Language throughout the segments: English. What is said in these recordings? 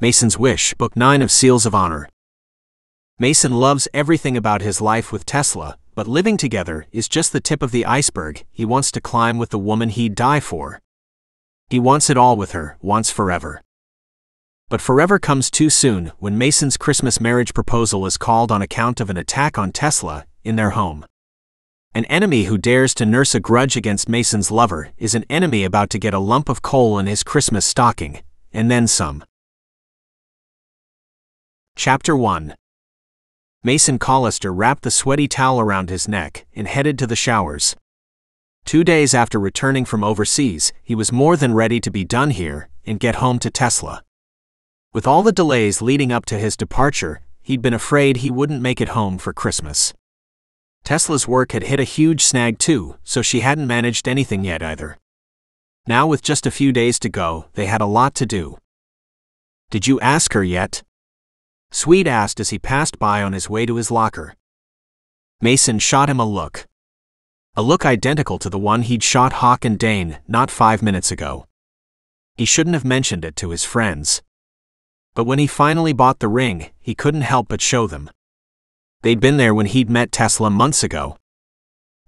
Mason's Wish, Book 9 of Seals of Honor. Mason loves everything about his life with Tesla, but living together is just the tip of the iceberg. He wants to climb with the woman he'd die for. He wants it all with her, wants forever. But forever comes too soon when Mason's Christmas marriage proposal is called on account of an attack on Tesla in their home. An enemy who dares to nurse a grudge against Mason's lover is an enemy about to get a lump of coal in his Christmas stocking, and then some. Chapter 1. Mason Collister wrapped the sweaty towel around his neck and headed to the showers. 2 days after returning from overseas, he was more than ready to be done here and get home to Tesla. With all the delays leading up to his departure, he'd been afraid he wouldn't make it home for Christmas. Tesla's work had hit a huge snag too, so she hadn't managed anything yet either. Now with just a few days to go, they had a lot to do. "Did you ask her yet?" Swede asked as he passed by on his way to his locker. Mason shot him a look identical to the one he'd shot Hawk and Dane not 5 minutes ago. He shouldn't have mentioned it to his friends. But when he finally bought the ring, he couldn't help but show them. They'd been there when he'd met Tesla months ago.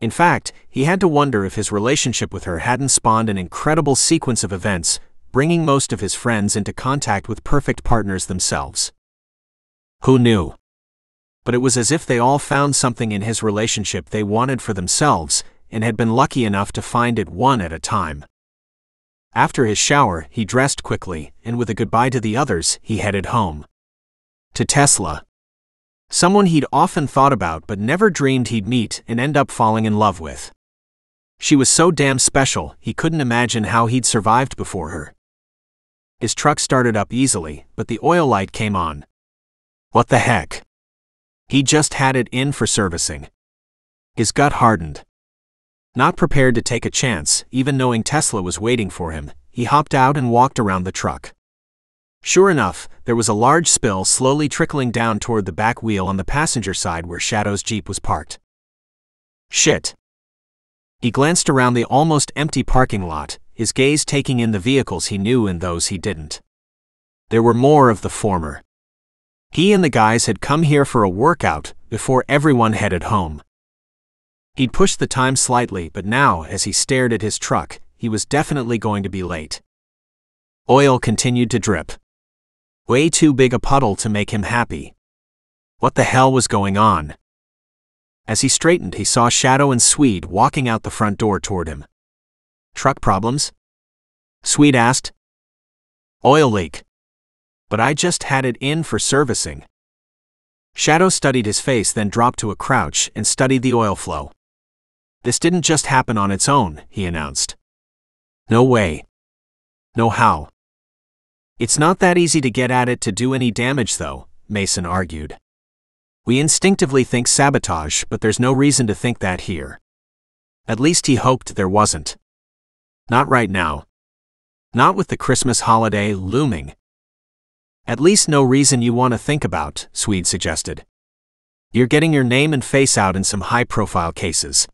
In fact, he had to wonder if his relationship with her hadn't spawned an incredible sequence of events, bringing most of his friends into contact with perfect partners themselves. Who knew? But it was as if they all found something in his relationship they wanted for themselves, and had been lucky enough to find it one at a time. After his shower, he dressed quickly, and with a goodbye to the others, he headed home. To Tesla. Someone he'd often thought about but never dreamed he'd meet and end up falling in love with. She was so damn special, he couldn't imagine how he'd survived before her. His truck started up easily, but the oil light came on. What the heck? He just had it in for servicing. His gut hardened. Not prepared to take a chance, even knowing Tesla was waiting for him, he hopped out and walked around the truck. Sure enough, there was a large spill slowly trickling down toward the back wheel on the passenger side where Shadow's Jeep was parked. Shit. He glanced around the almost empty parking lot, his gaze taking in the vehicles he knew and those he didn't. There were more of the former. He and the guys had come here for a workout before everyone headed home. He'd pushed the time slightly, but now, as he stared at his truck, he was definitely going to be late. Oil continued to drip. Way too big a puddle to make him happy. What the hell was going on? As he straightened, he saw Shadow and Swede walking out the front door toward him. "Truck problems?" Swede asked. "Oil leak. But I just had it in for servicing." Shadow studied his face, then dropped to a crouch and studied the oil flow. "This didn't just happen on its own," he announced. "No way. No how." "It's not that easy to get at it to do any damage though," Mason argued. "We instinctively think sabotage, but there's no reason to think that here." At least he hoped there wasn't. Not right now. Not with the Christmas holiday looming. "At least no reason you want to think about," Swede suggested. "You're getting your name and face out in some high-profile cases.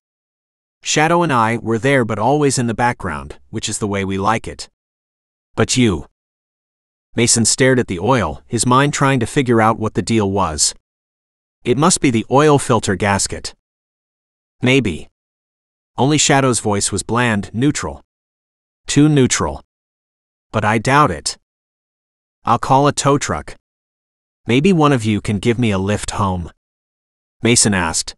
Shadow and I were there but always in the background, which is the way we like it. But you..." Mason stared at the oil, his mind trying to figure out what the deal was. It must be the oil filter gasket. Maybe. Only Shadow's voice was bland, neutral. Too neutral. "But I doubt it. I'll call a tow truck. Maybe one of you can give me a lift home?" Mason asked.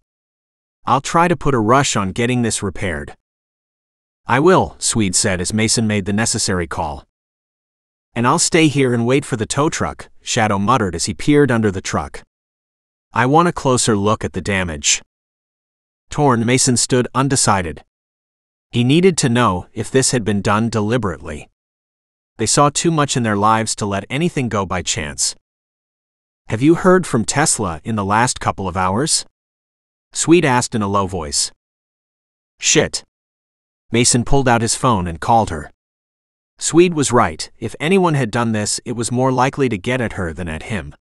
"I'll try to put a rush on getting this repaired." "I will," Swede said as Mason made the necessary call. "And I'll stay here and wait for the tow truck," Shadow muttered as he peered under the truck. "I want a closer look at the damage." Torn, Mason stood undecided. He needed to know if this had been done deliberately. They saw too much in their lives to let anything go by chance. "Have you heard from Tesla in the last couple of hours?" Swede asked in a low voice. "Shit." Mason pulled out his phone and called her. Swede was right. If anyone had done this, it was more likely to get at her than at him.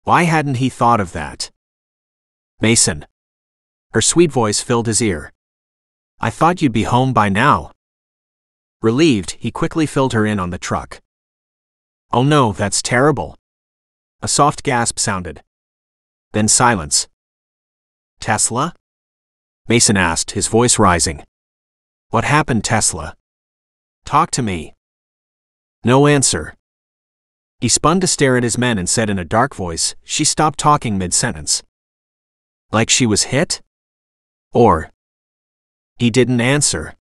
Why hadn't he thought of that? "Mason." Her sweet voice filled his ear. "I thought you'd be home by now." Relieved, he quickly filled her in on the truck. Oh no, that's terrible. A soft gasp sounded. Then silence. Tesla? Mason asked, his voice rising. What happened, Tesla? Talk to me. No answer. He spun to stare at his men and said in a dark voice, she stopped talking mid-sentence. Like she was hit? Or? He didn't answer.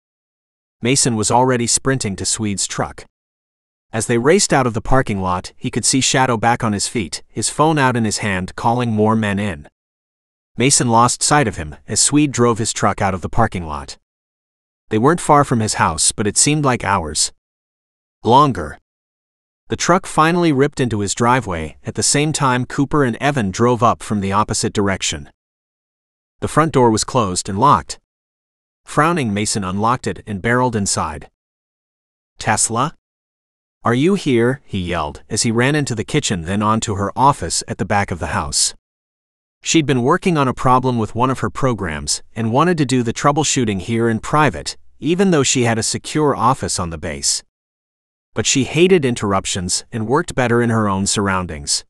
Mason was already sprinting to Swede's truck. As they raced out of the parking lot, he could see Shadow back on his feet, his phone out in his hand, calling more men in. Mason lost sight of him as Swede drove his truck out of the parking lot. They weren't far from his house, but it seemed like hours. Longer. The truck finally ripped into his driveway. At the same time, Cooper and Evan drove up from the opposite direction. The front door was closed and locked. Frowning, Mason unlocked it and barreled inside. Tesla? Are you here? He yelled as he ran into the kitchen, then onto her office at the back of the house. She'd been working on a problem with one of her programs and wanted to do the troubleshooting here in private, even though she had a secure office on the base. But she hated interruptions and worked better in her own surroundings.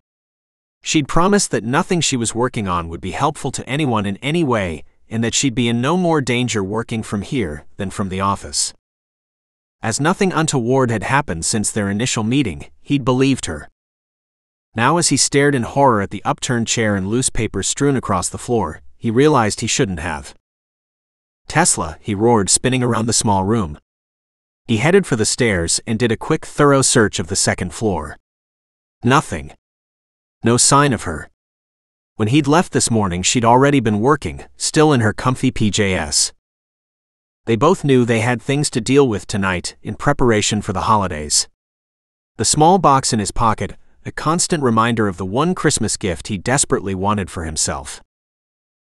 She'd promised that nothing she was working on would be helpful to anyone in any way, and that she'd be in no more danger working from here than from the office. As nothing untoward had happened since their initial meeting, he'd believed her. Now, as he stared in horror at the upturned chair and loose papers strewn across the floor, he realized he shouldn't have. Tesla, he roared, spinning around the small room. He headed for the stairs and did a quick, thorough search of the second floor. Nothing. No sign of her. When he'd left this morning, she'd already been working, still in her comfy PJs. They both knew they had things to deal with tonight in preparation for the holidays. The small box in his pocket, a constant reminder of the one Christmas gift he desperately wanted for himself.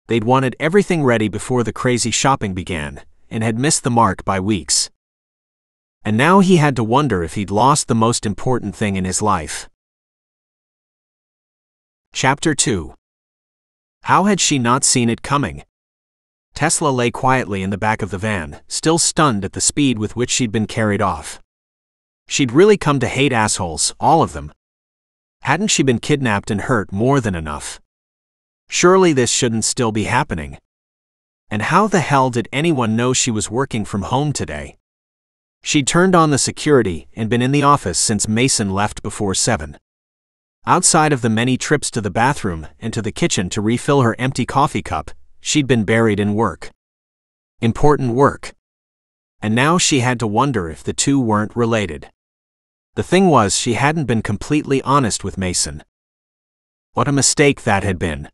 They'd wanted everything ready before the crazy shopping began, and had missed the mark by weeks. And now he had to wonder if he'd lost the most important thing in his life. Chapter 2. How had she not seen it coming? Tesla lay quietly in the back of the van, still stunned at the speed with which she'd been carried off. She'd really come to hate assholes, all of them. Hadn't she been kidnapped and hurt more than enough? Surely this shouldn't still be happening. And how the hell did anyone know she was working from home today? She'd turned on the security and been in the office since Mason left before 7. Outside of the many trips to the bathroom and to the kitchen to refill her empty coffee cup, she'd been buried in work. Important work. And now she had to wonder if the two weren't related. The thing was, she hadn't been completely honest with Mason. What a mistake that had been.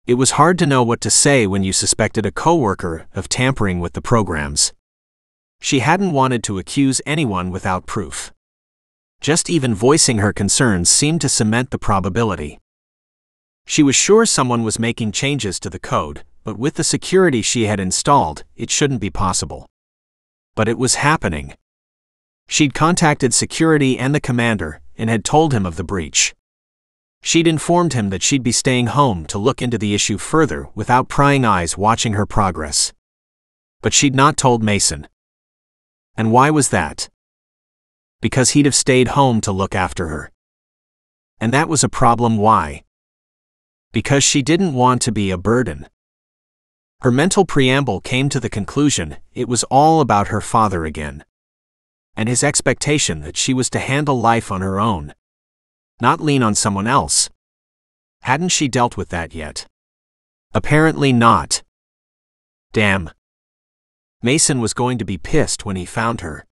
It was hard to know what to say when you suspected a coworker of tampering with the programs. She hadn't wanted to accuse anyone without proof. Just even voicing her concerns seemed to cement the probability. She was sure someone was making changes to the code, but with the security she had installed, it shouldn't be possible. But it was happening. She'd contacted security and the commander, and had told him of the breach. She'd informed him that she'd be staying home to look into the issue further without prying eyes watching her progress. But she'd not told Mason. And why was that? Because he'd have stayed home to look after her. And that was a problem. Why? Because she didn't want to be a burden. Her mental preamble came to the conclusion it was all about her father again. And his expectation that she was to handle life on her own. Not lean on someone else. Hadn't she dealt with that yet? Apparently not. Damn. Mason was going to be pissed when he found her.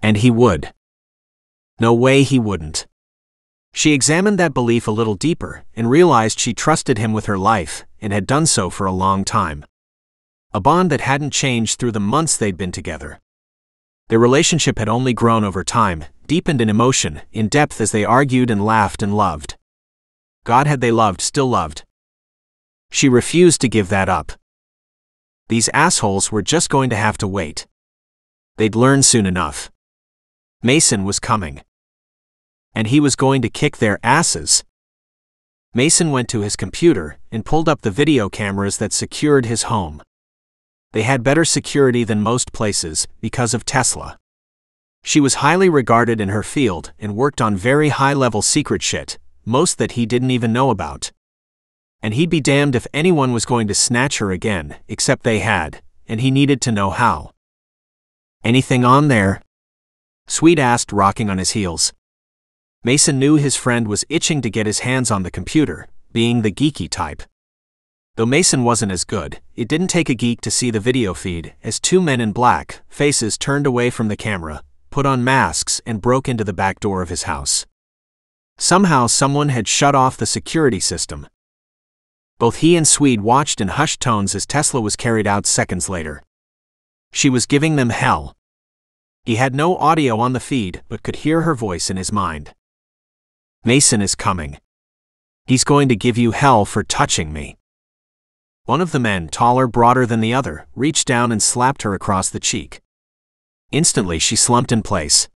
And he would. No way he wouldn't. She examined that belief a little deeper and realized she trusted him with her life and had done so for a long time. A bond that hadn't changed through the months they'd been together. Their relationship had only grown over time, deepened in emotion, in depth as they argued and laughed and loved. God, had they loved, still loved. She refused to give that up. These assholes were just going to have to wait. They'd learn soon enough. Mason was coming. And he was going to kick their asses. Mason went to his computer and pulled up the video cameras that secured his home. They had better security than most places because of Tesla. She was highly regarded in her field and worked on very high-level secret shit, most that he didn't even know about. And he'd be damned if anyone was going to snatch her again, except they had, and he needed to know how. "Anything on there?" Sweet asked, rocking on his heels. Mason knew his friend was itching to get his hands on the computer, being the geeky type. Though Mason wasn't as good, it didn't take a geek to see the video feed as two men in black faces turned away from the camera, put on masks, and broke into the back door of his house. Somehow someone had shut off the security system. Both he and Swede watched in hushed tones as Tesla was carried out seconds later. She was giving them hell. He had no audio on the feed but could hear her voice in his mind. "Mason is coming. He's going to give you hell for touching me." One of the men, taller, broader than the other, reached down and slapped her across the cheek. Instantly she slumped in place.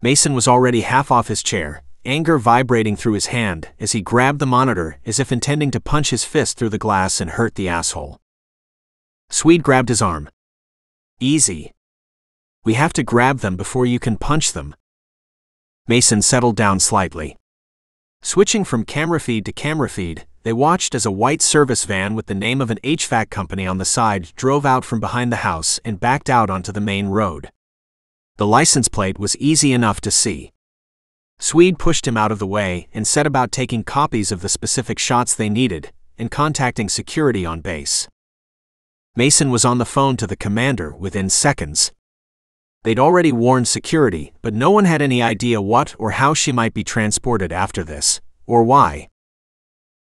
Mason was already half off his chair, anger vibrating through his hand as he grabbed the monitor as if intending to punch his fist through the glass and hurt the asshole. Swede grabbed his arm. "Easy. We have to grab them before you can punch them." Mason settled down slightly. Switching from camera feed to camera feed, they watched as a white service van with the name of an HVAC company on the side drove out from behind the house and backed out onto the main road. The license plate was easy enough to see. Swede pushed him out of the way and set about taking copies of the specific shots they needed and contacting security on base. Mason was on the phone to the commander within seconds. They'd already warned security, but no one had any idea what or how she might be transported after this, or why.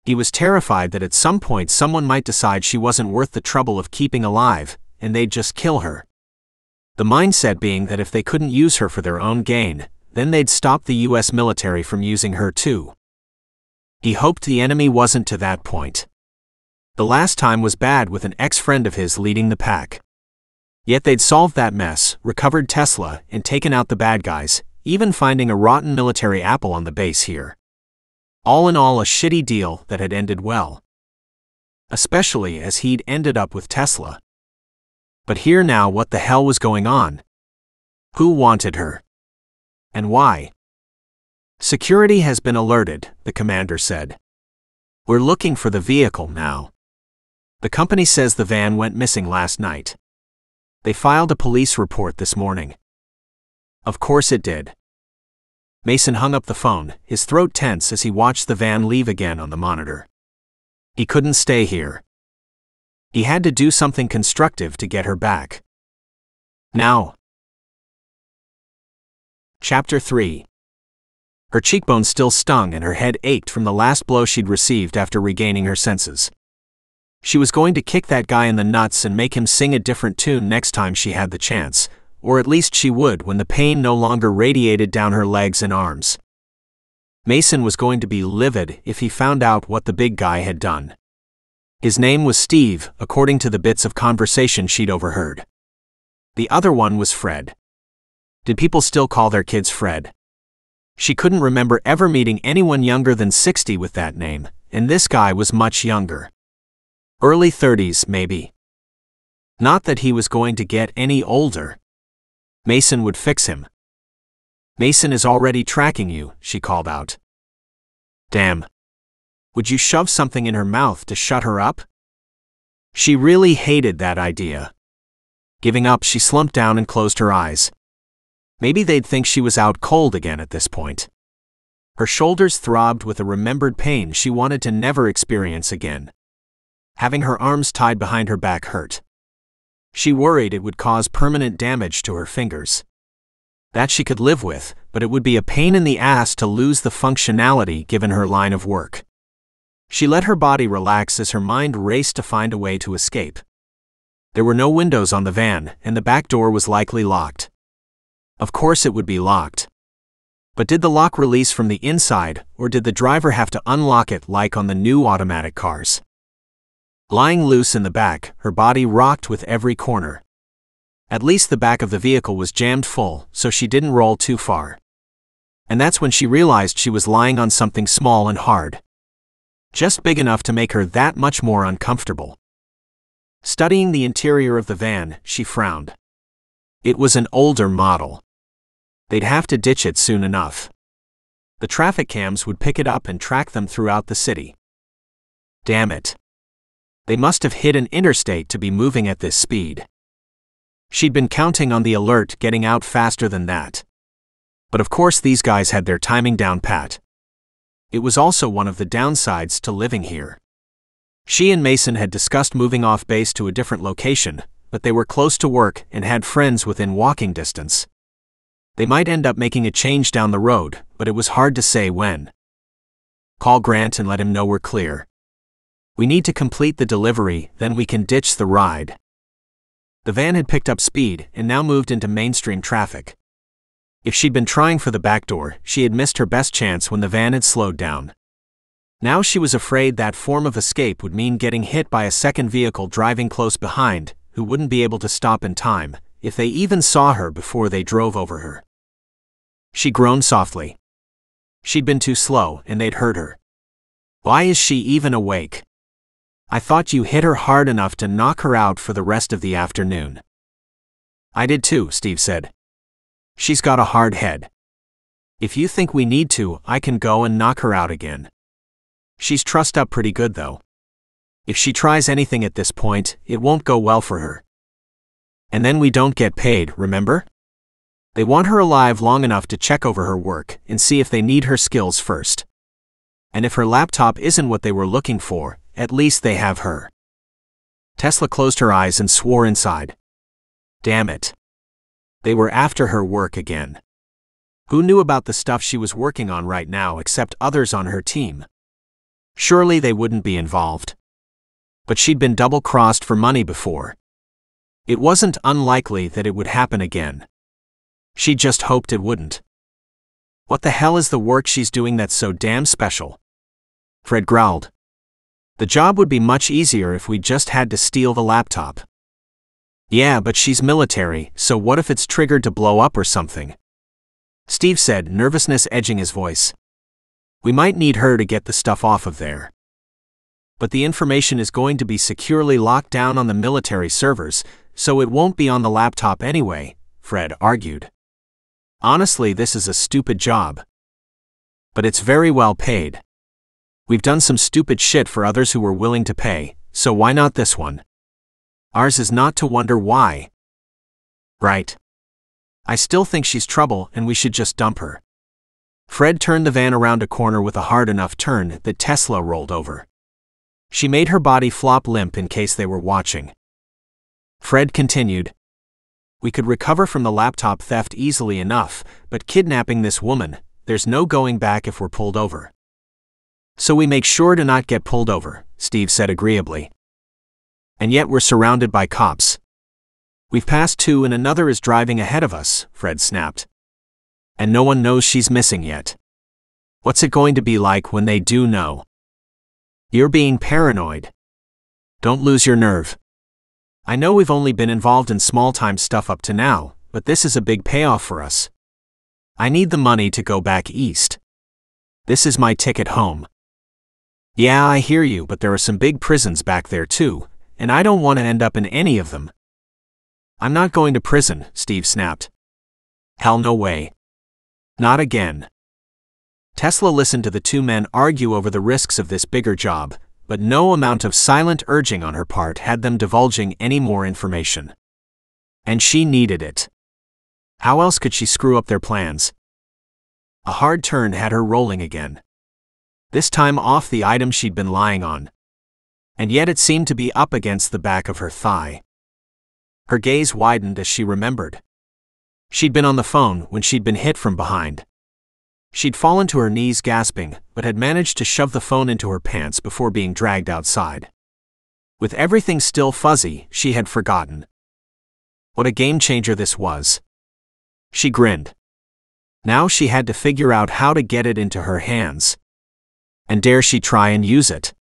He was terrified that at some point someone might decide she wasn't worth the trouble of keeping alive, and they'd just kill her. The mindset being that if they couldn't use her for their own gain, then they'd stop the US military from using her too. He hoped the enemy wasn't to that point. The last time was bad with an ex-friend of his leading the pack. Yet they'd solved that mess, recovered Tesla, and taken out the bad guys, even finding a rotten military apple on the base here. All in all, a shitty deal that had ended well. Especially as he'd ended up with Tesla. But here now, what the hell was going on? Who wanted her? And why? "Security has been alerted," the commander said. "We're looking for the vehicle now. The company says the van went missing last night. They filed a police report this morning." Of course it did. Mason hung up the phone, his throat tense as he watched the van leave again on the monitor. He couldn't stay here. He had to do something constructive to get her back. Now. Chapter 3. Her cheekbones still stung and her head ached from the last blow she'd received after regaining her senses. She was going to kick that guy in the nuts and make him sing a different tune next time she had the chance, or at least she would when the pain no longer radiated down her legs and arms. Mason was going to be livid if he found out what the big guy had done. His name was Steve, according to the bits of conversation she'd overheard. The other one was Fred. Did people still call their kids Fred? She couldn't remember ever meeting anyone younger than 60 with that name, and this guy was much younger. Early 30s, maybe. Not that he was going to get any older. Mason would fix him. "Mason is already tracking you," she called out. Damn. Would you shove something in her mouth to shut her up? She really hated that idea. Giving up, she slumped down and closed her eyes. Maybe they'd think she was out cold again at this point. Her shoulders throbbed with a remembered pain she wanted to never experience again. Having her arms tied behind her back hurt. She worried it would cause permanent damage to her fingers. That she could live with, but it would be a pain in the ass to lose the functionality given her line of work. She let her body relax as her mind raced to find a way to escape. There were no windows on the van, and the back door was likely locked. Of course it would be locked. But did the lock release from the inside, or did the driver have to unlock it like on the new automatic cars? Lying loose in the back, her body rocked with every corner. At least the back of the vehicle was jammed full, so she didn't roll too far. And that's when she realized she was lying on something small and hard. Just big enough to make her that much more uncomfortable. Studying the interior of the van, she frowned. It was an older model. They'd have to ditch it soon enough. The traffic cams would pick it up and track them throughout the city. Damn it. They must have hit an interstate to be moving at this speed. She'd been counting on the alert getting out faster than that. But of course these guys had their timing down pat. It was also one of the downsides to living here. She and Mason had discussed moving off base to a different location, but they were close to work and had friends within walking distance. They might end up making a change down the road, but it was hard to say when. Call Grant and let him know we're clear. We need to complete the delivery, then we can ditch the ride. The van had picked up speed and now moved into mainstream traffic. If she'd been trying for the back door, she had missed her best chance when the van had slowed down. Now she was afraid that form of escape would mean getting hit by a second vehicle driving close behind, who wouldn't be able to stop in time, if they even saw her before they drove over her. She groaned softly. She'd been too slow and they'd heard her. Why is she even awake? I thought you hit her hard enough to knock her out for the rest of the afternoon. I did too, Steve said. She's got a hard head. If you think we need to, I can go and knock her out again. She's trussed up pretty good though. If she tries anything at this point, it won't go well for her. And then we don't get paid, remember? They want her alive long enough to check over her work and see if they need her skills first. And if her laptop isn't what they were looking for, at least they have her. Tesla closed her eyes and swore inside. Damn it. They were after her work again. Who knew about the stuff she was working on right now except others on her team? Surely they wouldn't be involved. But she'd been double-crossed for money before. It wasn't unlikely that it would happen again. She just hoped it wouldn't. What the hell is the work she's doing that's so damn special? Fred growled. The job would be much easier if we just had to steal the laptop. Yeah, but she's military, so what if it's triggered to blow up or something? Steve said, nervousness edging his voice. We might need her to get the stuff off of there. But the information is going to be securely locked down on the military servers, so it won't be on the laptop anyway, Fred argued. Honestly, this is a stupid job. But it's very well paid. We've done some stupid shit for others who were willing to pay, so why not this one? Ours is not to wonder why. Right. I still think she's trouble and we should just dump her. Fred turned the van around a corner with a hard enough turn that Tesla rolled over. She made her body flop limp in case they were watching. Fred continued. We could recover from the laptop theft easily enough, but kidnapping this woman, there's no going back if we're pulled over. So we make sure to not get pulled over, Steve said agreeably. And yet we're surrounded by cops. We've passed two and another is driving ahead of us, Fred snapped. And no one knows she's missing yet. What's it going to be like when they do know? You're being paranoid. Don't lose your nerve. I know we've only been involved in small-time stuff up to now, but this is a big payoff for us. I need the money to go back east. This is my ticket home. Yeah, I hear you, but there are some big prisons back there too, and I don't want to end up in any of them. I'm not going to prison, Steve snapped. Hell no way. Not again. Tesla listened to the two men argue over the risks of this bigger job, but no amount of silent urging on her part had them divulging any more information. And she needed it. How else could she screw up their plans? A hard turn had her rolling again. This time off the item she'd been lying on. And yet it seemed to be up against the back of her thigh. Her gaze widened as she remembered. She'd been on the phone when she'd been hit from behind. She'd fallen to her knees gasping, but had managed to shove the phone into her pants before being dragged outside. With everything still fuzzy, she had forgotten. What a game changer this was. She grinned. Now she had to figure out how to get it into her hands. And dare she try and use it?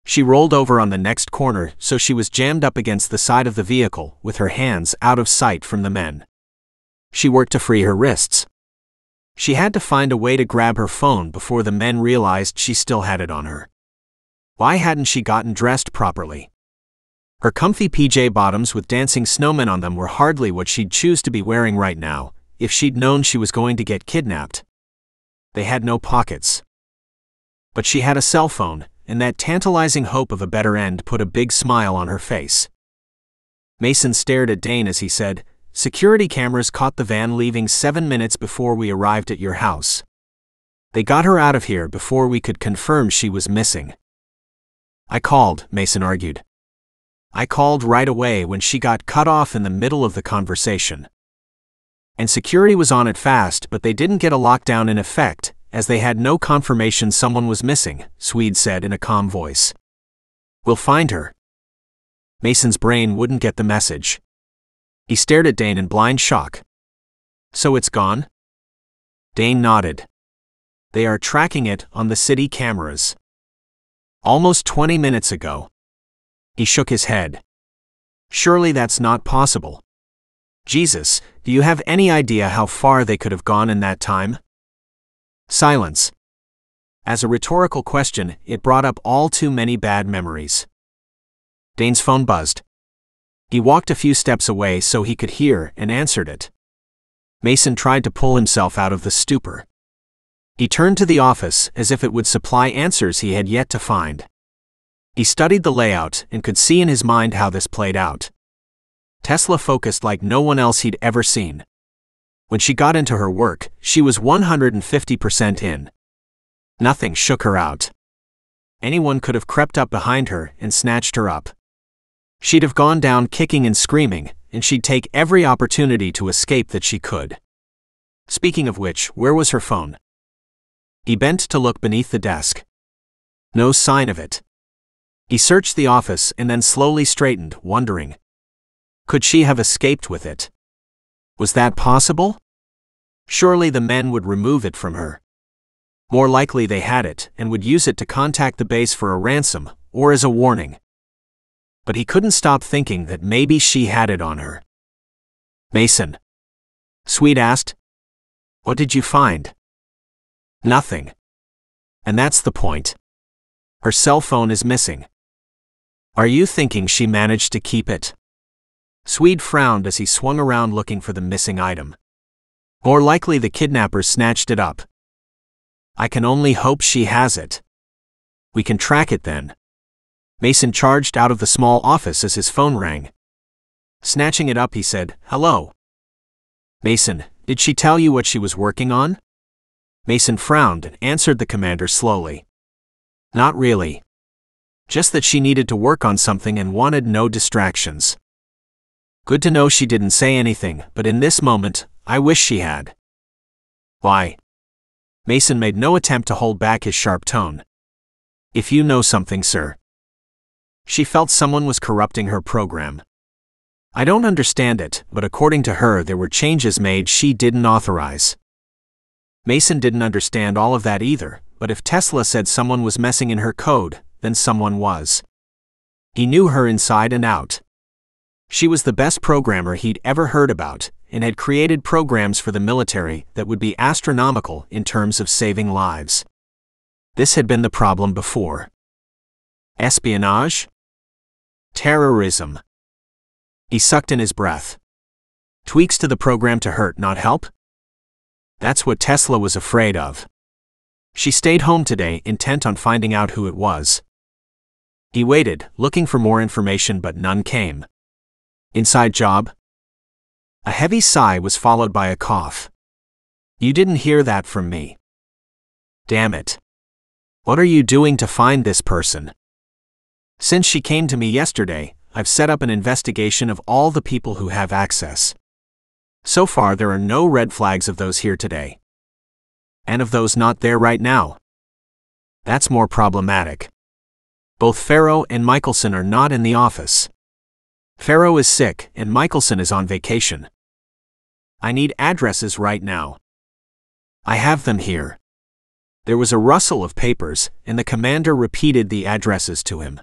She rolled over on the next corner so she was jammed up against the side of the vehicle with her hands out of sight from the men. She worked to free her wrists. She had to find a way to grab her phone before the men realized she still had it on her. Why hadn't she gotten dressed properly? Her comfy PJ bottoms with dancing snowmen on them were hardly what she'd choose to be wearing right now, if she'd known she was going to get kidnapped. They had no pockets. But she had a cell phone, and that tantalizing hope of a better end put a big smile on her face. Mason stared at Dane as he said, "Security cameras caught the van leaving 7 minutes before we arrived at your house. They got her out of here before we could confirm she was missing." "I called," Mason argued. "I called right away when she got cut off in the middle of the conversation. And security was on it fast, but they didn't get a lockdown in effect, as they had no confirmation someone was missing," Swede said in a calm voice. "We'll find her." Mason's brain wouldn't get the message. He stared at Dane in blind shock. "So it's gone?" Dane nodded. "They are tracking it on the city cameras. Almost 20 minutes ago." He shook his head. "Surely that's not possible. Jesus, do you have any idea how far they could have gone in that time?" Silence. As a rhetorical question, it brought up all too many bad memories. Dane's phone buzzed. He walked a few steps away so he could hear and answered it. Mason tried to pull himself out of the stupor. He turned to the office as if it would supply answers he had yet to find. He studied the layout and could see in his mind how this played out. Tesla focused like no one else he'd ever seen. When she got into her work, she was 150% in. Nothing shook her out. Anyone could have crept up behind her and snatched her up. She'd have gone down kicking and screaming, and she'd take every opportunity to escape that she could. Speaking of which, where was her phone? He bent to look beneath the desk. No sign of it. He searched the office and then slowly straightened, wondering. Could she have escaped with it? Was that possible? Surely the men would remove it from her. More likely they had it and would use it to contact the base for a ransom, or as a warning. But he couldn't stop thinking that maybe she had it on her. "Mason," Swede asked, "what did you find?" "Nothing. And that's the point. Her cell phone is missing." "Are you thinking she managed to keep it?" Swede frowned as he swung around looking for the missing item. "More likely the kidnappers snatched it up." "I can only hope she has it. We can track it then." Mason charged out of the small office as his phone rang. Snatching it up, he said, "Hello." "Mason, did she tell you what she was working on?" Mason frowned and answered the commander slowly. "Not really. Just that she needed to work on something and wanted no distractions." "Good to know she didn't say anything, but in this moment, I wish she had." "Why?" Mason made no attempt to hold back his sharp tone. "If you know something, sir." She felt someone was corrupting her program. "I don't understand it, but according to her there were changes made she didn't authorize." Mason didn't understand all of that either, but if Tesla said someone was messing in her code, then someone was. He knew her inside and out. She was the best programmer he'd ever heard about, and had created programs for the military that would be astronomical in terms of saving lives. This had been the problem before. Espionage? Terrorism. He sucked in his breath. Tweaks to the program to hurt, not help? That's what Tesla was afraid of. She stayed home today, intent on finding out who it was. He waited, looking for more information, but none came. Inside job? A heavy sigh was followed by a cough. "You didn't hear that from me." "Damn it. What are you doing to find this person?" "Since she came to me yesterday, I've set up an investigation of all the people who have access. So far there are no red flags of those here today. And of those not there right now. That's more problematic. Both Farrow and Michelson are not in the office. Farrow is sick and Michelson is on vacation. I need addresses right now." "I have them here." There was a rustle of papers, and the commander repeated the addresses to him.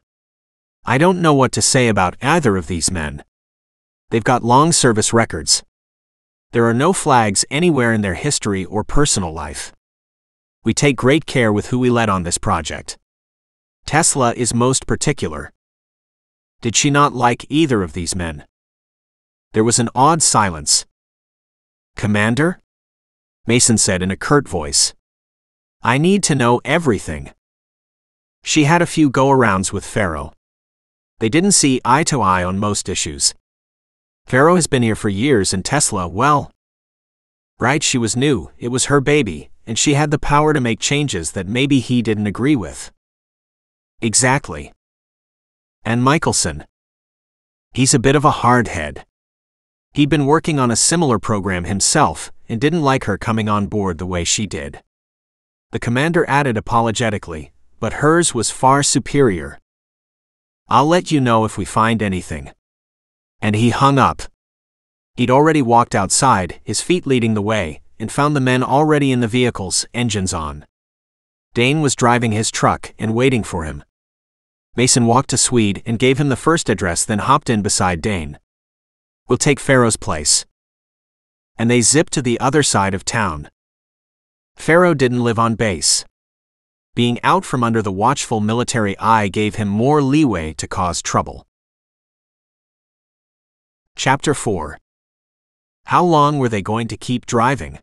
"I don't know what to say about either of these men. They've got long service records. There are no flags anywhere in their history or personal life. We take great care with who we let on this project. Tesla is most particular." Did she not like either of these men? There was an odd silence. Commander? Mason said in a curt voice. I need to know everything. She had a few go-arounds with Pharaoh. They didn't see eye to eye on most issues. Pharaoh has been here for years and Tesla, well, right, she was new, it was her baby, and she had the power to make changes that maybe he didn't agree with. Exactly. And Michelson. He's a bit of a hardhead. He'd been working on a similar program himself and didn't like her coming on board the way she did. The commander added apologetically, but hers was far superior. I'll let you know if we find anything. And he hung up. He'd already walked outside, his feet leading the way, and found the men already in the vehicles, engines on. Dane was driving his truck and waiting for him. Mason walked to Swede and gave him the first address, then hopped in beside Dane. We'll take Pharaoh's place. And they zipped to the other side of town. Pharaoh didn't live on base. Being out from under the watchful military eye gave him more leeway to cause trouble. Chapter 4. How long were they going to keep driving?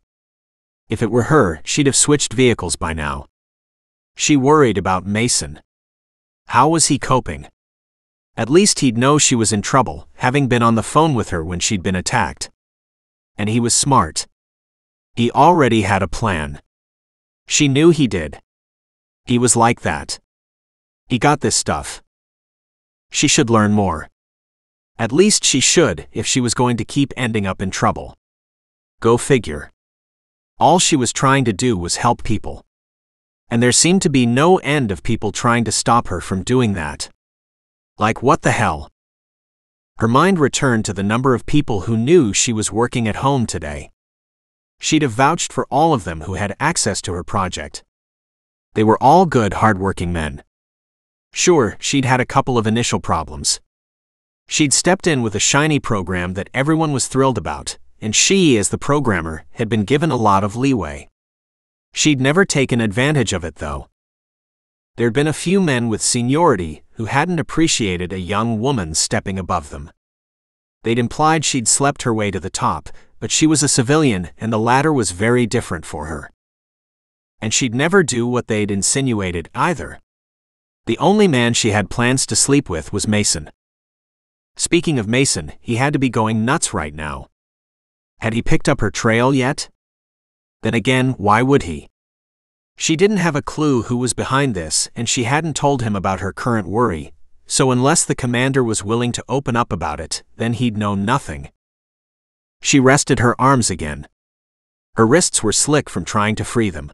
If it were her, she'd have switched vehicles by now. She worried about Mason. How was he coping? At least he'd know she was in trouble, having been on the phone with her when she'd been attacked. And he was smart. He already had a plan. She knew he did. He was like that. He got this stuff. She should learn more. At least she should, if she was going to keep ending up in trouble. Go figure. All she was trying to do was help people. And there seemed to be no end of people trying to stop her from doing that. Like, what the hell? Her mind returned to the number of people who knew she was working at home today. She'd have vouched for all of them who had access to her project. They were all good, hard-working men. Sure, she'd had a couple of initial problems. She'd stepped in with a shiny program that everyone was thrilled about, and she, as the programmer, had been given a lot of leeway. She'd never taken advantage of it, though. There'd been a few men with seniority who hadn't appreciated a young woman stepping above them. They'd implied she'd slept her way to the top, but she was a civilian and the ladder was very different for her. And she'd never do what they'd insinuated either. The only man she had plans to sleep with was Mason. Speaking of Mason, he had to be going nuts right now. Had he picked up her trail yet? Then again, why would he? She didn't have a clue who was behind this, and she hadn't told him about her current worry, so unless the commander was willing to open up about it, then he'd know nothing. She rested her arms again. Her wrists were slick from trying to free them.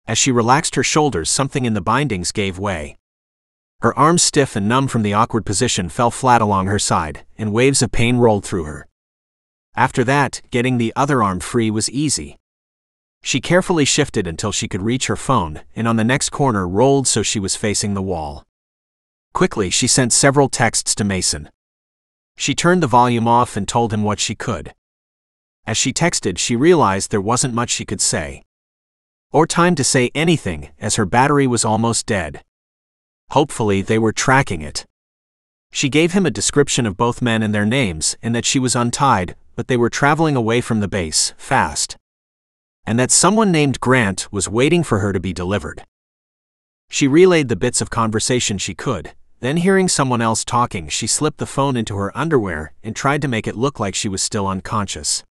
As she relaxed her shoulders, something in the bindings gave way. Her arms, stiff and numb from the awkward position, fell flat along her side, and waves of pain rolled through her. After that, getting the other arm free was easy. She carefully shifted until she could reach her phone, and on the next corner rolled so she was facing the wall. Quickly, she sent several texts to Mason. She turned the volume off and told him what she could. As she texted, she realized there wasn't much she could say. Or time to say anything, as her battery was almost dead. Hopefully they were tracking it. She gave him a description of both men and their names, and that she was untied, but they were traveling away from the base, fast. And that someone named Grant was waiting for her to be delivered. She relayed the bits of conversation she could, then hearing someone else talking, she slipped the phone into her underwear and tried to make it look like she was still unconscious.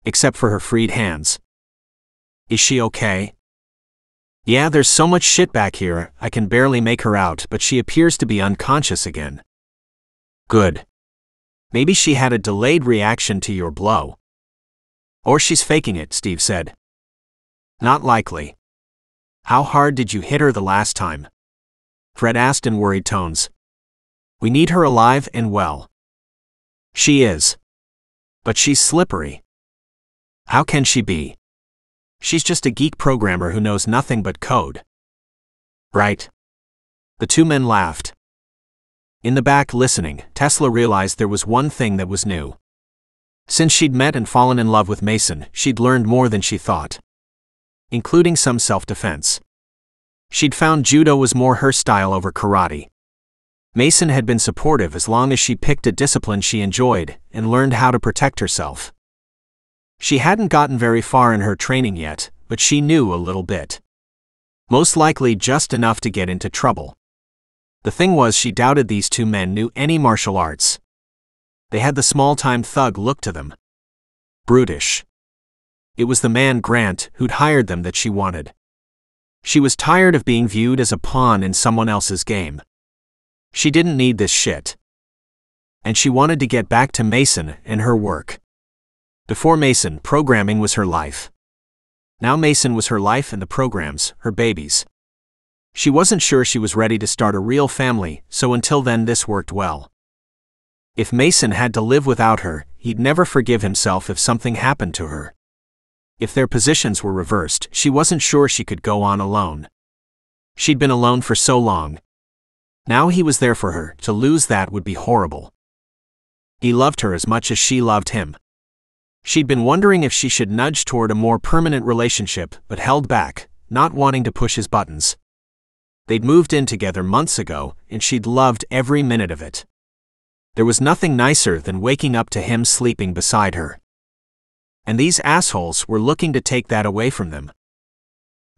Except for her freed hands. Is she okay? Yeah, there's so much shit back here, I can barely make her out, but she appears to be unconscious again. Good. Maybe she had a delayed reaction to your blow. Or she's faking it, Steve said. Not likely. How hard did you hit her the last time? Fred asked in worried tones. We need her alive and well. She is. But she's slippery. How can she be? She's just a geek programmer who knows nothing but code. Right. The two men laughed. In the back, listening, Tesla realized there was one thing that was new. Since she'd met and fallen in love with Mason, she'd learned more than she thought. Including some self-defense. She'd found judo was more her style over karate. Mason had been supportive as long as she picked a discipline she enjoyed and learned how to protect herself. She hadn't gotten very far in her training yet, but she knew a little bit. Most likely just enough to get into trouble. The thing was, she doubted these two men knew any martial arts. They had the small-time thug look to them. Brutish. It was the man Grant who'd hired them that she wanted. She was tired of being viewed as a pawn in someone else's game. She didn't need this shit. And she wanted to get back to Mason and her work. Before Mason, programming was her life. Now Mason was her life and the programs, her babies. She wasn't sure she was ready to start a real family, so until then this worked well. If Mason had to live without her, he'd never forgive himself if something happened to her. If their positions were reversed, she wasn't sure she could go on alone. She'd been alone for so long. Now he was there for her. To lose that would be horrible. He loved her as much as she loved him. She'd been wondering if she should nudge toward a more permanent relationship, but held back, not wanting to push his buttons. They'd moved in together months ago, and she'd loved every minute of it. There was nothing nicer than waking up to him sleeping beside her. And these assholes were looking to take that away from them.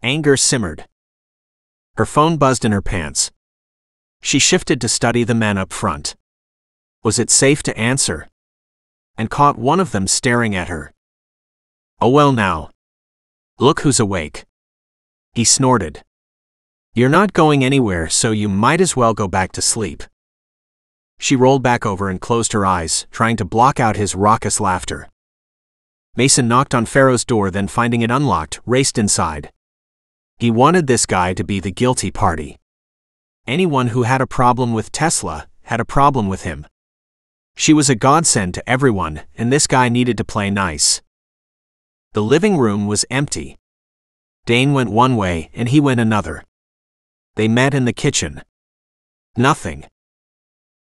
Anger simmered. Her phone buzzed in her pants. She shifted to study the men up front. Was it safe to answer? And caught one of them staring at her. Oh well now. Look who's awake. He snorted. You're not going anywhere, so you might as well go back to sleep. She rolled back over and closed her eyes, trying to block out his raucous laughter. Mason knocked on Pharaoh's door, then finding it unlocked, raced inside. He wanted this guy to be the guilty party. Anyone who had a problem with Tesla had a problem with him. She was a godsend to everyone, and this guy needed to play nice. The living room was empty. Dane went one way and he went another. They met in the kitchen. Nothing.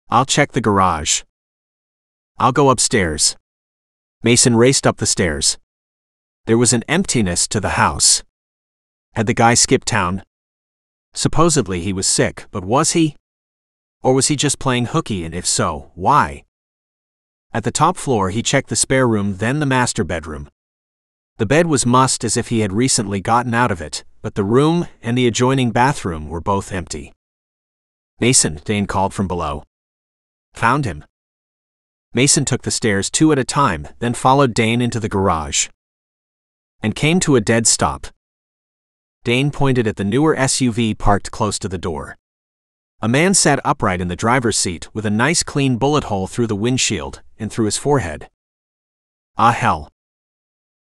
I'll check the garage. I'll go upstairs. Mason raced up the stairs. There was an emptiness to the house. Had the guy skipped town? Supposedly he was sick, but was he? Or was he just playing hooky, and if so, why? At the top floor he checked the spare room, then the master bedroom. The bed was mussed as if he had recently gotten out of it, but the room and the adjoining bathroom were both empty. Mason, Dane called from below. Found him. Mason took the stairs 2 at a time, then followed Dane into the garage. And came to a dead stop. Dane pointed at the newer SUV parked close to the door. A man sat upright in the driver's seat with a nice clean bullet hole through the windshield and through his forehead. Ah hell.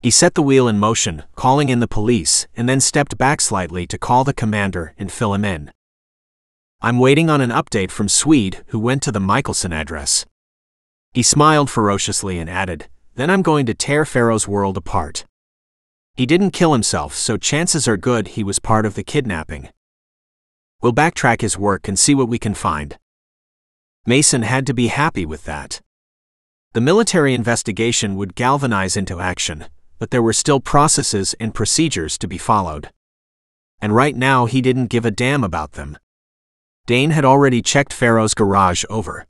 He set the wheel in motion, calling in the police, and then stepped back slightly to call the commander and fill him in. I'm waiting on an update from Swede, who went to the Michelson address. He smiled ferociously and added, then I'm going to tear Pharaoh's world apart. He didn't kill himself, so chances are good he was part of the kidnapping. We'll backtrack his work and see what we can find. Mason had to be happy with that. The military investigation would galvanize into action, but there were still processes and procedures to be followed. And right now he didn't give a damn about them. Dane had already checked Pharaoh's garage over.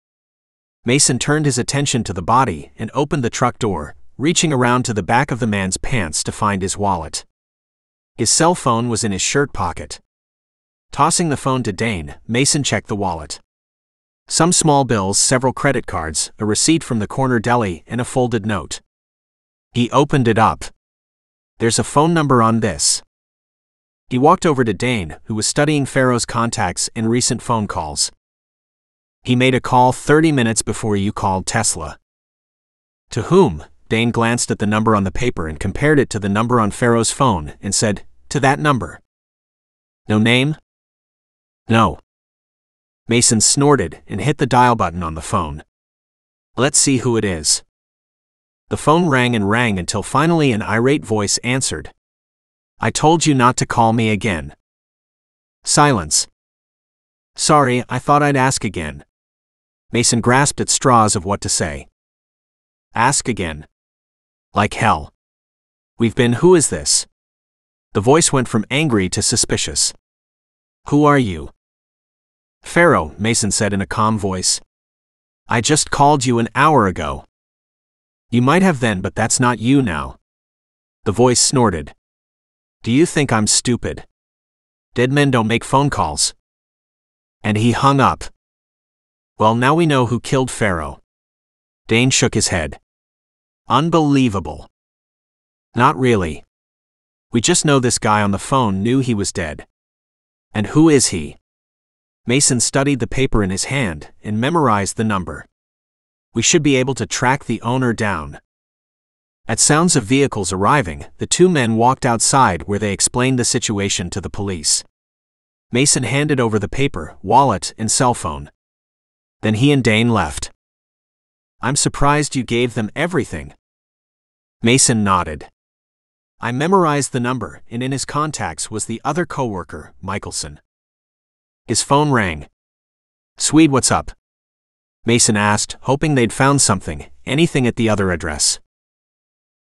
Mason turned his attention to the body and opened the truck door, reaching around to the back of the man's pants to find his wallet. His cell phone was in his shirt pocket. Tossing the phone to Dane, Mason checked the wallet. Some small bills, several credit cards, a receipt from the corner deli, and a folded note. He opened it up. There's a phone number on this. He walked over to Dane, who was studying Pharaoh's contacts and recent phone calls. He made a call 30 minutes before you called Tesla. To whom? Dane glanced at the number on the paper and compared it to the number on Pharaoh's phone and said, to that number. No name? No. Mason snorted and hit the dial button on the phone. Let's see who it is. The phone rang and rang until finally an irate voice answered. I told you not to call me again. Silence. Sorry, I thought I'd ask again. Mason grasped at straws of what to say. Ask again. Like hell. We've been. Who is this? The voice went from angry to suspicious. Who are you? Pharaoh, Mason said in a calm voice. I just called you an hour ago. You might have then, but that's not you now. The voice snorted. Do you think I'm stupid? Dead men don't make phone calls. And he hung up. Well, now we know who killed Pharaoh. Dane shook his head. Unbelievable. Not really. We just know this guy on the phone knew he was dead. And who is he? Mason studied the paper in his hand and memorized the number. We should be able to track the owner down. At sounds of vehicles arriving, the two men walked outside where they explained the situation to the police. Mason handed over the paper, wallet, and cell phone. Then he and Dane left. I'm surprised you gave them everything. Mason nodded. I memorized the number, and in his contacts was the other coworker, Michelson. His phone rang. Swede, what's up? Mason asked, hoping they'd found something, anything at the other address.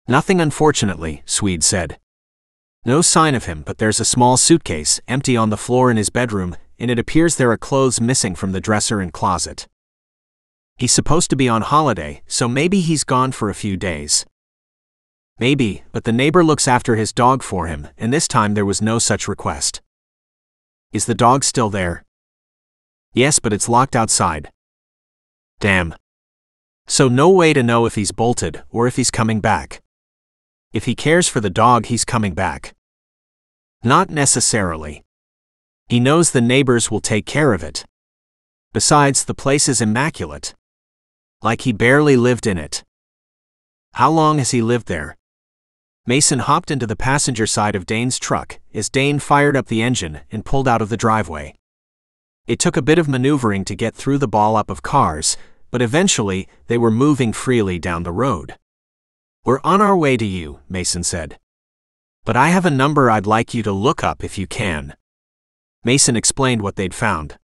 Nothing, unfortunately, Swede said. No sign of him, but there's a small suitcase, empty on the floor in his bedroom, and it appears there are clothes missing from the dresser and closet. He's supposed to be on holiday, so maybe he's gone for a few days. Maybe, but the neighbor looks after his dog for him, and this time there was no such request. Is the dog still there? Yes, but it's locked outside. Damn. So no way to know if he's bolted or if he's coming back. If he cares for the dog, he's coming back. Not necessarily. He knows the neighbors will take care of it. Besides, the place is immaculate. Like he barely lived in it. How long has he lived there? Mason hopped into the passenger side of Dane's truck as Dane fired up the engine and pulled out of the driveway. It took a bit of maneuvering to get through the ball-up of cars, but eventually they were moving freely down the road. We're on our way to you, Mason said. But I have a number I'd like you to look up if you can. Mason explained what they'd found.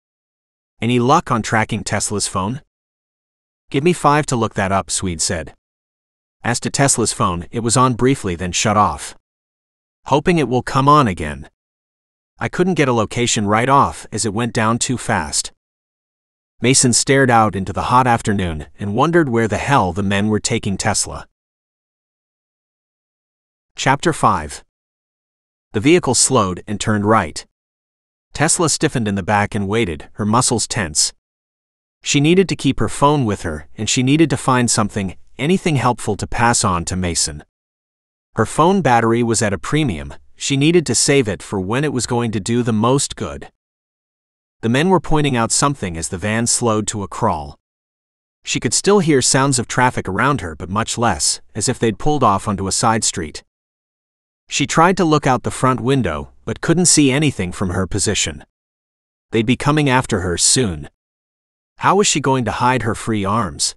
Any luck on tracking Tesla's phone? Give me 5 to look that up, Swede said. As to Tesla's phone, it was on briefly then shut off. Hoping it will come on again. I couldn't get a location right off as it went down too fast. Mason stared out into the hot afternoon and wondered where the hell the men were taking Tesla. Chapter 5. The vehicle slowed and turned right. Tesla stiffened in the back and waited, her muscles tense. She needed to keep her phone with her, and she needed to find something, anything helpful to pass on to Mason. Her phone battery was at a premium. She needed to save it for when it was going to do the most good. The men were pointing out something as the van slowed to a crawl. She could still hear sounds of traffic around her, but much less, as if they'd pulled off onto a side street. She tried to look out the front window, but couldn't see anything from her position. They'd be coming after her soon. How was she going to hide her free arms?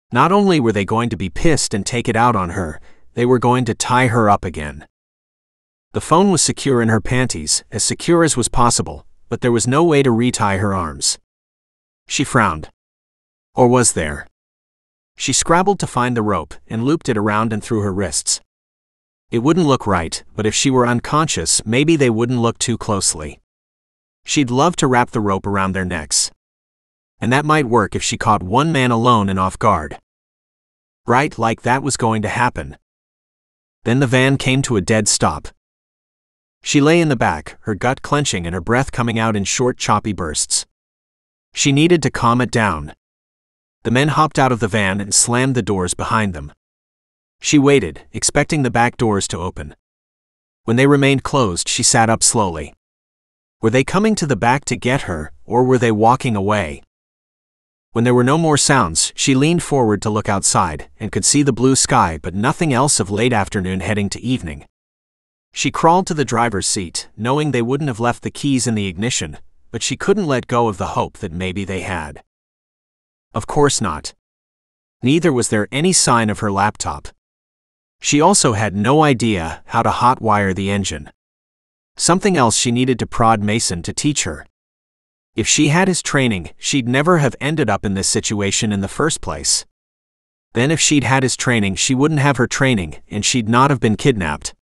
Not only were they going to be pissed and take it out on her, they were going to tie her up again. The phone was secure in her panties, as secure as was possible, but there was no way to retie her arms. She frowned. Or was there? She scrabbled to find the rope and looped it around and through her wrists. It wouldn't look right, but if she were unconscious, maybe they wouldn't look too closely. She'd love to wrap the rope around their necks. And that might work if she caught one man alone and off guard. Right, like that was going to happen. Then the van came to a dead stop. She lay in the back, her gut clenching and her breath coming out in short, choppy bursts. She needed to calm it down. The men hopped out of the van and slammed the doors behind them. She waited, expecting the back doors to open. When they remained closed, she sat up slowly. Were they coming to the back to get her, or were they walking away? When there were no more sounds, she leaned forward to look outside and could see the blue sky but nothing else of late afternoon heading to evening. She crawled to the driver's seat, knowing they wouldn't have left the keys in the ignition, but she couldn't let go of the hope that maybe they had. Of course not. Neither was there any sign of her laptop. She also had no idea how to hotwire the engine. Something else she needed to prod Mason to teach her. If she had his training, she'd never have ended up in this situation in the first place. Then if she'd had his training, she wouldn't have her training, and she'd not have been kidnapped.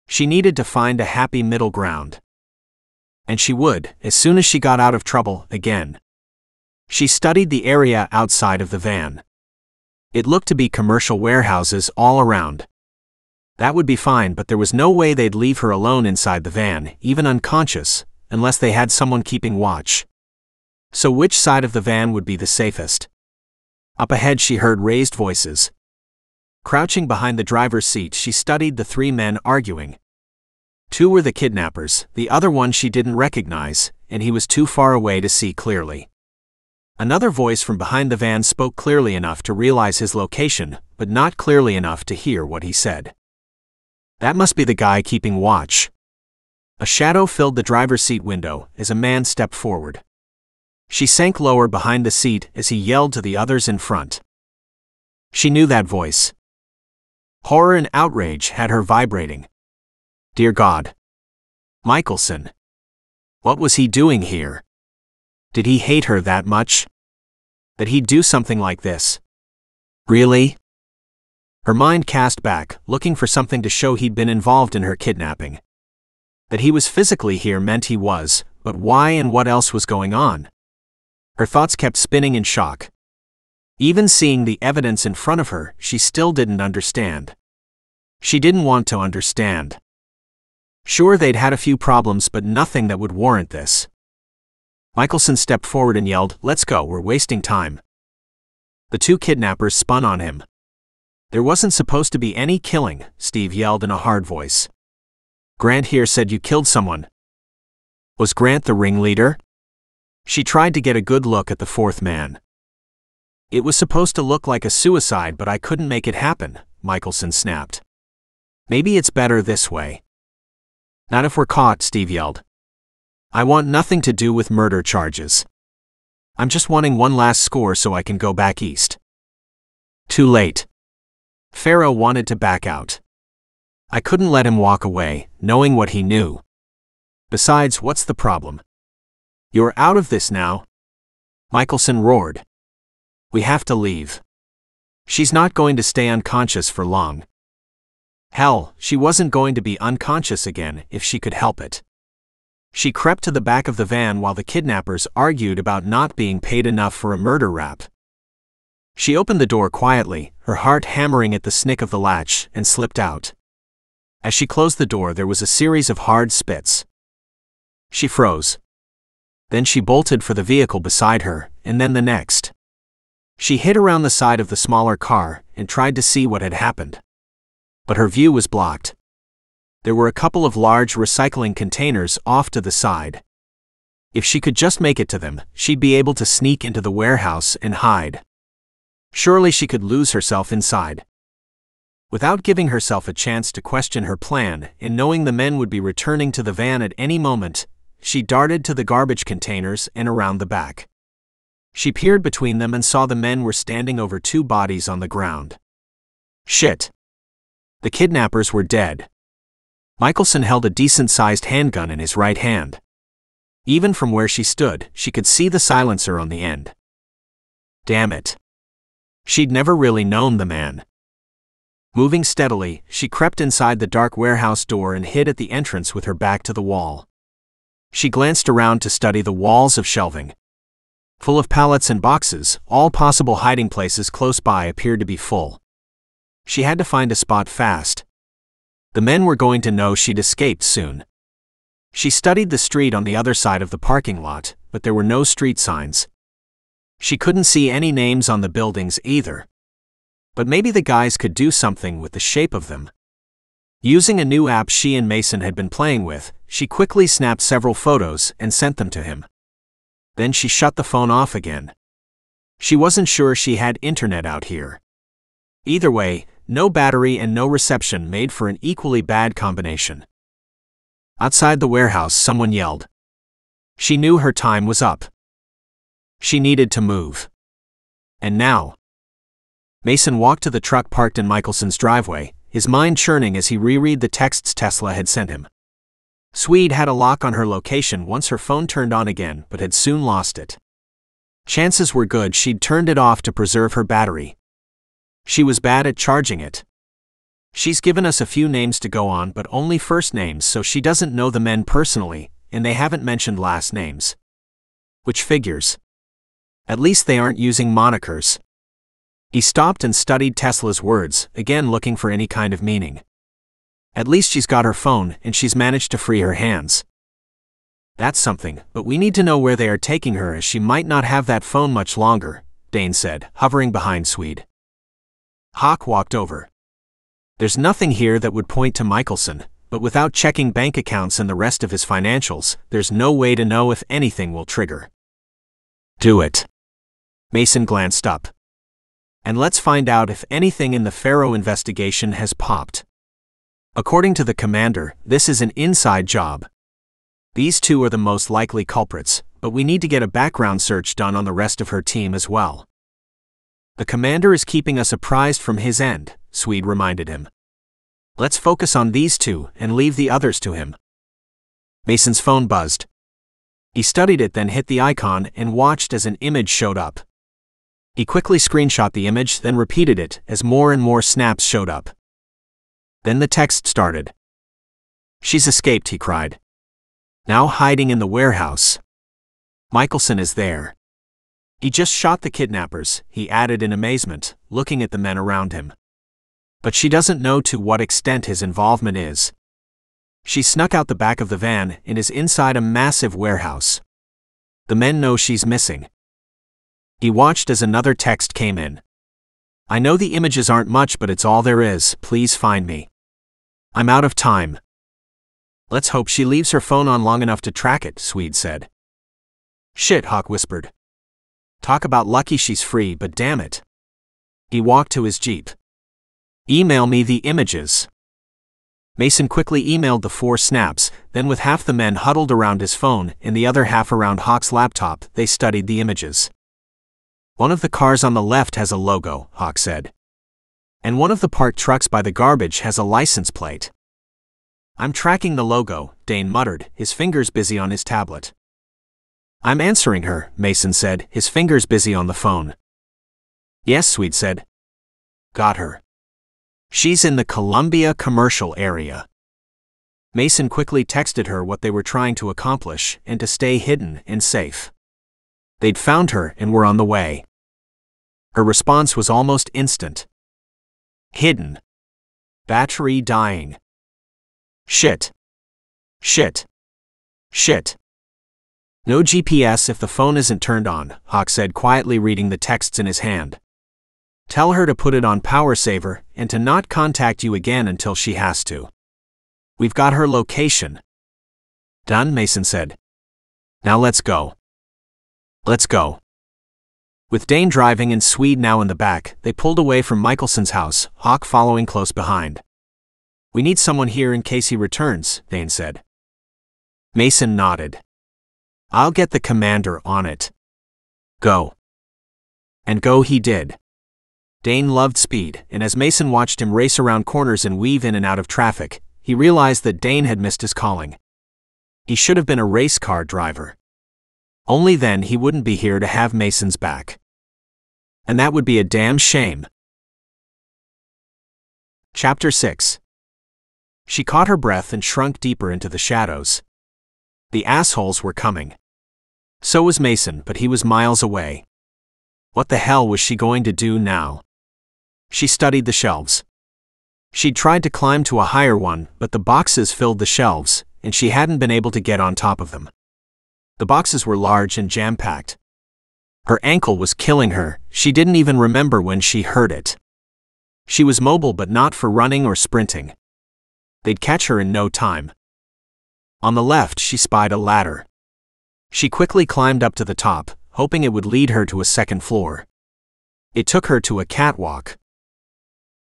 She needed to find a happy middle ground. And she would, as soon as she got out of trouble again. She studied the area outside of the van. It looked to be commercial warehouses all around. That would be fine, but there was no way they'd leave her alone inside the van, even unconscious, unless they had someone keeping watch. So which side of the van would be the safest? Up ahead she heard raised voices. Crouching behind the driver's seat, she studied the three men arguing. Two were the kidnappers, the other one she didn't recognize, and he was too far away to see clearly. Another voice from behind the van spoke clearly enough to realize his location, but not clearly enough to hear what he said. That must be the guy keeping watch. A shadow filled the driver's seat window as a man stepped forward. She sank lower behind the seat as he yelled to the others in front. She knew that voice. Horror and outrage had her vibrating. Dear God. Michelson. What was he doing here? Did he hate her that much? That he'd do something like this? Really? Her mind cast back, looking for something to show he'd been involved in her kidnapping. That he was physically here meant he was, but why and what else was going on? Her thoughts kept spinning in shock. Even seeing the evidence in front of her, she still didn't understand. She didn't want to understand. Sure, they'd had a few problems, but nothing that would warrant this. Michelson stepped forward and yelled, "Let's go, we're wasting time." The two kidnappers spun on him. There wasn't supposed to be any killing, Steve yelled in a hard voice. Grant here said you killed someone. Was Grant the ringleader? She tried to get a good look at the fourth man. It was supposed to look like a suicide, but I couldn't make it happen, Michelson snapped. Maybe it's better this way. Not if we're caught, Steve yelled. I want nothing to do with murder charges. I'm just wanting one last score so I can go back east. Too late. Farrow wanted to back out. I couldn't let him walk away, knowing what he knew. Besides, what's the problem? You're out of this now. Michelson roared. We have to leave. She's not going to stay unconscious for long. Hell, she wasn't going to be unconscious again if she could help it. She crept to the back of the van while the kidnappers argued about not being paid enough for a murder rap. She opened the door quietly, her heart hammering at the snick of the latch, and slipped out. As she closed the door, there was a series of hard spits. She froze. Then she bolted for the vehicle beside her, and then the next. She hid around the side of the smaller car and tried to see what had happened. But her view was blocked. There were a couple of large recycling containers off to the side. If she could just make it to them, she'd be able to sneak into the warehouse and hide. Surely she could lose herself inside. Without giving herself a chance to question her plan and knowing the men would be returning to the van at any moment, she darted to the garbage containers and around the back. She peered between them and saw the men were standing over two bodies on the ground. Shit. The kidnappers were dead. Michelson held a decent-sized handgun in his right hand. Even from where she stood, she could see the silencer on the end. Damn it. She'd never really known the man. Moving steadily, she crept inside the dark warehouse door and hid at the entrance with her back to the wall. She glanced around to study the walls of shelving. Full of pallets and boxes, all possible hiding places close by appeared to be full. She had to find a spot fast. The men were going to know she'd escaped soon. She studied the street on the other side of the parking lot, but there were no street signs. She couldn't see any names on the buildings either. But maybe the guys could do something with the shape of them. Using a new app she and Mason had been playing with, she quickly snapped several photos and sent them to him. Then she shut the phone off again. She wasn't sure she had internet out here. Either way, no battery and no reception made for an equally bad combination. Outside the warehouse, someone yelled. She knew her time was up. She needed to move. And now. Mason walked to the truck parked in Michelson's driveway, his mind churning as he reread the texts Tesla had sent him. Swede had a lock on her location once her phone turned on again, but had soon lost it. Chances were good she'd turned it off to preserve her battery. She was bad at charging it. She's given us a few names to go on, but only first names, so she doesn't know the men personally, and they haven't mentioned last names. Which figures. At least they aren't using monikers. He stopped and studied Tesla's words, again looking for any kind of meaning. At least she's got her phone, and she's managed to free her hands. That's something, but we need to know where they are taking her, as she might not have that phone much longer, Dane said, hovering behind Swede. Hawk walked over. There's nothing here that would point to Michelson, but without checking bank accounts and the rest of his financials, there's no way to know if anything will trigger. Do it. Mason glanced up. And let's find out if anything in the Faro investigation has popped. According to the commander, this is an inside job. These two are the most likely culprits, but we need to get a background search done on the rest of her team as well. The commander is keeping us apprised from his end, Swede reminded him. Let's focus on these two and leave the others to him. Mason's phone buzzed. He studied it, then hit the icon and watched as an image showed up. He quickly screenshot the image, then repeated it as more and more snaps showed up. Then the text started. She's escaped, he cried. Now hiding in the warehouse. Michelson is there. He just shot the kidnappers, he added in amazement, looking at the men around him. But she doesn't know to what extent his involvement is. She snuck out the back of the van and is inside a massive warehouse. The men know she's missing. He watched as another text came in. I know the images aren't much, but it's all there is. Please find me. I'm out of time. Let's hope she leaves her phone on long enough to track it, Swede said. Shit, Hawk whispered. Talk about lucky she's free, but damn it. He walked to his jeep. Email me the images. Mason quickly emailed the 4 snaps, then with half the men huddled around his phone and the other half around Hawk's laptop, they studied the images. One of the cars on the left has a logo, Hawk said. And one of the parked trucks by the garbage has a license plate. I'm tracking the logo, Dane muttered, his fingers busy on his tablet. I'm answering her, Mason said, his fingers busy on the phone. Yes, Swede said. Got her. She's in the Columbia commercial area. Mason quickly texted her what they were trying to accomplish and to stay hidden and safe. They'd found her and were on the way. Her response was almost instant. Hidden. Battery dying. Shit. Shit. Shit. No GPS if the phone isn't turned on, Hawk said, quietly reading the texts in his hand. Tell her to put it on power saver and to not contact you again until she has to. We've got her location. Done, Mason said. Now let's go. Let's go. With Dane driving and Swede now in the back, they pulled away from Michelson's house, Hawk following close behind. We need someone here in case he returns, Dane said. Mason nodded. I'll get the commander on it. Go. And go he did. Dane loved speed, and as Mason watched him race around corners and weave in and out of traffic, he realized that Dane had missed his calling. He should have been a race car driver. Only then he wouldn't be here to have Mason's back. And that would be a damn shame. Chapter 6. She caught her breath and shrunk deeper into the shadows. The assholes were coming. So was Mason, but he was miles away. What the hell was she going to do now? She studied the shelves. She'd tried to climb to a higher one, but the boxes filled the shelves, and she hadn't been able to get on top of them. The boxes were large and jam-packed. Her ankle was killing her, she didn't even remember when she hurt it. She was mobile but not for running or sprinting. They'd catch her in no time. On the left she spied a ladder. She quickly climbed up to the top, hoping it would lead her to a second floor. It took her to a catwalk.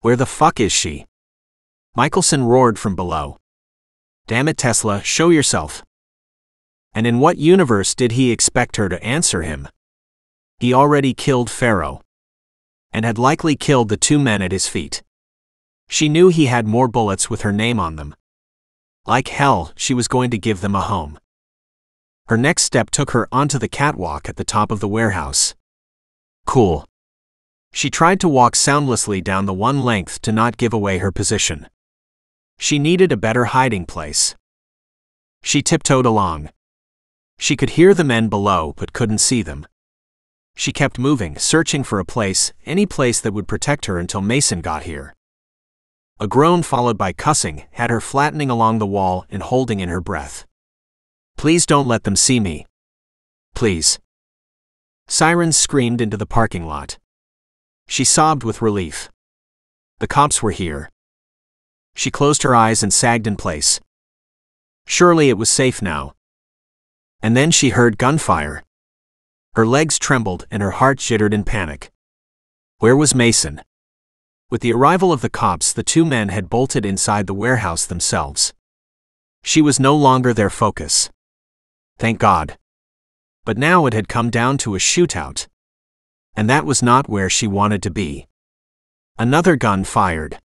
Where the fuck is she? Michelson roared from below. Damn it, Tesla, show yourself. And in what universe did he expect her to answer him? He already killed Faro. And had likely killed the 2 men at his feet. She knew he had more bullets with her name on them. Like hell, she was going to give them a home. Her next step took her onto the catwalk at the top of the warehouse. Cool. She tried to walk soundlessly down the one length to not give away her position. She needed a better hiding place. She tiptoed along. She could hear the men below but couldn't see them. She kept moving, searching for a place, any place that would protect her until Mason got here. A groan followed by cussing had her flattening along the wall and holding in her breath. "Please don't let them see me. Please." Sirens screamed into the parking lot. She sobbed with relief. The cops were here. She closed her eyes and sagged in place. Surely it was safe now. And then she heard gunfire. Her legs trembled and her heart jittered in panic. Where was Mason? With the arrival of the cops, the two men had bolted inside the warehouse themselves. She was no longer their focus. Thank God. But now it had come down to a shootout. And that was not where she wanted to be. Another gun fired.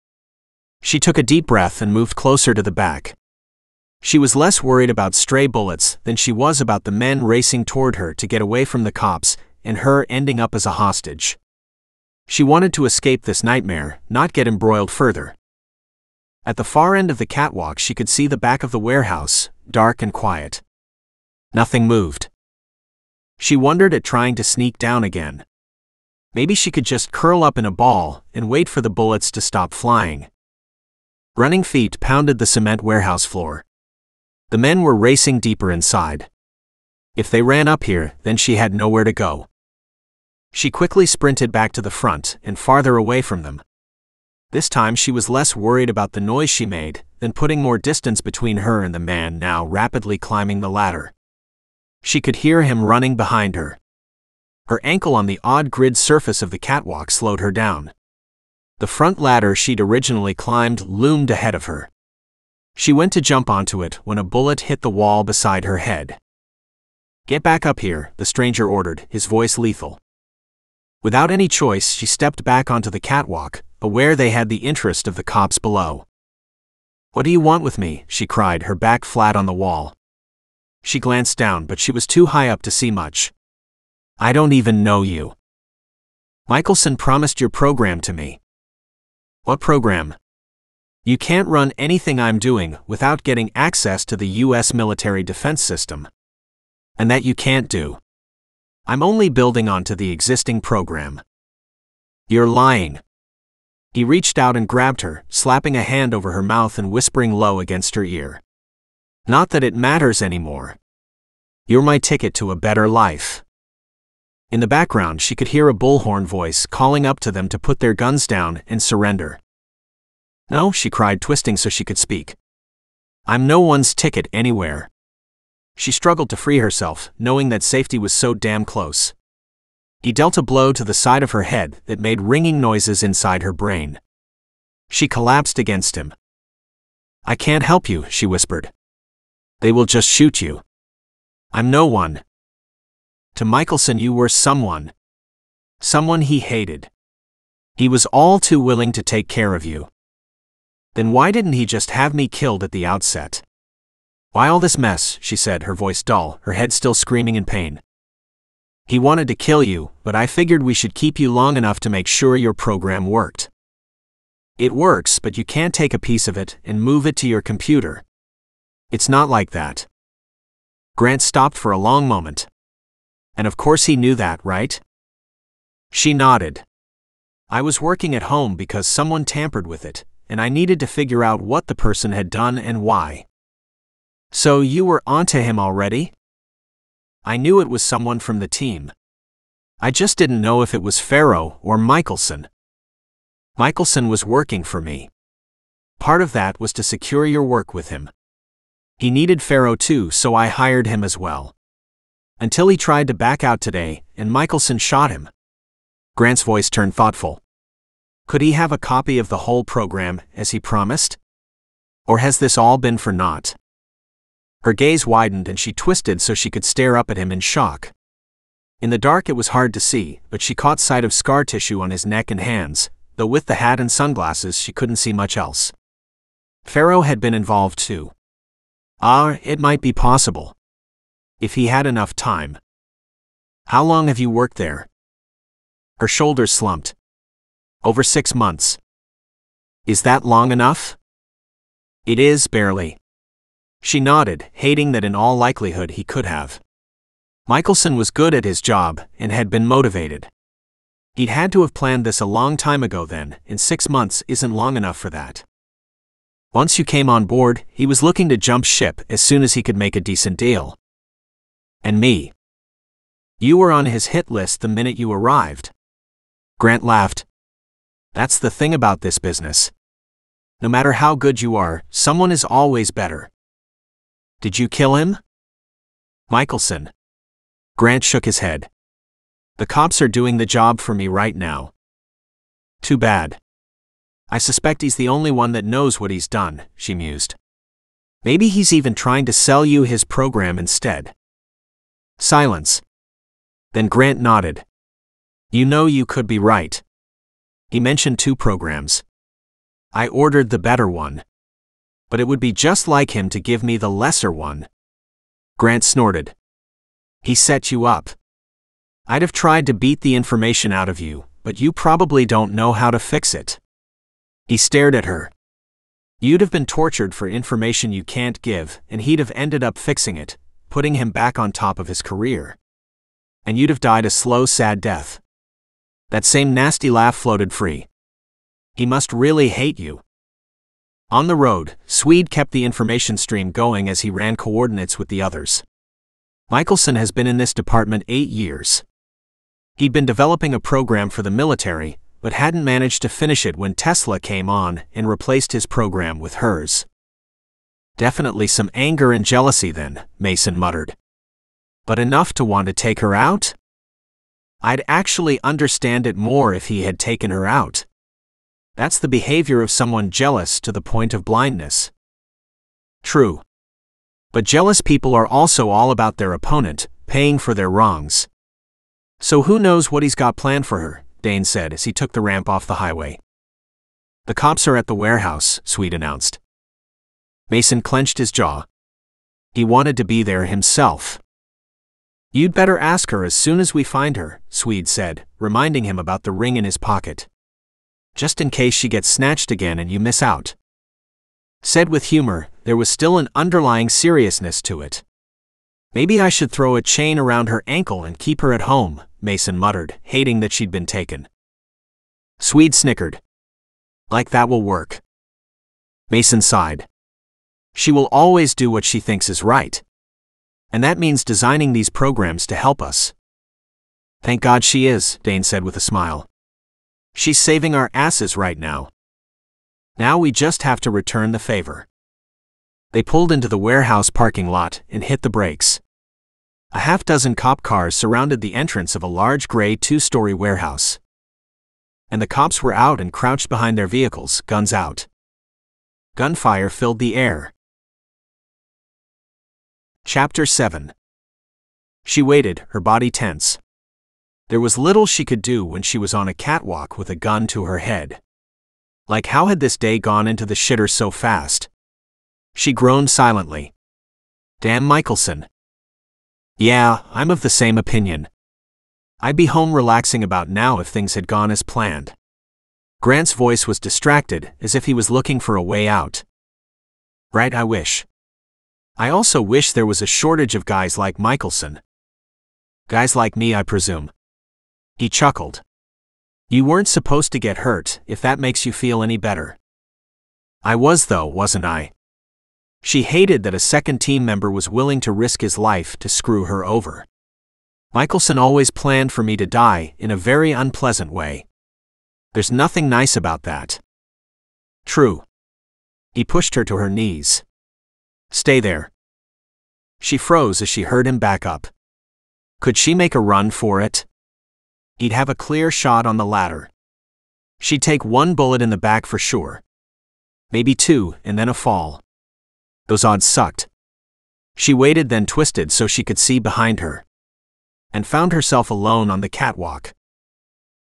She took a deep breath and moved closer to the back. She was less worried about stray bullets than she was about the men racing toward her to get away from the cops and her ending up as a hostage. She wanted to escape this nightmare, not get embroiled further. At the far end of the catwalk she could see the back of the warehouse, dark and quiet. Nothing moved. She wondered at trying to sneak down again. Maybe she could just curl up in a ball and wait for the bullets to stop flying. Running feet pounded the cement warehouse floor. The men were racing deeper inside. If they ran up here, then she had nowhere to go. She quickly sprinted back to the front and farther away from them. This time she was less worried about the noise she made than putting more distance between her and the man now rapidly climbing the ladder. She could hear him running behind her. Her ankle on the odd grid surface of the catwalk slowed her down. The front ladder she'd originally climbed loomed ahead of her. She went to jump onto it when a bullet hit the wall beside her head. "Get back up here," the stranger ordered, his voice lethal. Without any choice, she stepped back onto the catwalk, aware they had the interest of the cops below. "What do you want with me?" she cried, her back flat on the wall. She glanced down, but she was too high up to see much. "I don't even know you." "Michelson promised your program to me." "What program?" "You can't run anything I'm doing without getting access to the U.S. military defense system. And that you can't do. I'm only building onto the existing program." "You're lying." He reached out and grabbed her, slapping a hand over her mouth and whispering low against her ear. "Not that it matters anymore. You're my ticket to a better life." In the background she could hear a bullhorn voice calling up to them to put their guns down and surrender. "No," she cried, twisting so she could speak. "I'm no one's ticket anywhere." She struggled to free herself, knowing that safety was so damn close. He dealt a blow to the side of her head that made ringing noises inside her brain. She collapsed against him. "I can't help you," she whispered. "They will just shoot you." "I'm no one." To Michelson you were someone. Someone he hated. He was all too willing to take care of you. Then why didn't he just have me killed at the outset? "Why all this mess?" she said, her voice dull, her head still screaming in pain. "He wanted to kill you, but I figured we should keep you long enough to make sure your program worked." "It works, but you can't take a piece of it and move it to your computer. It's not like that." Grant stopped for a long moment. "And of course he knew that, right?" She nodded. "I was working at home because someone tampered with it, and I needed to figure out what the person had done and why." "So you were onto him already?" "I knew it was someone from the team. I just didn't know if it was Farrow or Michelson." "Michelson was working for me. Part of that was to secure your work with him. He needed Farrow too, so I hired him as well. Until he tried to back out today, and Michelson shot him." Grant's voice turned thoughtful. "Could he have a copy of the whole program, as he promised? Or has this all been for naught?" Her gaze widened and she twisted so she could stare up at him in shock. In the dark it was hard to see, but she caught sight of scar tissue on his neck and hands, though with the hat and sunglasses she couldn't see much else. Farrow had been involved too. It might be possible. If he had enough time. "How long have you worked there?" Her shoulders slumped. "Over 6 months." "Is that long enough?" "It is, barely." She nodded, hating that in all likelihood he could have. Michelson was good at his job and had been motivated. He'd had to have planned this a long time ago then, and 6 months isn't long enough for that. Once you came on board, he was looking to jump ship as soon as he could make a decent deal. And me. You were on his hit list the minute you arrived. Grant laughed. That's the thing about this business. No matter how good you are, someone is always better. Did you kill him? Michelson. Grant shook his head. The cops are doing the job for me right now. Too bad. I suspect he's the only one that knows what he's done, she mused. Maybe he's even trying to sell you his program instead. Silence. Then Grant nodded. You know, you could be right. He mentioned 2 programs. I ordered the better one. But it would be just like him to give me the lesser one. Grant snorted. He set you up. I'd have tried to beat the information out of you, but you probably don't know how to fix it. He stared at her. You'd have been tortured for information you can't give, and he'd have ended up fixing it, putting him back on top of his career. And you'd have died a slow, sad death. That same nasty laugh floated free. He must really hate you. On the road, Swede kept the information stream going as he ran coordinates with the others. Michelson has been in this department 8 years. He'd been developing a program for the military, but hadn't managed to finish it when Tesla came on and replaced his program with hers. Definitely some anger and jealousy then, Mason muttered. But enough to want to take her out? I'd actually understand it more if he had taken her out. That's the behavior of someone jealous to the point of blindness. True. But jealous people are also all about their opponent, paying for their wrongs. So who knows what he's got planned for her, Dane said as he took the ramp off the highway. The cops are at the warehouse, Swede announced. Mason clenched his jaw. He wanted to be there himself. You'd better ask her as soon as we find her, Swede said, reminding him about the ring in his pocket. Just in case she gets snatched again and you miss out. Said with humor, there was still an underlying seriousness to it. Maybe I should throw a chain around her ankle and keep her at home, Mason muttered, hating that she'd been taken. Swede snickered. Like that will work. Mason sighed. She will always do what she thinks is right. And that means designing these programs to help us. Thank God she is, Dane said with a smile. She's saving our asses right now. Now we just have to return the favor. They pulled into the warehouse parking lot and hit the brakes. A half-dozen cop cars surrounded the entrance of a large gray 2-story warehouse. And the cops were out and crouched behind their vehicles, guns out. Gunfire filled the air. Chapter 7. She waited, her body tense. There was little she could do when she was on a catwalk with a gun to her head. Like, how had this day gone into the shitter so fast? She groaned silently. Damn Michelson. Yeah, I'm of the same opinion. I'd be home relaxing about now if things had gone as planned. Grant's voice was distracted, as if he was looking for a way out. Right, I wish. I also wish there was a shortage of guys like Michelson. Guys like me, I presume. He chuckled. You weren't supposed to get hurt, if that makes you feel any better. I was though, wasn't I? She hated that a second team member was willing to risk his life to screw her over. Michelson always planned for me to die in a very unpleasant way. There's nothing nice about that. True. He pushed her to her knees. Stay there. She froze as she heard him back up. Could she make a run for it? He'd have a clear shot on the ladder. She'd take 1 bullet in the back for sure. Maybe 2, and then a fall. Those odds sucked. She waited, then twisted so she could see behind her. And found herself alone on the catwalk.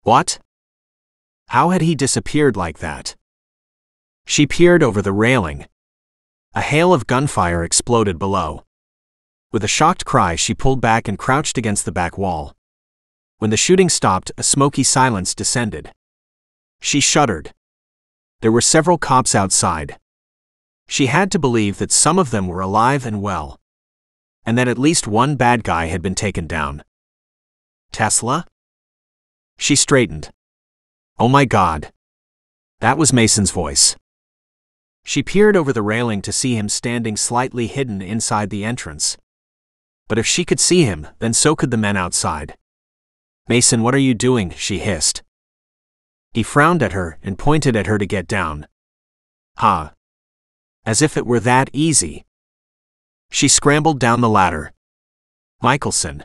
What? How had he disappeared like that? She peered over the railing. A hail of gunfire exploded below. With a shocked cry, she pulled back and crouched against the back wall. When the shooting stopped, a smoky silence descended. She shuddered. There were several cops outside. She had to believe that some of them were alive and well. And that at least one bad guy had been taken down. Tesla? She straightened. Oh my God. That was Mason's voice. She peered over the railing to see him standing slightly hidden inside the entrance. But if she could see him, then so could the men outside. "Mason, what are you doing?" she hissed. He frowned at her and pointed at her to get down. "Ha! As if it were that easy." She scrambled down the ladder. "Michelson.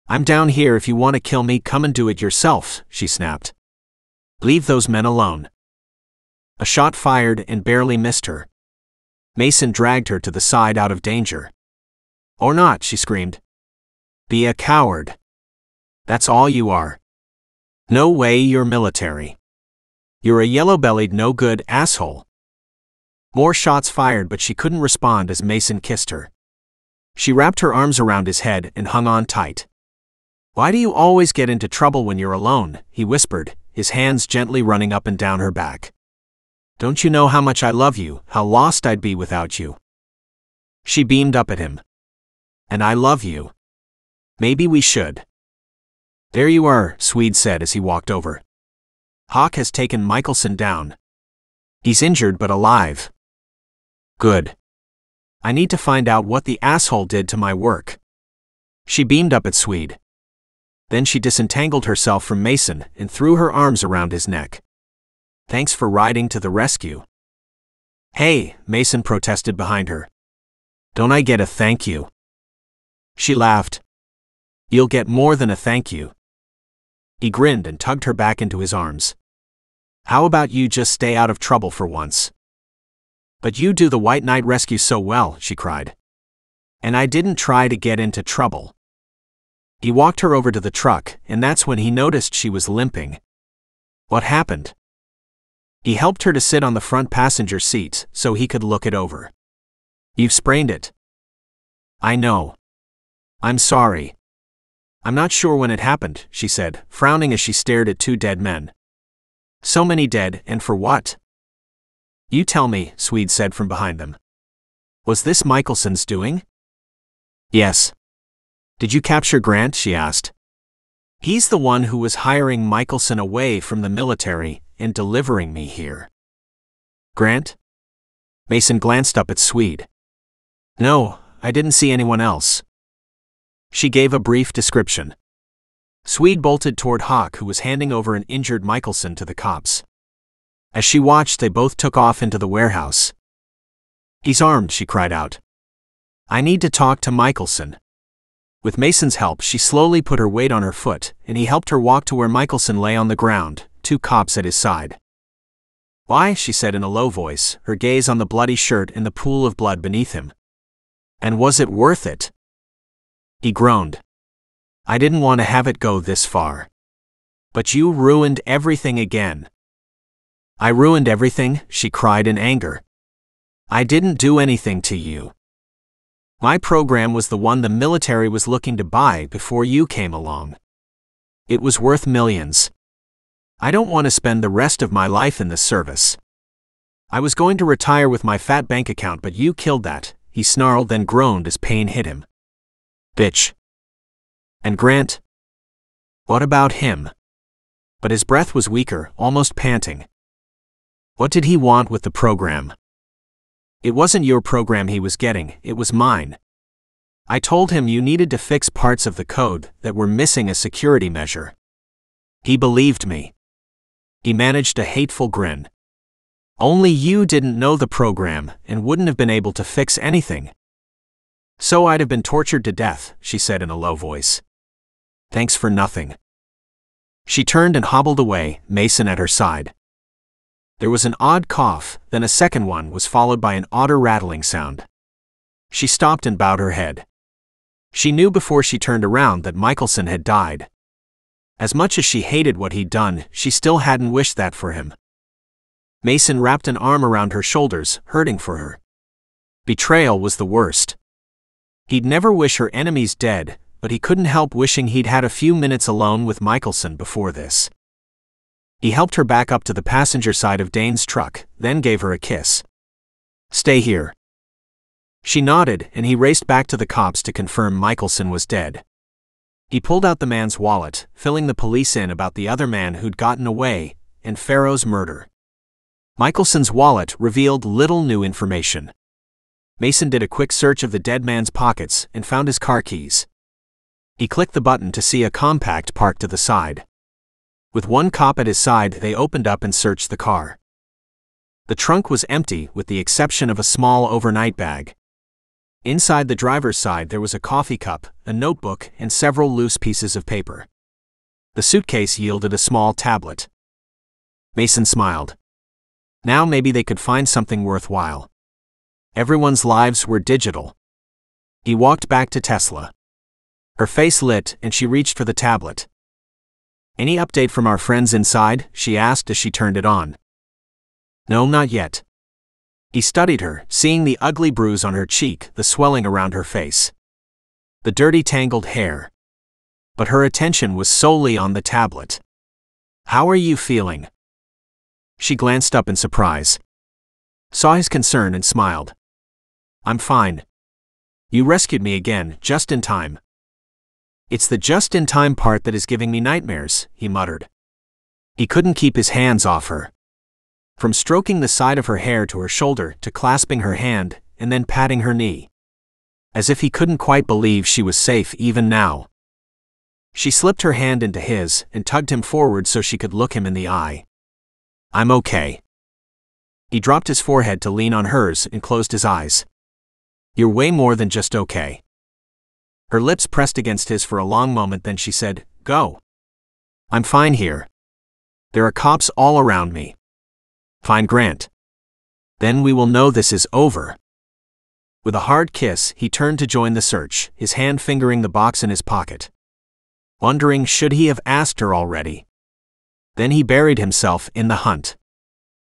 I'm down here. If you want to kill me, come and do it yourself," she snapped. "Leave those men alone." A shot fired and barely missed her. Mason dragged her to the side out of danger. "Or not," she screamed. "Be a coward. That's all you are. No way you're military. You're a yellow-bellied no-good asshole." More shots fired, but she couldn't respond as Mason kissed her. She wrapped her arms around his head and hung on tight. "Why do you always get into trouble when you're alone?" he whispered, his hands gently running up and down her back. "Don't you know how much I love you, how lost I'd be without you?" She beamed up at him. "And I love you. Maybe we should." "There you are," Swede said as he walked over. "Hawk has taken Michelson down. He's injured but alive." "Good. I need to find out what the asshole did to my work." She beamed up at Swede. Then she disentangled herself from Mason and threw her arms around his neck. "Thanks for riding to the rescue." "Hey," Mason protested behind her. "Don't I get a thank you?" She laughed. "You'll get more than a thank you." He grinned and tugged her back into his arms. "How about you just stay out of trouble for once?" "But you do the White Knight rescue so well," she cried. "And I didn't try to get into trouble." He walked her over to the truck, and that's when he noticed she was limping. "What happened?" He helped her to sit on the front passenger seat so he could look it over. "You've sprained it." "I know. I'm sorry. I'm not sure when it happened," she said, frowning as she stared at two dead men. "So many dead, and for what?" "You tell me," Swede said from behind them. "Was this Michelson's doing?" "Yes." "Did you capture Grant?" she asked. "He's the one who was hiring Michelson away from the military and delivering me here." "Grant?" Mason glanced up at Swede. "No, I didn't see anyone else." She gave a brief description. Swede bolted toward Hawk, who was handing over an injured Michelson to the cops. As she watched, they both took off into the warehouse. "He's armed," she cried out. "I need to talk to Michelson." With Mason's help, she slowly put her weight on her foot, and he helped her walk to where Michelson lay on the ground, two cops at his side. "Why?" she said in a low voice, her gaze on the bloody shirt and the pool of blood beneath him. "And was it worth it?" He groaned. "I didn't want to have it go this far. But you ruined everything again." "I ruined everything?" she cried in anger. "I didn't do anything to you. My program was the one the military was looking to buy before you came along. It was worth millions. I don't want to spend the rest of my life in the service. I was going to retire with my fat bank account, but you killed that," he snarled, then groaned as pain hit him. "Bitch. And Grant? What about him?" But his breath was weaker, almost panting. "What did he want with the program?" "It wasn't your program he was getting, it was mine. I told him you needed to fix parts of the code that were missing a security measure. He believed me." He managed a hateful grin. "Only you didn't know the program and wouldn't have been able to fix anything." "So I'd have been tortured to death," she said in a low voice. "Thanks for nothing." She turned and hobbled away, Mason at her side. There was an odd cough, then a second one was followed by an odder rattling sound. She stopped and bowed her head. She knew before she turned around that Michelson had died. As much as she hated what he'd done, she still hadn't wished that for him. Mason wrapped an arm around her shoulders, hurting for her. Betrayal was the worst. He'd never wish her enemies dead, but he couldn't help wishing he'd had a few minutes alone with Michelson before this. He helped her back up to the passenger side of Dane's truck, then gave her a kiss. "Stay here." She nodded, and he raced back to the cops to confirm Michelson was dead. He pulled out the man's wallet, filling the police in about the other man who'd gotten away, and Farrow's murder. Michelson's wallet revealed little new information. Mason did a quick search of the dead man's pockets and found his car keys. He clicked the button to see a compact parked to the side. With one cop at his side, they opened up and searched the car. The trunk was empty with the exception of a small overnight bag. Inside the driver's side there was a coffee cup, a notebook, and several loose pieces of paper. The suitcase yielded a small tablet. Mason smiled. Now maybe they could find something worthwhile. Everyone's lives were digital. He walked back to Tesla. Her face lit and she reached for the tablet. "Any update from our friends inside?" she asked as she turned it on. "No, not yet." He studied her, seeing the ugly bruise on her cheek, the swelling around her face, the dirty tangled hair. But her attention was solely on the tablet. "How are you feeling?" She glanced up in surprise, saw his concern and smiled. "I'm fine. You rescued me again, just in time." "It's the just-in-time part that is giving me nightmares," he muttered. He couldn't keep his hands off her. From stroking the side of her hair to her shoulder to clasping her hand and then patting her knee. As if he couldn't quite believe she was safe even now. She slipped her hand into his and tugged him forward so she could look him in the eye. "I'm okay." He dropped his forehead to lean on hers and closed his eyes. "You're way more than just okay." Her lips pressed against his for a long moment, then she said, "Go. I'm fine here. There are cops all around me. Find Grant. Then we will know this is over." With a hard kiss, he turned to join the search, his hand fingering the box in his pocket. Wondering should he have asked her already. Then he buried himself in the hunt.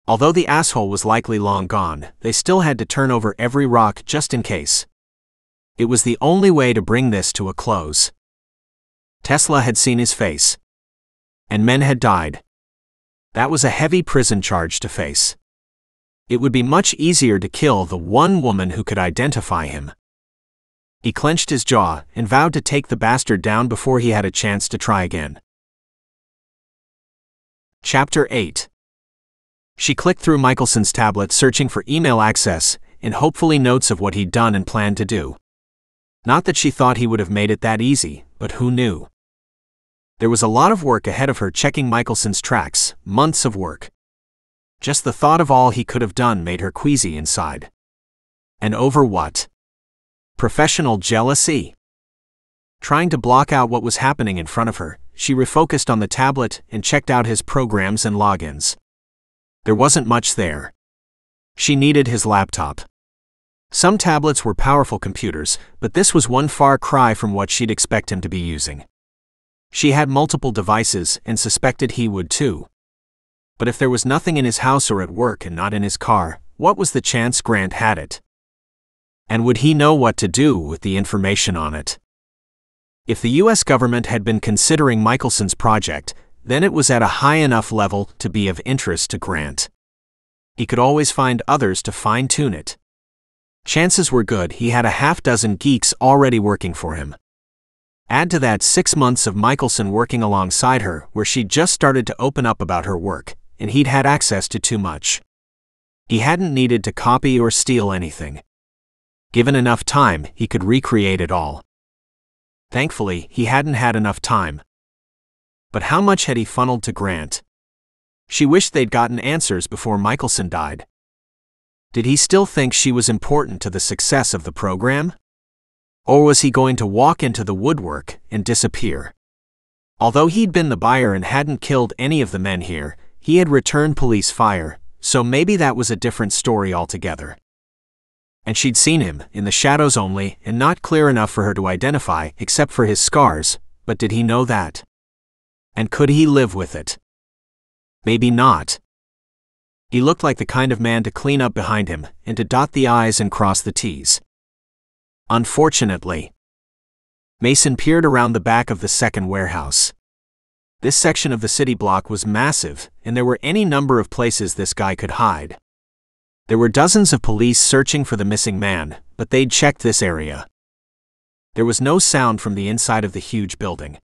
Although the asshole was likely long gone, they still had to turn over every rock just in case. It was the only way to bring this to a close. Tesla had seen his face. And men had died. That was a heavy prison charge to face. It would be much easier to kill the one woman who could identify him. He clenched his jaw and vowed to take the bastard down before he had a chance to try again. Chapter 8. She clicked through Michelson's tablet, searching for email access and hopefully notes of what he'd done and planned to do. Not that she thought he would have made it that easy, but who knew? There was a lot of work ahead of her checking Michelson's tracks, months of work. Just the thought of all he could have done made her queasy inside. And over what? Professional jealousy? Trying to block out what was happening in front of her, she refocused on the tablet and checked out his programs and logins. There wasn't much there. She needed his laptop. Some tablets were powerful computers, but this was one far cry from what she'd expect him to be using. She had multiple devices and suspected he would too. But if there was nothing in his house or at work and not in his car, what was the chance Grant had it? And would he know what to do with the information on it? If the US government had been considering Michelson's project, then it was at a high enough level to be of interest to Grant. He could always find others to fine-tune it. Chances were good he had a half-dozen geeks already working for him. Add to that 6 months of Michelson working alongside her where she'd just started to open up about her work, and he'd had access to too much. He hadn't needed to copy or steal anything. Given enough time, he could recreate it all. Thankfully, he hadn't had enough time. But how much had he funneled to Grant? She wished they'd gotten answers before Michelson died. Did he still think she was important to the success of the program? Or was he going to walk into the woodwork and disappear? Although he'd been the buyer and hadn't killed any of the men here, he had returned police fire, so maybe that was a different story altogether. And she'd seen him, in the shadows only, and not clear enough for her to identify, except for his scars, but did he know that? And could he live with it? Maybe not. He looked like the kind of man to clean up behind him, and to dot the I's and cross the T's. Unfortunately. Mason peered around the back of the second warehouse. This section of the city block was massive, and there were any number of places this guy could hide. There were dozens of police searching for the missing man, but they'd checked this area. There was no sound from the inside of the huge building.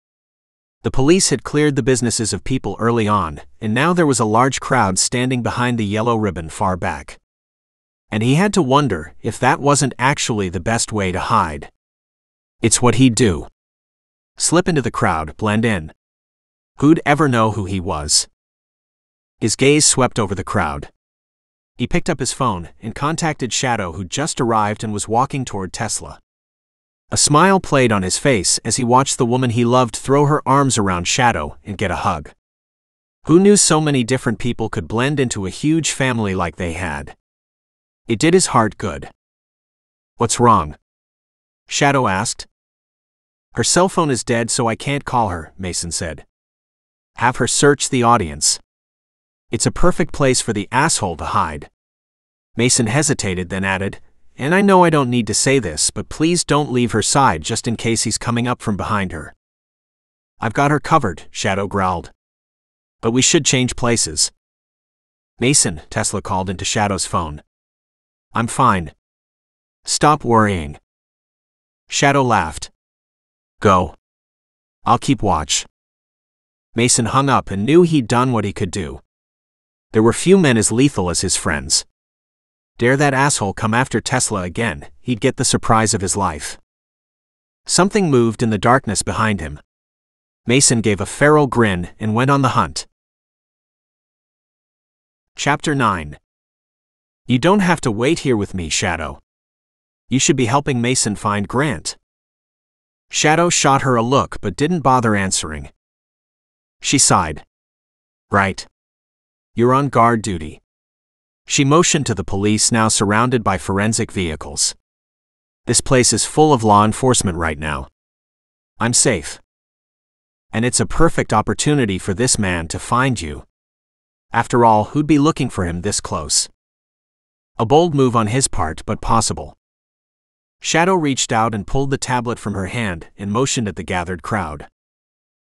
The police had cleared the businesses of people early on, and now there was a large crowd standing behind the yellow ribbon far back. And he had to wonder if that wasn't actually the best way to hide. It's what he'd do. Slip into the crowd, blend in. Who'd ever know who he was? His gaze swept over the crowd. He picked up his phone and contacted Shadow, who'd just arrived and was walking toward Tesla. A smile played on his face as he watched the woman he loved throw her arms around Shadow and get a hug. Who knew so many different people could blend into a huge family like they had? It did his heart good. "What's wrong?" Shadow asked. "Her cell phone is dead, so I can't call her," Mason said. "Have her search the audience. It's a perfect place for the asshole to hide." Mason hesitated, then added, "And I know I don't need to say this, but please don't leave her side just in case he's coming up from behind her." "I've got her covered," Shadow growled. "But we should change places." "Mason," Tesla called into Shadow's phone. "I'm fine. Stop worrying." Shadow laughed. "Go. I'll keep watch." Mason hung up and knew he'd done what he could do. There were few men as lethal as his friends. Dare that asshole come after Tesla again, he'd get the surprise of his life. Something moved in the darkness behind him. Mason gave a feral grin and went on the hunt. Chapter 9. You don't have to wait here with me, Shadow. You should be helping Mason find Grant. Shadow shot her a look but didn't bother answering. She sighed. Right. You're on guard duty. She motioned to the police, now surrounded by forensic vehicles. This place is full of law enforcement right now. I'm safe. And it's a perfect opportunity for this man to find you. After all, who'd be looking for him this close? A bold move on his part, but possible. Shadow reached out and pulled the tablet from her hand and motioned at the gathered crowd.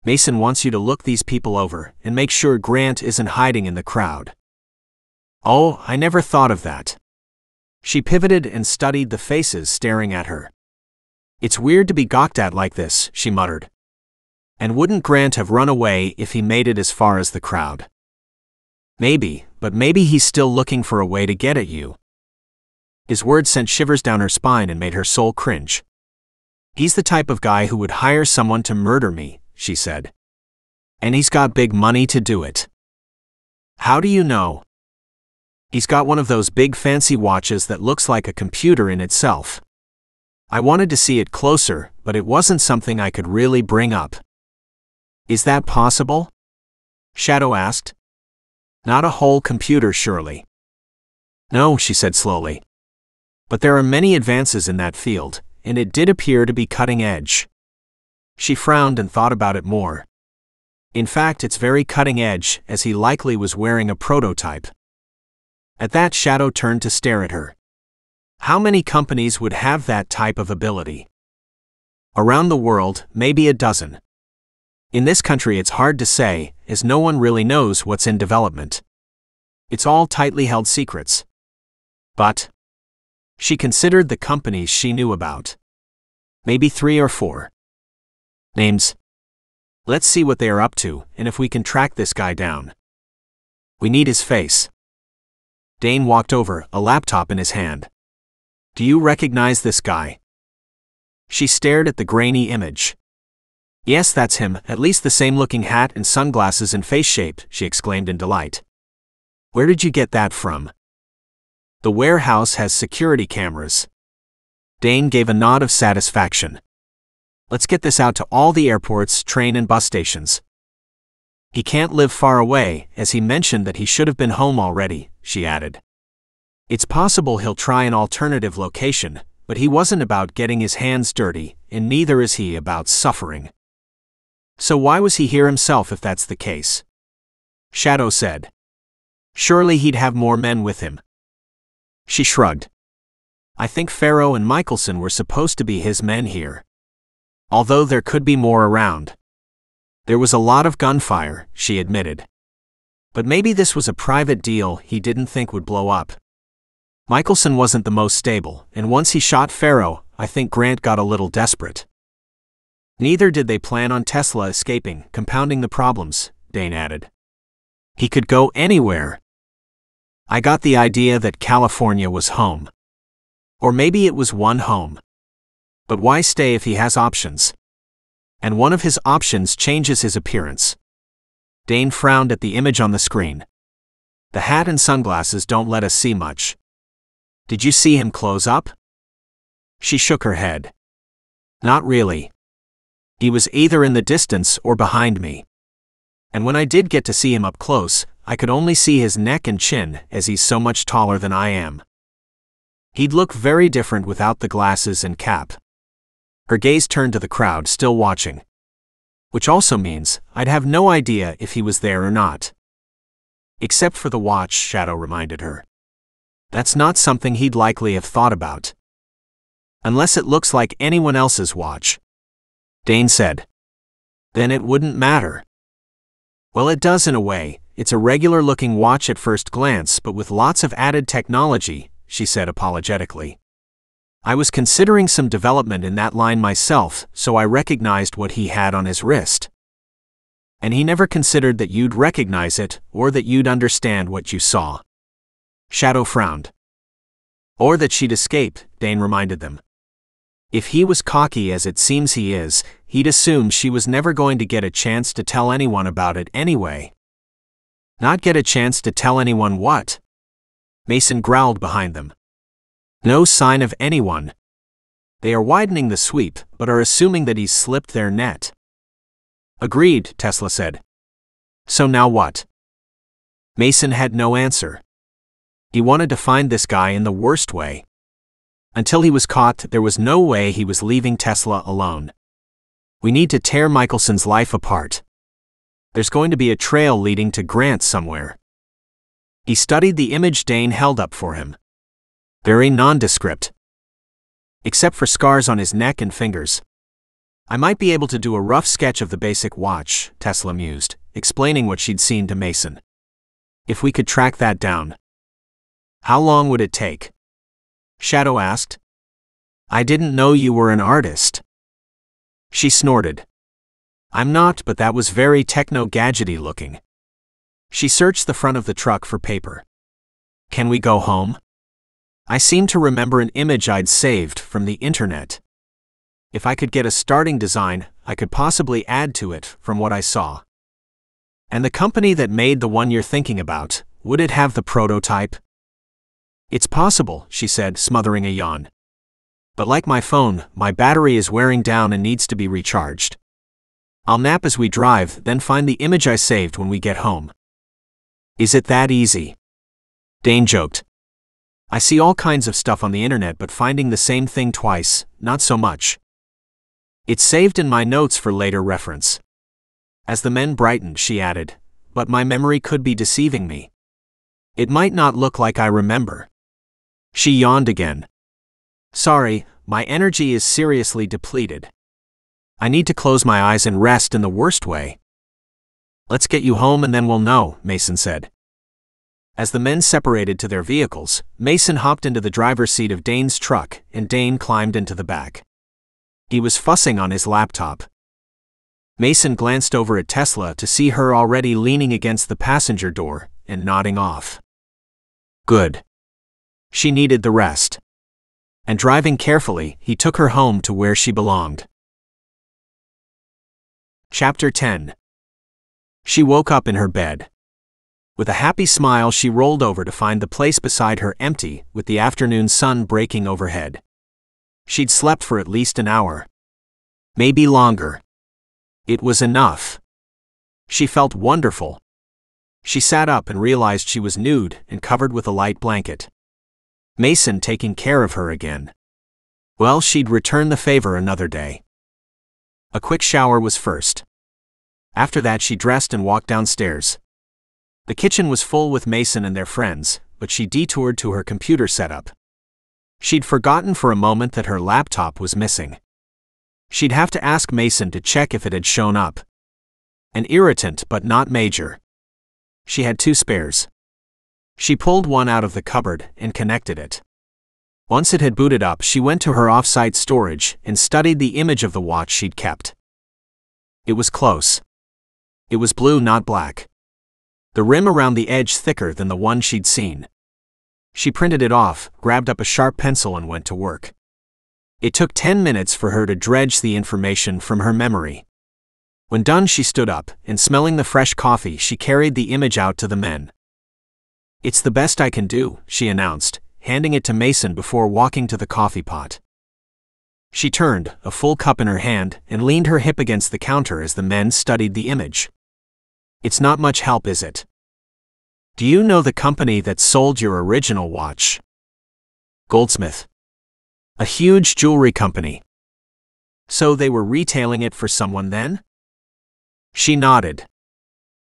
Mason wants you to look these people over and make sure Grant isn't hiding in the crowd. Oh, I never thought of that. She pivoted and studied the faces staring at her. It's weird to be gawked at like this, she muttered. And wouldn't Grant have run away if he made it as far as the crowd? Maybe, but maybe he's still looking for a way to get at you. His words sent shivers down her spine and made her soul cringe. He's the type of guy who would hire someone to murder me, she said. And he's got big money to do it. How do you know? He's got one of those big fancy watches that looks like a computer in itself. I wanted to see it closer, but it wasn't something I could really bring up. Is that possible? Shadow asked. Not a whole computer, surely. No, she said slowly. But there are many advances in that field, and it did appear to be cutting edge. She frowned and thought about it more. In fact, it's very cutting edge, as he likely was wearing a prototype. At that, Shadow turned to stare at her. How many companies would have that type of ability? Around the world, maybe a dozen. In this country it's hard to say, as no one really knows what's in development. It's all tightly held secrets. But she considered the companies she knew about. Maybe 3 or 4. Names. Let's see what they are up to, and if we can track this guy down. We need his face. Dane walked over, a laptop in his hand. Do you recognize this guy? She stared at the grainy image. Yes, that's him, at least the same looking hat and sunglasses and face shape, she exclaimed in delight. Where did you get that from? The warehouse has security cameras. Dane gave a nod of satisfaction. Let's get this out to all the airports, train and bus stations. He can't live far away, as he mentioned that he should have been home already, she added. It's possible he'll try an alternative location, but he wasn't about getting his hands dirty, and neither is he about suffering. So why was he here himself if that's the case? Shadow said. Surely he'd have more men with him. She shrugged. I think Farrow and Michelson were supposed to be his men here. Although there could be more around. There was a lot of gunfire, she admitted. But maybe this was a private deal he didn't think would blow up. Michelson wasn't the most stable, and once he shot Farrow, I think Grant got a little desperate. Neither did they plan on Tesla escaping, compounding the problems, Dane added. He could go anywhere. I got the idea that California was home. Or maybe it was one home. But why stay if he has options? And one of his options changes his appearance. Dane frowned at the image on the screen. The hat and sunglasses don't let us see much. Did you see him close up? She shook her head. Not really. He was either in the distance or behind me. And when I did get to see him up close, I could only see his neck and chin, as he's so much taller than I am. He'd look very different without the glasses and cap. Her gaze turned to the crowd still watching. Which also means I'd have no idea if he was there or not. Except for the watch, Shadow reminded her. That's not something he'd likely have thought about. Unless it looks like anyone else's watch. Dane said. Then it wouldn't matter. Well, it does in a way. It's a regular-looking watch at first glance, but with lots of added technology, she said apologetically. I was considering some development in that line myself, so I recognized what he had on his wrist. And he never considered that you'd recognize it, or that you'd understand what you saw. Shadow frowned. Or that she'd escape, Dane reminded them. If he was cocky as it seems he is, he'd assume she was never going to get a chance to tell anyone about it anyway. Not get a chance to tell anyone what? Mason growled behind them. No sign of anyone. They are widening the sweep, but are assuming that he's slipped their net. Agreed, Tesla said. So now what? Mason had no answer. He wanted to find this guy in the worst way. Until he was caught, there was no way he was leaving Tesla alone. We need to tear Michelson's life apart. There's going to be a trail leading to Grant somewhere. He studied the image Dane held up for him. Very nondescript. Except for scars on his neck and fingers. I might be able to do a rough sketch of the basic watch, Tesla mused, explaining what she'd seen to Mason. If we could track that down. How long would it take? Shadow asked. I didn't know you were an artist. She snorted. I'm not, but that was very techno-gadgety looking. She searched the front of the truck for paper. Can we go home? I seem to remember an image I'd saved from the internet. If I could get a starting design, I could possibly add to it from what I saw. And the company that made the one you're thinking about, would it have the prototype? It's possible, she said, smothering a yawn. But like my phone, my battery is wearing down and needs to be recharged. I'll nap as we drive, then find the image I saved when we get home. Is it that easy? Dane joked. I see all kinds of stuff on the internet, but finding the same thing twice, not so much. It's saved in my notes for later reference. As the men brightened, she added, but my memory could be deceiving me. It might not look like I remember. She yawned again. Sorry, my energy is seriously depleted. I need to close my eyes and rest in the worst way. Let's get you home and then we'll know, Mason said. As the men separated to their vehicles, Mason hopped into the driver's seat of Dane's truck and Dane climbed into the back. He was fussing on his laptop. Mason glanced over at Tesla to see her already leaning against the passenger door and nodding off. Good. She needed the rest. And driving carefully, he took her home to where she belonged. Chapter 10. She woke up in her bed. With a happy smile, she rolled over to find the place beside her empty, with the afternoon sun breaking overhead. She'd slept for at least an hour. Maybe longer. It was enough. She felt wonderful. She sat up and realized she was nude and covered with a light blanket. Mason taking care of her again. Well, she'd return the favor another day. A quick shower was first. After that, she dressed and walked downstairs. The kitchen was full with Mason and their friends, but she detoured to her computer setup. She'd forgotten for a moment that her laptop was missing. She'd have to ask Mason to check if it had shown up. An irritant, but not major. She had 2 spares. She pulled one out of the cupboard and connected it. Once it had booted up, she went to her off-site storage and studied the image of the watch she'd kept. It was close. It was blue, not black. The rim around the edge thicker than the one she'd seen. She printed it off, grabbed up a sharp pencil and went to work. It took 10 minutes for her to dredge the information from her memory. When done, she stood up, and smelling the fresh coffee, she carried the image out to the men. "It's the best I can do," she announced, handing it to Mason before walking to the coffee pot. She turned, a full cup in her hand, and leaned her hip against the counter as the men studied the image. "It's not much help, is it? Do you know the company that sold your original watch?" "Goldsmith. A huge jewelry company. So they were retailing it for someone then?" She nodded.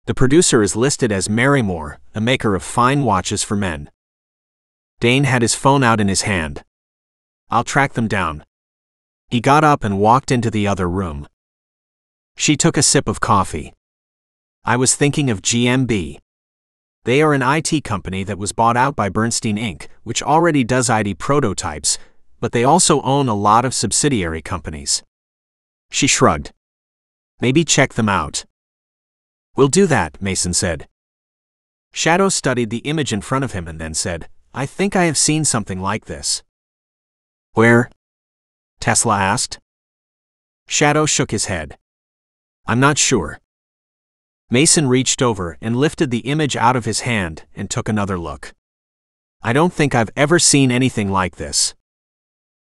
"The producer is listed as Marymore, a maker of fine watches for men." Dane had his phone out in his hand. "I'll track them down." He got up and walked into the other room. She took a sip of coffee. "I was thinking of GMB. They are an IT company that was bought out by Bernstein Inc., which already does ID prototypes, but they also own a lot of subsidiary companies." She shrugged. "Maybe check them out." "We'll do that," Mason said. Shadow studied the image in front of him and then said, "I think I have seen something like this." "Where?" Tesla asked. Shadow shook his head. "I'm not sure." Mason reached over and lifted the image out of his hand and took another look. "I don't think I've ever seen anything like this."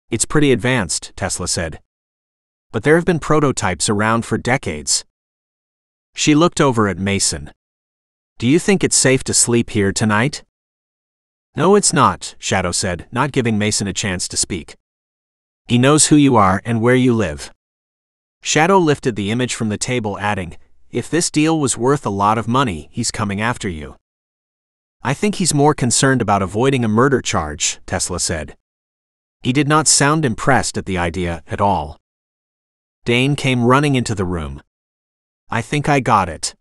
"It's pretty advanced," Tesla said. "But there have been prototypes around for decades." She looked over at Mason. "Do you think it's safe to sleep here tonight?" "No, it's not," Shadow said, not giving Mason a chance to speak. "He knows who you are and where you live." Shadow lifted the image from the table, adding, "If this deal was worth a lot of money, he's coming after you." "I think he's more concerned about avoiding a murder charge," Tesla said. He did not sound impressed at the idea at all. Dane came running into the room. "I think I got it."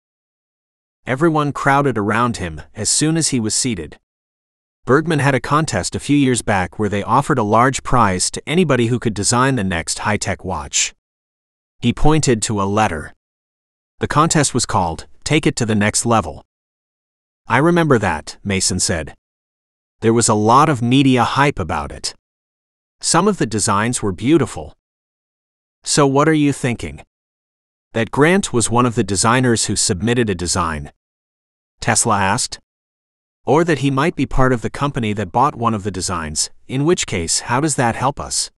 Everyone crowded around him as soon as he was seated. Bergman had a contest a few years back where they offered a large prize to anybody who could design the next high-tech watch. He pointed to a letter. The contest was called, "Take It to the Next Level." "I remember that," Mason said. "There was a lot of media hype about it. Some of the designs were beautiful." "So what are you thinking? That Grant was one of the designers who submitted a design?" Tesla asked. "Or that he might be part of the company that bought one of the designs, in which case, how does that help us?"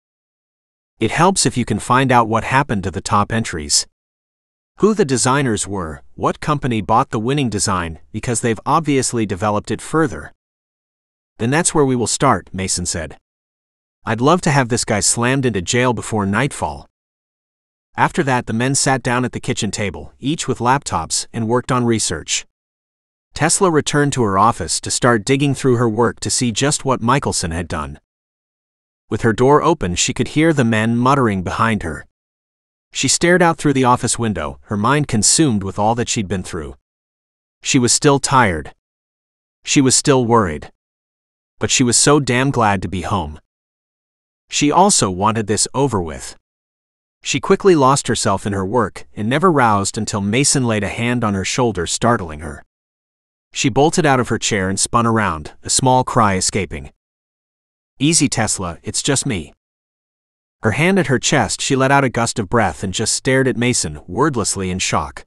"It helps if you can find out what happened to the top entries. Who the designers were, what company bought the winning design, because they've obviously developed it further." "Then that's where we will start," Mason said. "I'd love to have this guy slammed into jail before nightfall." After that, the men sat down at the kitchen table, each with laptops, and worked on research. Tesla returned to her office to start digging through her work to see just what Michelson had done. With her door open, she could hear the men muttering behind her. She stared out through the office window, her mind consumed with all that she'd been through. She was still tired. She was still worried. But she was so damn glad to be home. She also wanted this over with. She quickly lost herself in her work and never roused until Mason laid a hand on her shoulder, startling her. She bolted out of her chair and spun around, a small cry escaping. "Easy, Tesla, it's just me." Her hand at her chest, she let out a gust of breath and just stared at Mason, wordlessly in shock.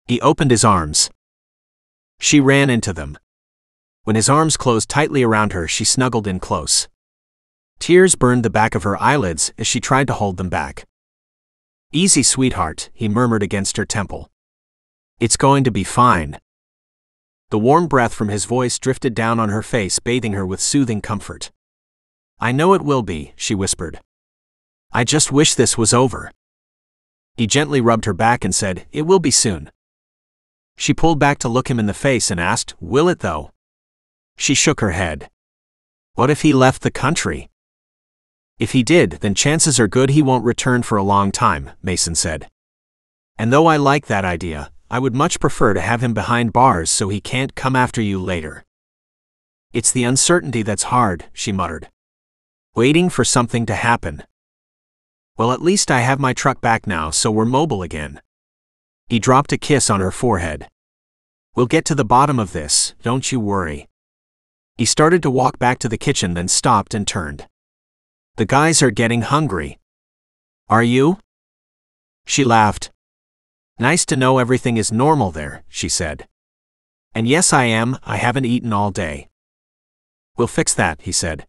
He opened his arms. She ran into them. When his arms closed tightly around her, she snuggled in close. Tears burned the back of her eyelids as she tried to hold them back. "Easy, sweetheart," he murmured against her temple. "It's going to be fine." The warm breath from his voice drifted down on her face, bathing her with soothing comfort. "I know it will be," she whispered. "I just wish this was over." He gently rubbed her back and said, "It will be soon." She pulled back to look him in the face and asked, "Will it though?" She shook her head. "What if he left the country?" "If he did, then chances are good he won't return for a long time," Mason said. "And though I like that idea, I would much prefer to have him behind bars so he can't come after you later." "It's the uncertainty that's hard," she muttered. "Waiting for something to happen." Well, at least I have my truck back now, so we're mobile again. He dropped a kiss on her forehead. We'll get to the bottom of this, don't you worry. He started to walk back to the kitchen, then stopped and turned. The guys are getting hungry. Are you? She laughed. Nice to know everything is normal there, she said. And yes, I am. I haven't eaten all day. We'll fix that, he said.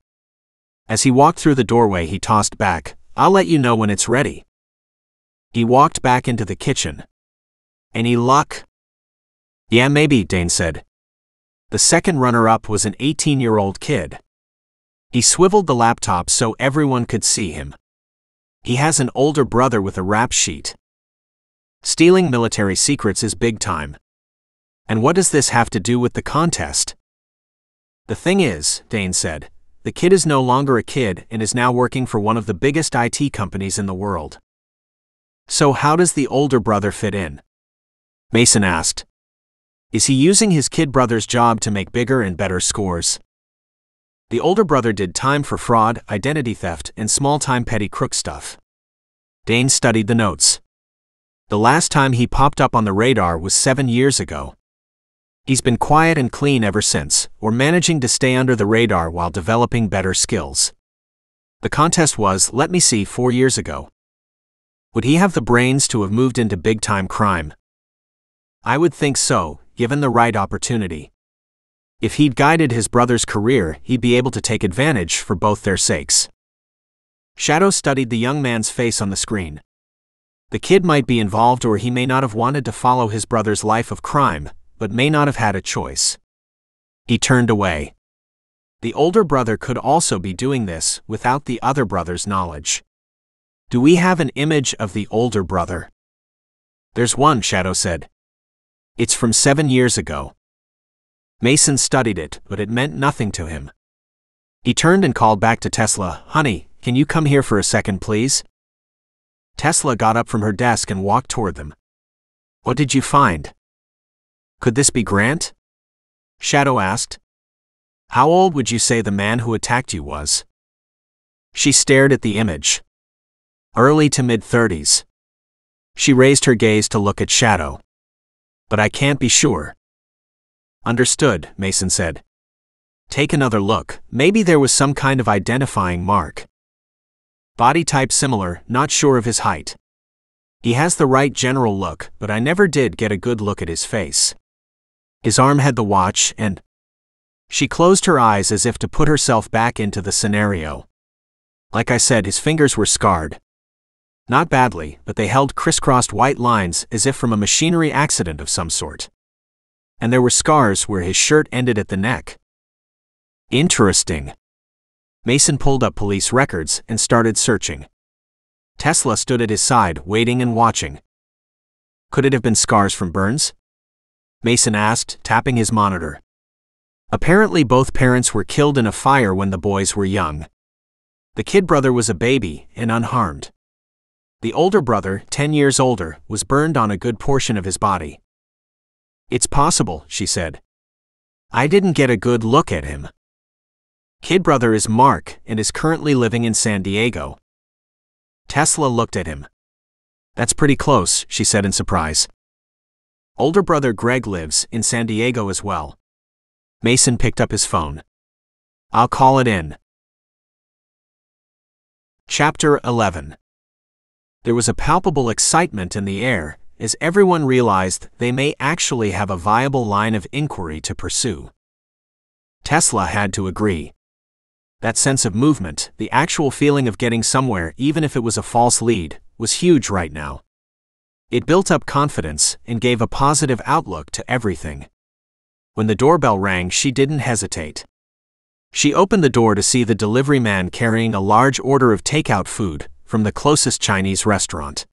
As he walked through the doorway, he tossed back, I'll let you know when it's ready. He walked back into the kitchen. Any luck? Yeah, maybe, Dane said. The second runner-up was an 18-year-old kid. He swiveled the laptop so everyone could see him. He has an older brother with a rap sheet. Stealing military secrets is big time. And what does this have to do with the contest? The thing is, Dane said, the kid is no longer a kid and is now working for one of the biggest IT companies in the world. So how does the older brother fit in? Mason asked. Is he using his kid brother's job to make bigger and better scores? The older brother did time for fraud, identity theft, and small-time petty crook stuff. Dane studied the notes. The last time he popped up on the radar was 7 years ago. He's been quiet and clean ever since, or managing to stay under the radar while developing better skills. The contest was, let me see, 4 years ago. Would he have the brains to have moved into big-time crime? I would think so, given the right opportunity. If he'd guided his brother's career, he'd be able to take advantage for both their sakes. Shadow studied the young man's face on the screen. The kid might be involved, or he may not have wanted to follow his brother's life of crime, but may not have had a choice. He turned away. The older brother could also be doing this without the other brother's knowledge. Do we have an image of the older brother? There's one, Shadow said. It's from 7 years ago. Mason studied it, but it meant nothing to him. He turned and called back to Tesla, Honey, can you come here for a second, please? Tesla got up from her desk and walked toward them. What did you find? Could this be Grant? Shadow asked. How old would you say the man who attacked you was? She stared at the image. Early to mid-30s. She raised her gaze to look at Shadow. But I can't be sure. Understood, Mason said. Take another look, maybe there was some kind of identifying mark. Body type similar, not sure of his height. He has the right general look, but I never did get a good look at his face. His arm had the watch and... She closed her eyes as if to put herself back into the scenario. Like I said, his fingers were scarred. Not badly, but they held crisscrossed white lines as if from a machinery accident of some sort. And there were scars where his shirt ended at the neck. Interesting. Mason pulled up police records and started searching. Tesla stood at his side, waiting and watching. Could it have been scars from burns? Mason asked, tapping his monitor. Apparently both parents were killed in a fire when the boys were young. The kid brother was a baby and unharmed. The older brother, 10 years older, was burned on a good portion of his body. It's possible, she said. I didn't get a good look at him. Kid brother is Mark and is currently living in San Diego. Tesla looked at him. That's pretty close, she said in surprise. Older brother Greg lives in San Diego as well. Mason picked up his phone. I'll call it in. Chapter 11. There was a palpable excitement in the air, as everyone realized they may actually have a viable line of inquiry to pursue. Tesla had to agree. That sense of movement, the actual feeling of getting somewhere even if it was a false lead, was huge right now. It built up confidence and gave a positive outlook to everything. When the doorbell rang, she didn't hesitate. She opened the door to see the delivery man carrying a large order of takeout food from the closest Chinese restaurant.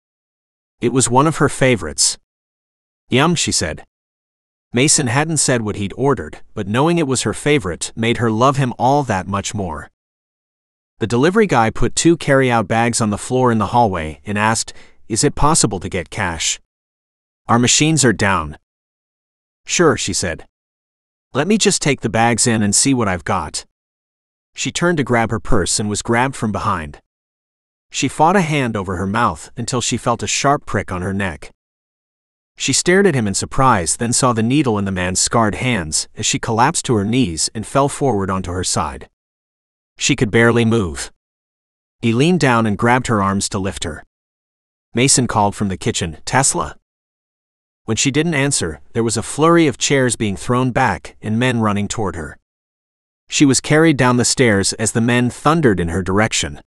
It was one of her favorites. Yum, she said. Mason hadn't said what he'd ordered, but knowing it was her favorite made her love him all that much more. The delivery guy put 2 carry-out bags on the floor in the hallway and asked, Is it possible to get cash? Our machines are down. Sure, she said. Let me just take the bags in and see what I've got. She turned to grab her purse and was grabbed from behind. She fought a hand over her mouth until she felt a sharp prick on her neck. She stared at him in surprise, then saw the needle in the man's scarred hands as she collapsed to her knees and fell forward onto her side. She could barely move. He leaned down and grabbed her arms to lift her. Mason called from the kitchen, "Tesla?" When she didn't answer, there was a flurry of chairs being thrown back and men running toward her. She was carried down the stairs as the men thundered in her direction.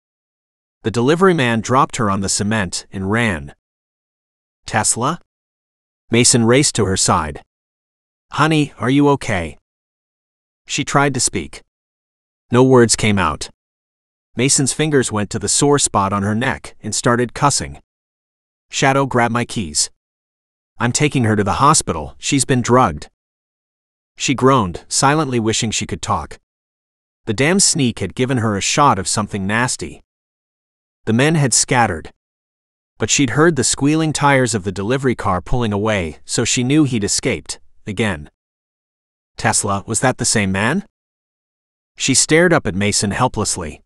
The delivery man dropped her on the cement and ran. "Tesla?" Mason raced to her side. "Honey, are you okay?" She tried to speak. No words came out. Mason's fingers went to the sore spot on her neck and started cussing. "Shadow, grab my keys. I'm taking her to the hospital, she's been drugged." She groaned, silently wishing she could talk. The damn sneak had given her a shot of something nasty. The men had scattered. But she'd heard the squealing tires of the delivery car pulling away, so she knew he'd escaped, again. Tesla, was that the same man? She stared up at Mason helplessly.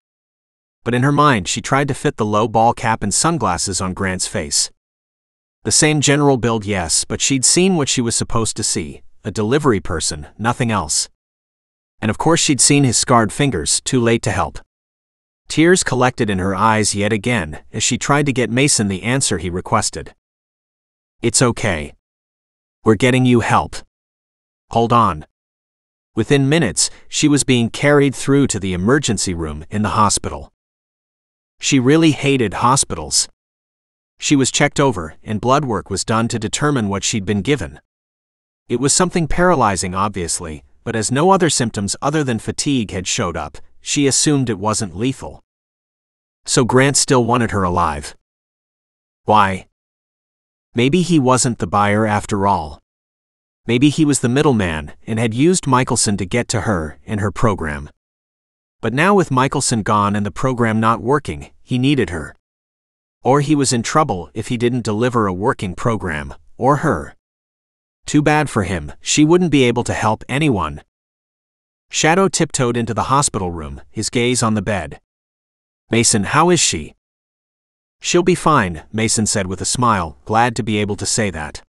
But in her mind she tried to fit the low ball cap and sunglasses on Grant's face. The same general build, yes, but she'd seen what she was supposed to see, a delivery person, nothing else. And of course she'd seen his scarred fingers, too late to help. Tears collected in her eyes yet again as she tried to get Mason the answer he requested. "It's okay. We're getting you help. Hold on." Within minutes, she was being carried through to the emergency room in the hospital. She really hated hospitals. She was checked over, and blood work was done to determine what she'd been given. It was something paralyzing, obviously, but as no other symptoms other than fatigue had showed up, she assumed it wasn't lethal. So Grant still wanted her alive. Why? Maybe he wasn't the buyer after all. Maybe he was the middleman and had used Michelson to get to her and her program. But now with Michelson gone and the program not working, he needed her. Or he was in trouble if he didn't deliver a working program, or her. Too bad for him, she wouldn't be able to help anyone. Shadow tiptoed into the hospital room, his gaze on the bed. "Mason, how is she?" "She'll be fine," Mason said with a smile, glad to be able to say that.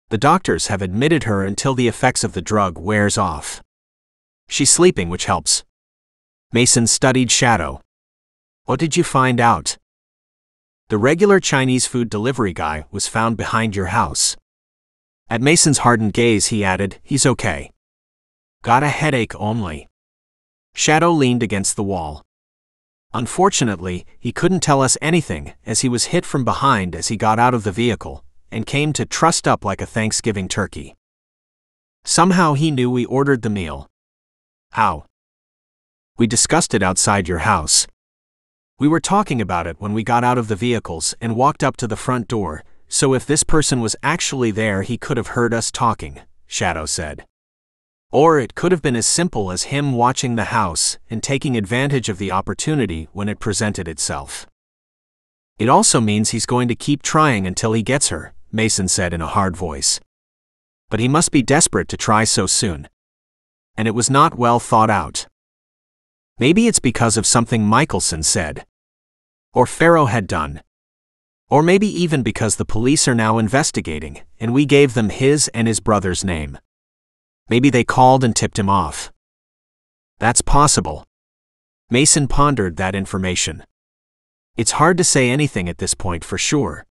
"The doctors have admitted her until the effects of the drug wears off. She's sleeping, which helps." Mason studied Shadow. "What did you find out?" "The regular Chinese food delivery guy was found behind your house." At Mason's hardened gaze he added, "He's okay. Got a headache only." Shadow leaned against the wall. "Unfortunately, he couldn't tell us anything as he was hit from behind as he got out of the vehicle and came to trussed up like a Thanksgiving turkey. Somehow he knew we ordered the meal." "How?" "We discussed it outside your house. We were talking about it when we got out of the vehicles and walked up to the front door, so if this person was actually there he could have heard us talking," Shadow said. "Or it could have been as simple as him watching the house and taking advantage of the opportunity when it presented itself." "It also means he's going to keep trying until he gets her," Mason said in a hard voice. "But he must be desperate to try so soon. And it was not well thought out. Maybe it's because of something Michelson said. Or Farrow had done. Or maybe even because the police are now investigating, and we gave them his and his brother's name. Maybe they called and tipped him off." "That's possible." Mason pondered that information. "It's hard to say anything at this point for sure."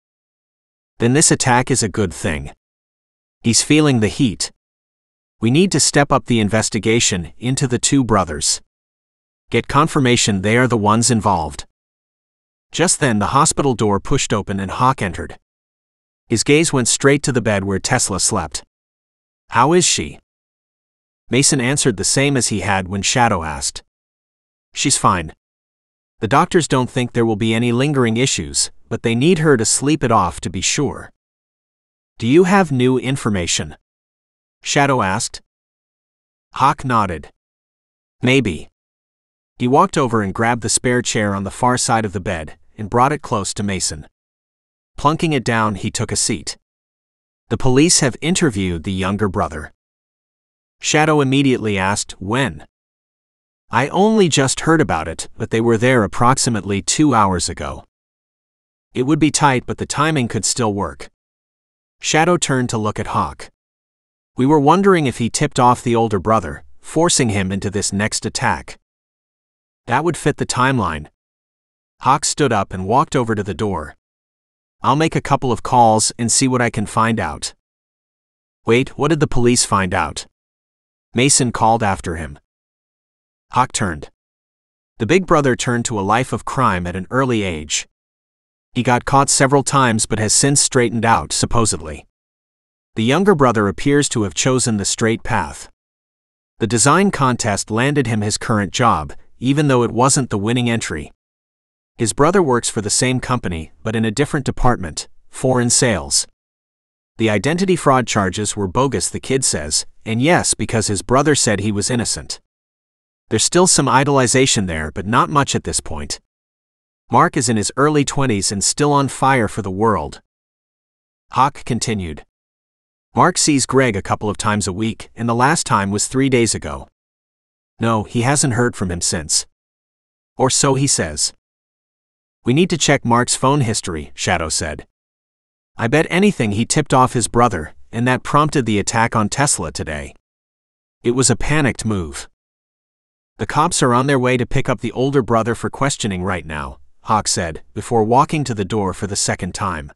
"Then this attack is a good thing. He's feeling the heat. We need to step up the investigation into the two brothers. Get confirmation they are the ones involved." Just then the hospital door pushed open and Hawk entered. His gaze went straight to the bed where Tesla slept. "How is she?" Mason answered the same as he had when Shadow asked. "She's fine. The doctors don't think there will be any lingering issues, but they need her to sleep it off to be sure." "Do you have new information?" Shadow asked. Hawk nodded. "Maybe." He walked over and grabbed the spare chair on the far side of the bed and brought it close to Mason. Plunking it down, he took a seat. "The police have interviewed the younger brother." Shadow immediately asked, "When?" "I only just heard about it, but they were there approximately 2 hours ago." It would be tight, but the timing could still work. Shadow turned to look at Hawk. We were wondering if he tipped off the older brother, forcing him into this next attack. That would fit the timeline. Hawk stood up and walked over to the door. I'll make a couple of calls and see what I can find out. Wait, what did the police find out? Mason called after him. Hawk turned. The big brother turned to a life of crime at an early age. He got caught several times but has since straightened out, supposedly. The younger brother appears to have chosen the straight path. The design contest landed him his current job, even though it wasn't the winning entry. His brother works for the same company, but in a different department, foreign sales. The identity fraud charges were bogus, the kid says, and yes, because his brother said he was innocent. There's still some idolization there, but not much at this point. Mark is in his early 20s and still on fire for the world. Hawk continued. Mark sees Greg a couple of times a week, and the last time was 3 days ago. No, he hasn't heard from him since. Or so he says. We need to check Mark's phone history, Shadow said. I bet anything he tipped off his brother, and that prompted the attack on Tesla today. It was a panicked move. The cops are on their way to pick up the older brother for questioning right now, Hawk said, before walking to the door for the second time.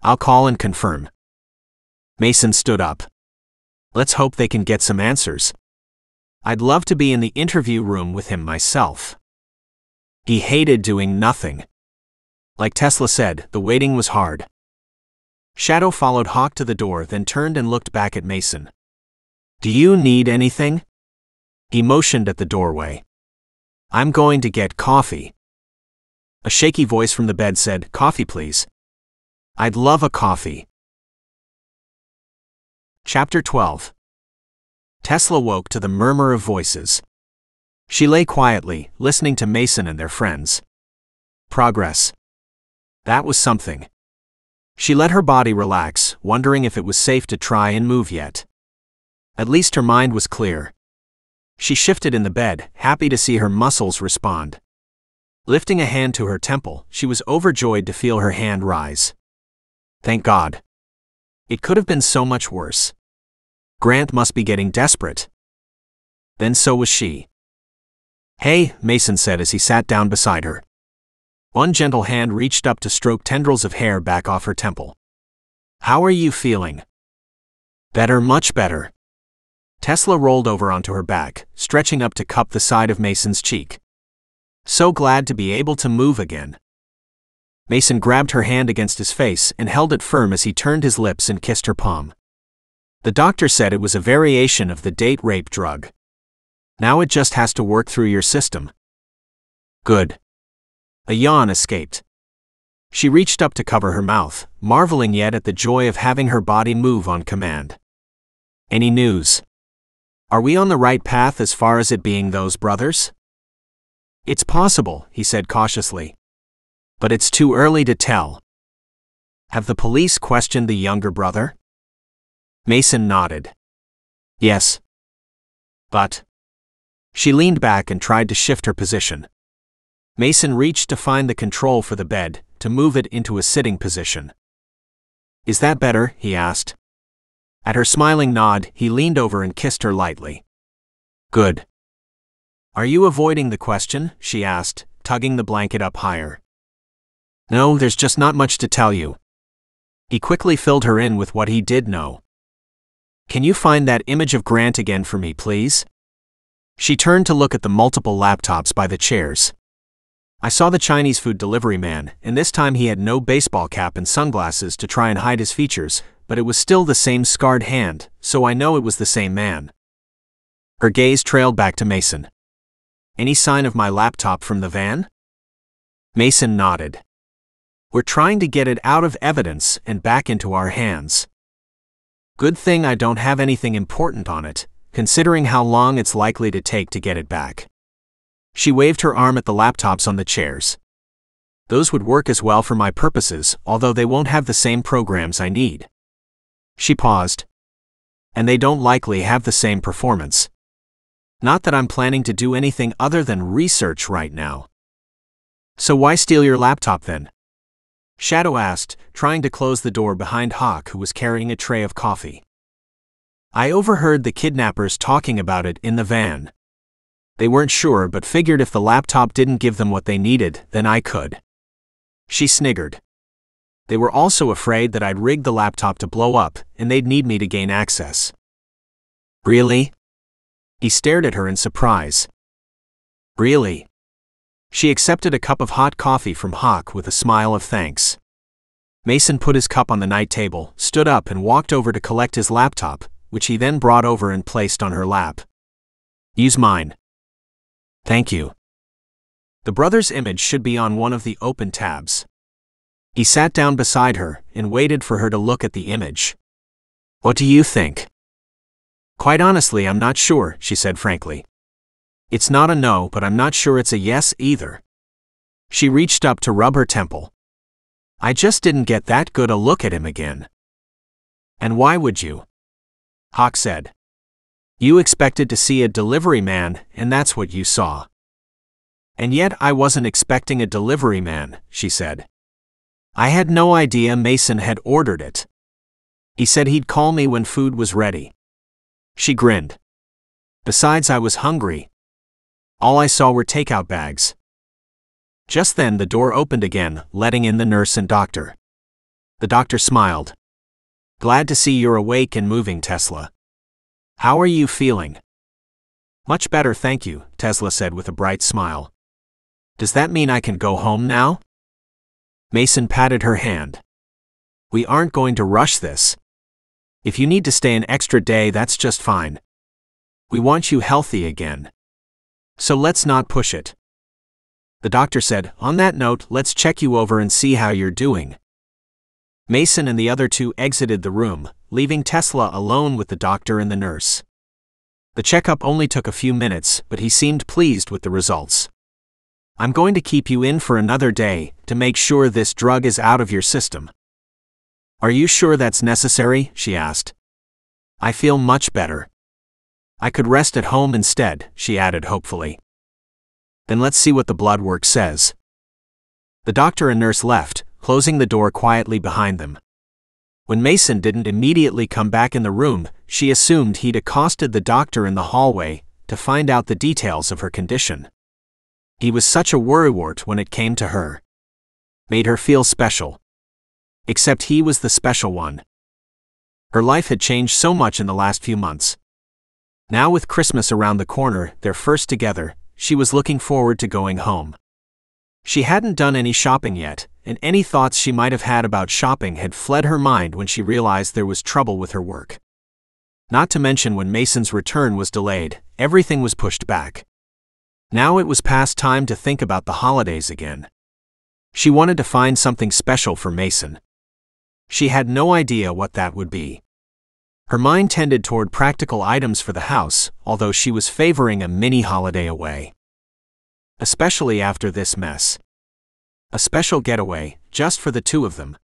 I'll call and confirm. Mason stood up. Let's hope they can get some answers. I'd love to be in the interview room with him myself. He hated doing nothing. Like Tesla said, the waiting was hard. Shadow followed Hawk to the door, then turned and looked back at Mason. Do you need anything? He motioned at the doorway. I'm going to get coffee. A shaky voice from the bed said, Coffee, please. I'd love a coffee. Chapter 12. Tesla woke to the murmur of voices. She lay quietly, listening to Mason and their friends. Progress. That was something. She let her body relax, wondering if it was safe to try and move yet. At least her mind was clear. She shifted in the bed, happy to see her muscles respond. Lifting a hand to her temple, she was overjoyed to feel her hand rise. Thank God. It could have been so much worse. Grant must be getting desperate. Then so was she. Hey, Mason said as he sat down beside her. One gentle hand reached up to stroke tendrils of hair back off her temple. How are you feeling? Better, much better. Tesla rolled over onto her back, stretching up to cup the side of Mason's cheek. So glad to be able to move again. Mason grabbed her hand against his face and held it firm as he turned his lips and kissed her palm. The doctor said it was a variation of the date rape drug. Now it just has to work through your system. Good. A yawn escaped. She reached up to cover her mouth, marveling yet at the joy of having her body move on command. Any news? Are we on the right path as far as it being those brothers? It's possible, he said cautiously. But it's too early to tell. Have the police questioned the younger brother? Mason nodded. Yes. But. She leaned back and tried to shift her position. Mason reached to find the control for the bed, to move it into a sitting position. Is that better? He asked. At her smiling nod, he leaned over and kissed her lightly. Good. Are you avoiding the question? She asked, tugging the blanket up higher. No, there's just not much to tell you. He quickly filled her in with what he did know. Can you find that image of Grant again for me, please? She turned to look at the multiple laptops by the chairs. I saw the Chinese food delivery man, and this time he had no baseball cap and sunglasses to try and hide his features, but it was still the same scarred hand, so I know it was the same man. Her gaze trailed back to Mason. Any sign of my laptop from the van? Mason nodded. We're trying to get it out of evidence and back into our hands. Good thing I don't have anything important on it, considering how long it's likely to take to get it back. She waved her arm at the laptops on the chairs. Those would work as well for my purposes, although they won't have the same programs I need. She paused. And they don't likely have the same performance. Not that I'm planning to do anything other than research right now. So why steal your laptop then? Shadow asked, trying to close the door behind Hawk, who was carrying a tray of coffee. I overheard the kidnappers talking about it in the van. They weren't sure but figured if the laptop didn't give them what they needed, then I could. She sniggered. They were also afraid that I'd rig the laptop to blow up, and they'd need me to gain access. Really? He stared at her in surprise. Really? She accepted a cup of hot coffee from Hawk with a smile of thanks. Mason put his cup on the night table, stood up and walked over to collect his laptop, which he then brought over and placed on her lap. Use mine. Thank you. The brother's image should be on one of the open tabs. He sat down beside her and waited for her to look at the image. What do you think? Quite honestly, I'm not sure, she said frankly. It's not a no, but I'm not sure it's a yes either. She reached up to rub her temple. I just didn't get that good a look at him again. And why would you? Hawk said. You expected to see a delivery man, and that's what you saw. And yet I wasn't expecting a delivery man, she said. I had no idea Mason had ordered it. He said he'd call me when food was ready. She grinned. Besides, I was hungry. All I saw were takeout bags. Just then the door opened again, letting in the nurse and doctor. The doctor smiled. Glad to see you're awake and moving, Tesla. How are you feeling? Much better, thank you, Tesla said with a bright smile. Does that mean I can go home now? Mason patted her hand. We aren't going to rush this. If you need to stay an extra day, that's just fine. We want you healthy again. So let's not push it. The doctor said, on that note, let's check you over and see how you're doing. Mason and the other two exited the room, leaving Tesla alone with the doctor and the nurse. The checkup only took a few minutes, but he seemed pleased with the results. I'm going to keep you in for another day, to make sure this drug is out of your system. Are you sure that's necessary? She asked. I feel much better. I could rest at home instead, she added hopefully. Then let's see what the blood work says. The doctor and nurse left, closing the door quietly behind them. When Mason didn't immediately come back in the room, she assumed he'd accosted the doctor in the hallway to find out the details of her condition. He was such a worrywart when it came to her. Made her feel special. Except he was the special one. Her life had changed so much in the last few months. Now with Christmas around the corner, their first together, she was looking forward to going home. She hadn't done any shopping yet, and any thoughts she might have had about shopping had fled her mind when she realized there was trouble with her work. Not to mention when Mason's return was delayed, everything was pushed back. Now it was past time to think about the holidays again. She wanted to find something special for Mason. She had no idea what that would be. Her mind tended toward practical items for the house, although she was favoring a mini holiday away. Especially after this mess. A special getaway, just for the two of them.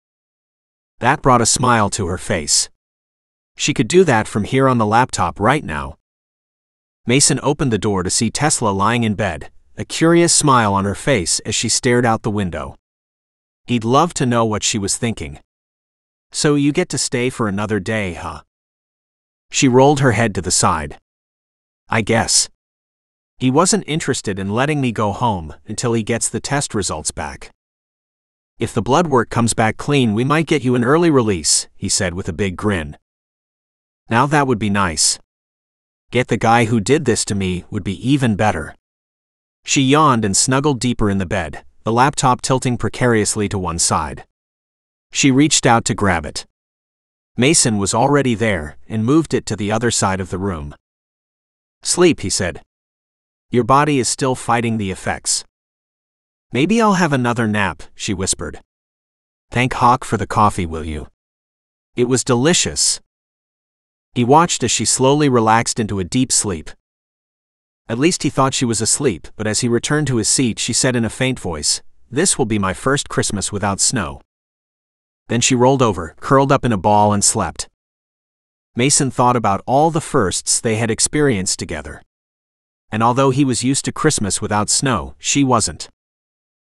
That brought a smile to her face. She could do that from here on the laptop right now. Mason opened the door to see Tesla lying in bed, a curious smile on her face as she stared out the window. He'd love to know what she was thinking. So you get to stay for another day, huh? She rolled her head to the side. I guess. He wasn't interested in letting me go home until he gets the test results back. If the blood work comes back clean, we might get you an early release, he said with a big grin. Now that would be nice. Get the guy who did this to me would be even better. She yawned and snuggled deeper in the bed, the laptop tilting precariously to one side. She reached out to grab it. Mason was already there and moved it to the other side of the room. Sleep, he said. Your body is still fighting the effects. Maybe I'll have another nap, she whispered. Thank Hawk for the coffee, will you? It was delicious. He watched as she slowly relaxed into a deep sleep. At least he thought she was asleep, but as he returned to his seat, she said in a faint voice, "This will be my first Christmas without snow." Then she rolled over, curled up in a ball and slept. Mason thought about all the firsts they had experienced together. And although he was used to Christmas without snow, she wasn't.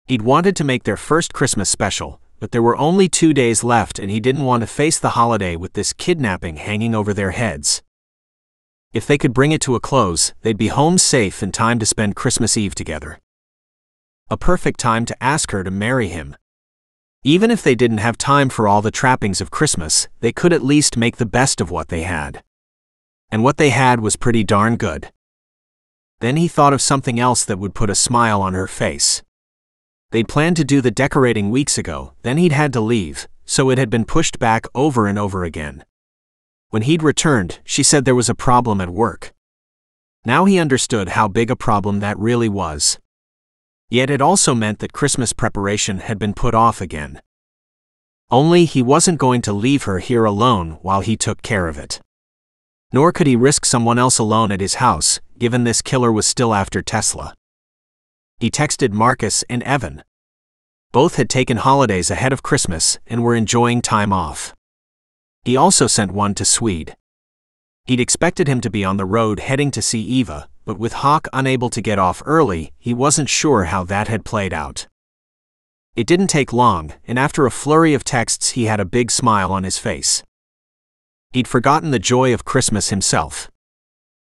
He'd wanted to make their first Christmas special, but there were only 2 days left and he didn't want to face the holiday with this kidnapping hanging over their heads. If they could bring it to a close, they'd be home safe in time to spend Christmas Eve together. A perfect time to ask her to marry him. Even if they didn't have time for all the trappings of Christmas, they could at least make the best of what they had. And what they had was pretty darn good. Then he thought of something else that would put a smile on her face. They'd planned to do the decorating weeks ago, then he'd had to leave, so it had been pushed back over and over again. When he'd returned, she said there was a problem at work. Now he understood how big a problem that really was. Yet it also meant that Christmas preparation had been put off again. Only he wasn't going to leave her here alone while he took care of it. Nor could he risk someone else alone at his house, given this killer was still after Tesla. He texted Marcus and Evan. Both had taken holidays ahead of Christmas and were enjoying time off. He also sent one to Swede. He'd expected him to be on the road heading to see Eva, but with Hawk unable to get off early, he wasn't sure how that had played out. It didn't take long, and after a flurry of texts he had a big smile on his face. He'd forgotten the joy of Christmas himself.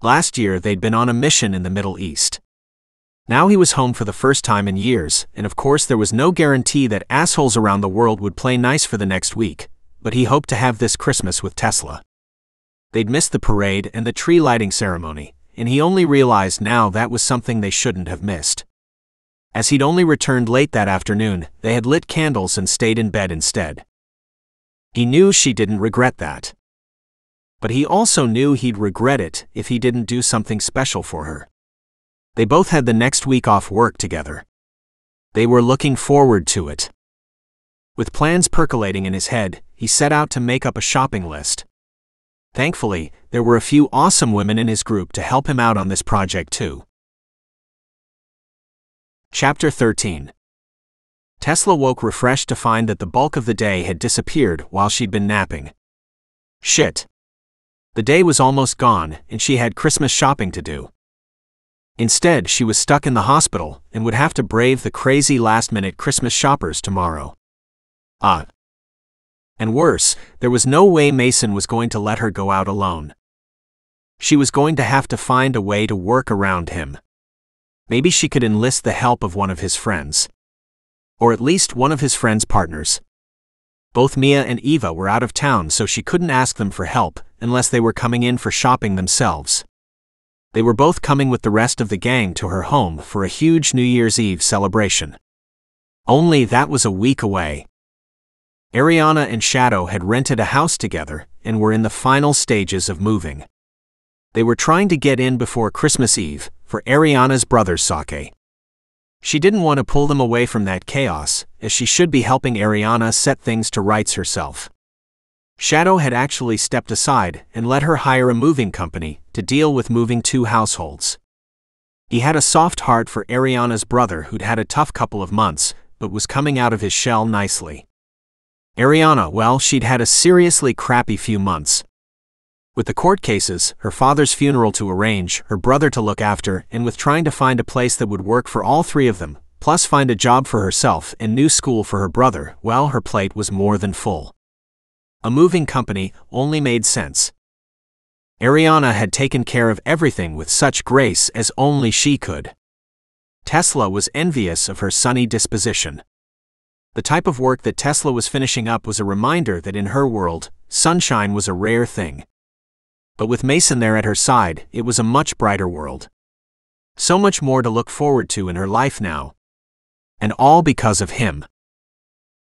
Last year they'd been on a mission in the Middle East. Now he was home for the first time in years, and of course there was no guarantee that assholes around the world would play nice for the next week, but he hoped to have this Christmas with Tesla. They'd missed the parade and the tree lighting ceremony, and he only realized now that was something they shouldn't have missed. As he'd only returned late that afternoon, they had lit candles and stayed in bed instead. He knew she didn't regret that. But he also knew he'd regret it if he didn't do something special for her. They both had the next week off work together. They were looking forward to it. With plans percolating in his head, he set out to make up a shopping list. Thankfully, there were a few awesome women in his group to help him out on this project too. Chapter 13. Tesla woke refreshed to find that the bulk of the day had disappeared while she'd been napping. Shit. The day was almost gone, and she had Christmas shopping to do. Instead, she was stuck in the hospital and would have to brave the crazy last-minute Christmas shoppers tomorrow. And worse, there was no way Mason was going to let her go out alone. She was going to have to find a way to work around him. Maybe she could enlist the help of one of his friends. Or at least one of his friends' partners. Both Mia and Eva were out of town, so she couldn't ask them for help unless they were coming in for shopping themselves. They were both coming with the rest of the gang to her home for a huge New Year's Eve celebration. Only that was a week away. Ariana and Shadow had rented a house together and were in the final stages of moving. They were trying to get in before Christmas Eve for Ariana's brother's sake. She didn't want to pull them away from that chaos, as she should be helping Ariana set things to rights herself. Shadow had actually stepped aside and let her hire a moving company to deal with moving 2 households. He had a soft heart for Ariana's brother who'd had a tough couple of months, but was coming out of his shell nicely. Ariana, well, she'd had a seriously crappy few months. With the court cases, her father's funeral to arrange, her brother to look after, and with trying to find a place that would work for all 3 of them, plus find a job for herself and new school for her brother, well, her plate was more than full. A moving company only made sense. Ariana had taken care of everything with such grace as only she could. Tesla was envious of her sunny disposition. The type of work that Tesla was finishing up was a reminder that in her world, sunshine was a rare thing. But with Mason there at her side, it was a much brighter world. So much more to look forward to in her life now. And all because of him.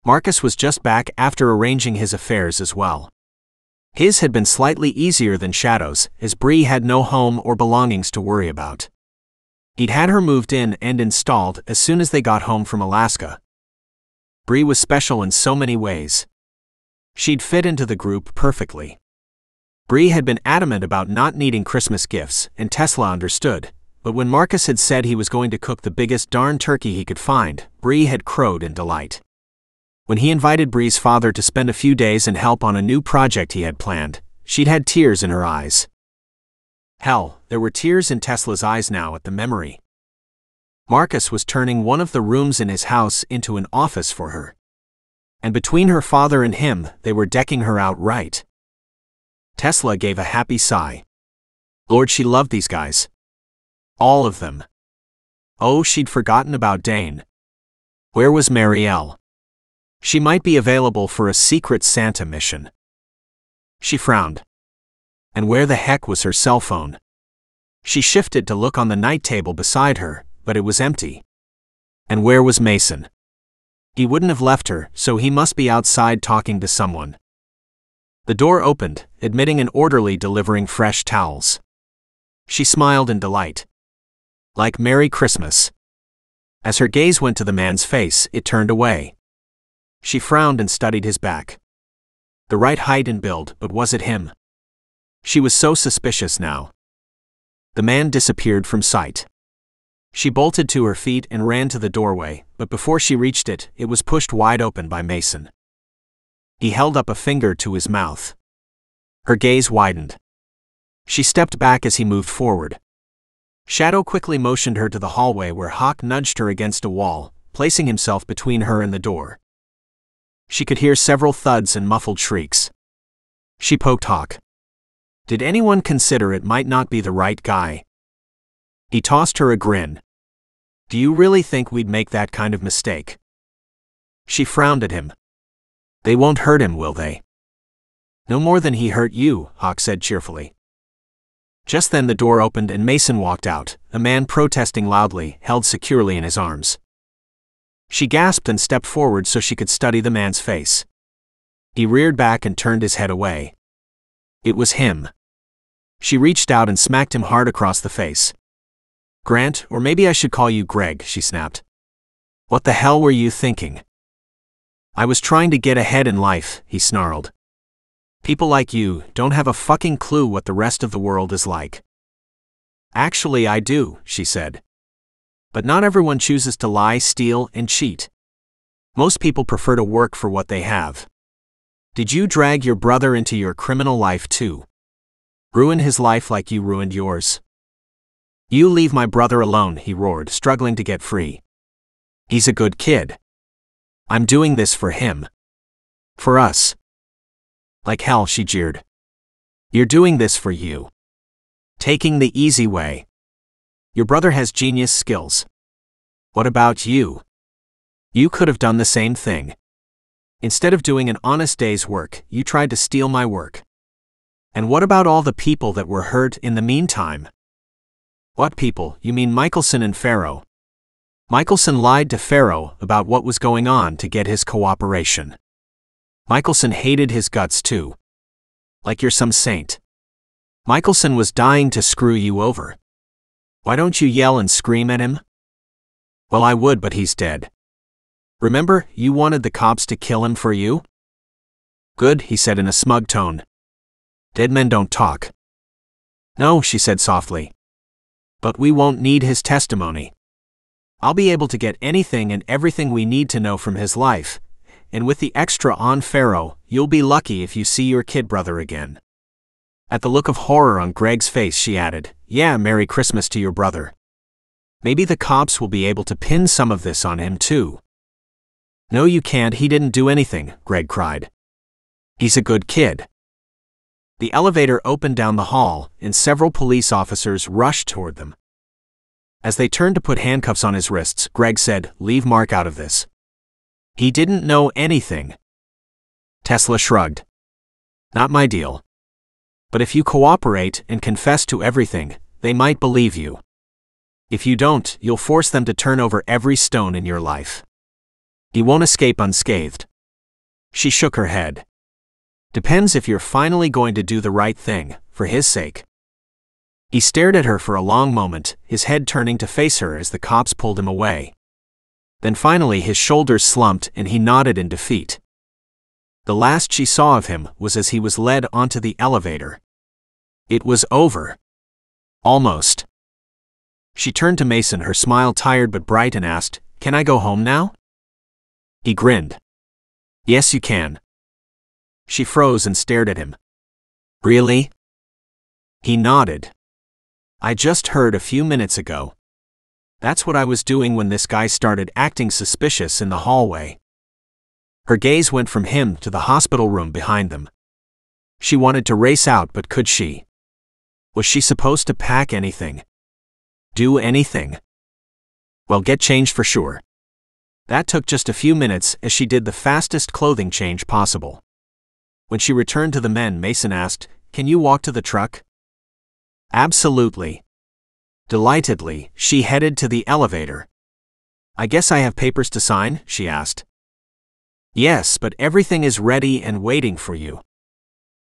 Marcus was just back after arranging his affairs as well. His had been slightly easier than Shadow's, as Bree had no home or belongings to worry about. He'd had her moved in and installed as soon as they got home from Alaska. Bree was special in so many ways. She'd fit into the group perfectly. Bree had been adamant about not needing Christmas gifts, and Tesla understood, but when Marcus had said he was going to cook the biggest darn turkey he could find, Bree had crowed in delight. When he invited Bree's father to spend a few days and help on a new project he had planned, she'd had tears in her eyes. Hell, there were tears in Tesla's eyes now at the memory. Marcus was turning one of the rooms in his house into an office for her. And between her father and him, they were decking her out right. Tesla gave a happy sigh. Lord, she loved these guys. All of them. Oh, she'd forgotten about Dane. Where was Marielle? She might be available for a secret Santa mission. She frowned. And where the heck was her cell phone? She shifted to look on the night table beside her, but it was empty. And where was Mason? He wouldn't have left her, so he must be outside talking to someone. The door opened, admitting an orderly delivering fresh towels. She smiled in delight. Like Merry Christmas. As her gaze went to the man's face, it turned away. She frowned and studied his back. The right height and build, but was it him? She was so suspicious now. The man disappeared from sight. She bolted to her feet and ran to the doorway, but before she reached it, it was pushed wide open by Mason. He held up a finger to his mouth. Her gaze widened. She stepped back as he moved forward. Shadow quickly motioned her to the hallway where Hawk nudged her against a wall, placing himself between her and the door. She could hear several thuds and muffled shrieks. She poked Hawk. Did anyone consider it might not be the right guy? He tossed her a grin. Do you really think we'd make that kind of mistake? She frowned at him. They won't hurt him, will they? No more than he hurt you, Hawk said cheerfully. Just then the door opened and Mason walked out, a man protesting loudly, held securely in his arms. She gasped and stepped forward so she could study the man's face. He reared back and turned his head away. It was him. She reached out and smacked him hard across the face. Grant, or maybe I should call you Greg, she snapped. What the hell were you thinking? I was trying to get ahead in life, he snarled. People like you don't have a fucking clue what the rest of the world is like. Actually, I do, she said. But not everyone chooses to lie, steal, and cheat. Most people prefer to work for what they have. Did you drag your brother into your criminal life too? Ruin his life like you ruined yours? You leave my brother alone, he roared, struggling to get free. He's a good kid. I'm doing this for him. For us. Like hell, she jeered. You're doing this for you. Taking the easy way. Your brother has genius skills. What about you? You could have done the same thing. Instead of doing an honest day's work, you tried to steal my work. And what about all the people that were hurt in the meantime? What people? You mean Michelson and Farrow? Michelson lied to Farrow about what was going on to get his cooperation. Michelson hated his guts too. Like you're some saint. Michelson was dying to screw you over. Why don't you yell and scream at him? Well, I would, but he's dead. Remember, you wanted the cops to kill him for you? Good, he said in a smug tone. Dead men don't talk. No, she said softly. But we won't need his testimony. I'll be able to get anything and everything we need to know from his life, and with the extra on Farrow, you'll be lucky if you see your kid brother again. At the look of horror on Greg's face, she added, Yeah, Merry Christmas to your brother. Maybe the cops will be able to pin some of this on him too. No, you can't, he didn't do anything, Greg cried. He's a good kid. The elevator opened down the hall, and several police officers rushed toward them. As they turned to put handcuffs on his wrists, Greg said, Leave Mark out of this. He didn't know anything. Tesla shrugged. Not my deal. But if you cooperate and confess to everything, they might believe you. If you don't, you'll force them to turn over every stone in your life. He won't escape unscathed. She shook her head. Depends if you're finally going to do the right thing, for his sake. He stared at her for a long moment, his head turning to face her as the cops pulled him away. Then finally his shoulders slumped and he nodded in defeat. The last she saw of him was as he was led onto the elevator. It was over. Almost. She turned to Mason, her smile tired but bright, and asked, Can I go home now? He grinned. Yes, you can. She froze and stared at him. Really? He nodded. I just heard a few minutes ago. That's what I was doing when this guy started acting suspicious in the hallway. Her gaze went from him to the hospital room behind them. She wanted to race out, but could she? Was she supposed to pack anything? Do anything? Well, get changed for sure. That took just a few minutes as she did the fastest clothing change possible. When she returned to the men, Mason asked, "Can you walk to the truck?" Absolutely. Delightedly, she headed to the elevator. "I guess I have papers to sign?" she asked. "Yes, but everything is ready and waiting for you."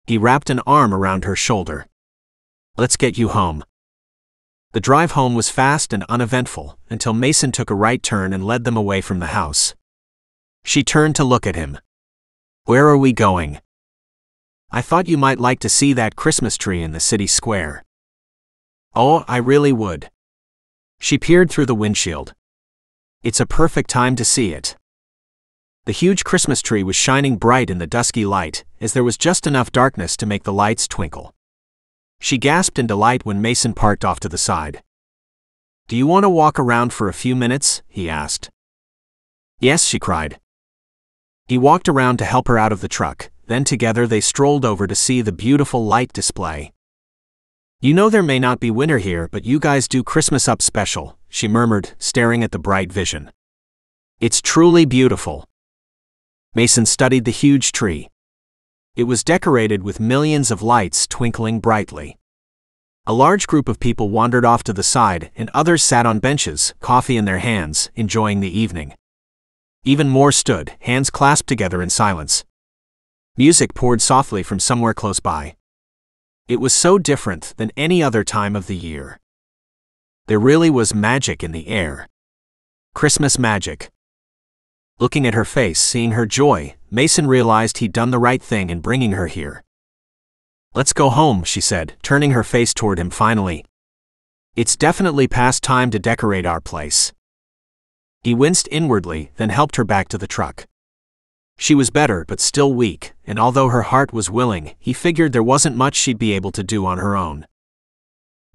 He wrapped an arm around her shoulder. "Let's get you home." The drive home was fast and uneventful until Mason took a right turn and led them away from the house. She turned to look at him. "Where are we going?" "I thought you might like to see that Christmas tree in the city square." "Oh, I really would." She peered through the windshield. "It's a perfect time to see it." The huge Christmas tree was shining bright in the dusky light, as there was just enough darkness to make the lights twinkle. She gasped in delight when Mason parked off to the side. "Do you want to walk around for a few minutes?" he asked. "Yes," she cried. He walked around to help her out of the truck, then together they strolled over to see the beautiful light display. "You know there may not be winter here, but you guys do Christmas up special," she murmured, staring at the bright vision. "It's truly beautiful." Mason studied the huge tree. It was decorated with millions of lights twinkling brightly. A large group of people wandered off to the side, and others sat on benches, coffee in their hands, enjoying the evening. Even more stood, hands clasped together in silence. Music poured softly from somewhere close by. It was so different than any other time of the year. There really was magic in the air. Christmas magic. Looking at her face, seeing her joy, Mason realized he'd done the right thing in bringing her here. "Let's go home," she said, turning her face toward him finally. "It's definitely past time to decorate our place." He winced inwardly, then helped her back to the truck. She was better but still weak, and although her heart was willing, he figured there wasn't much she'd be able to do on her own.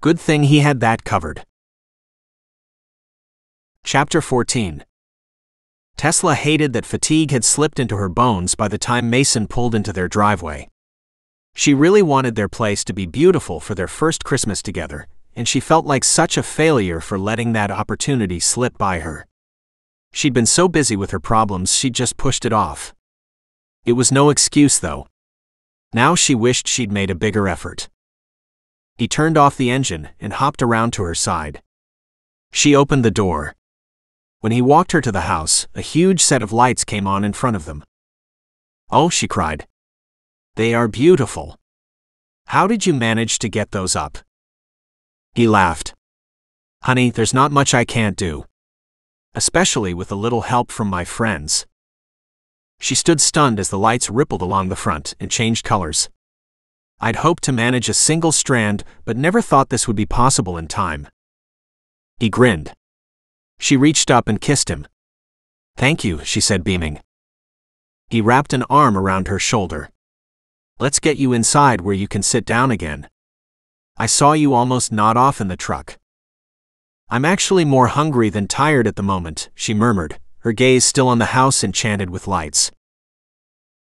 Good thing he had that covered. Chapter 14. Tesla hated that fatigue had slipped into her bones by the time Mason pulled into their driveway. She really wanted their place to be beautiful for their first Christmas together, and she felt like such a failure for letting that opportunity slip by her. She'd been so busy with her problems she'd just pushed it off. It was no excuse, though. Now she wished she'd made a bigger effort. He turned off the engine and hopped around to her side. She opened the door. When he walked her to the house, a huge set of lights came on in front of them. "Oh," she cried. "They are beautiful. How did you manage to get those up?" He laughed. "Honey, there's not much I can't do. Especially with a little help from my friends." She stood stunned as the lights rippled along the front and changed colors. "I'd hoped to manage a single strand, but never thought this would be possible in time." He grinned. She reached up and kissed him. "Thank you," she said, beaming. He wrapped an arm around her shoulder. "Let's get you inside where you can sit down again. I saw you almost nod off in the truck." "I'm actually more hungry than tired at the moment," she murmured, her gaze still on the house enchanted with lights.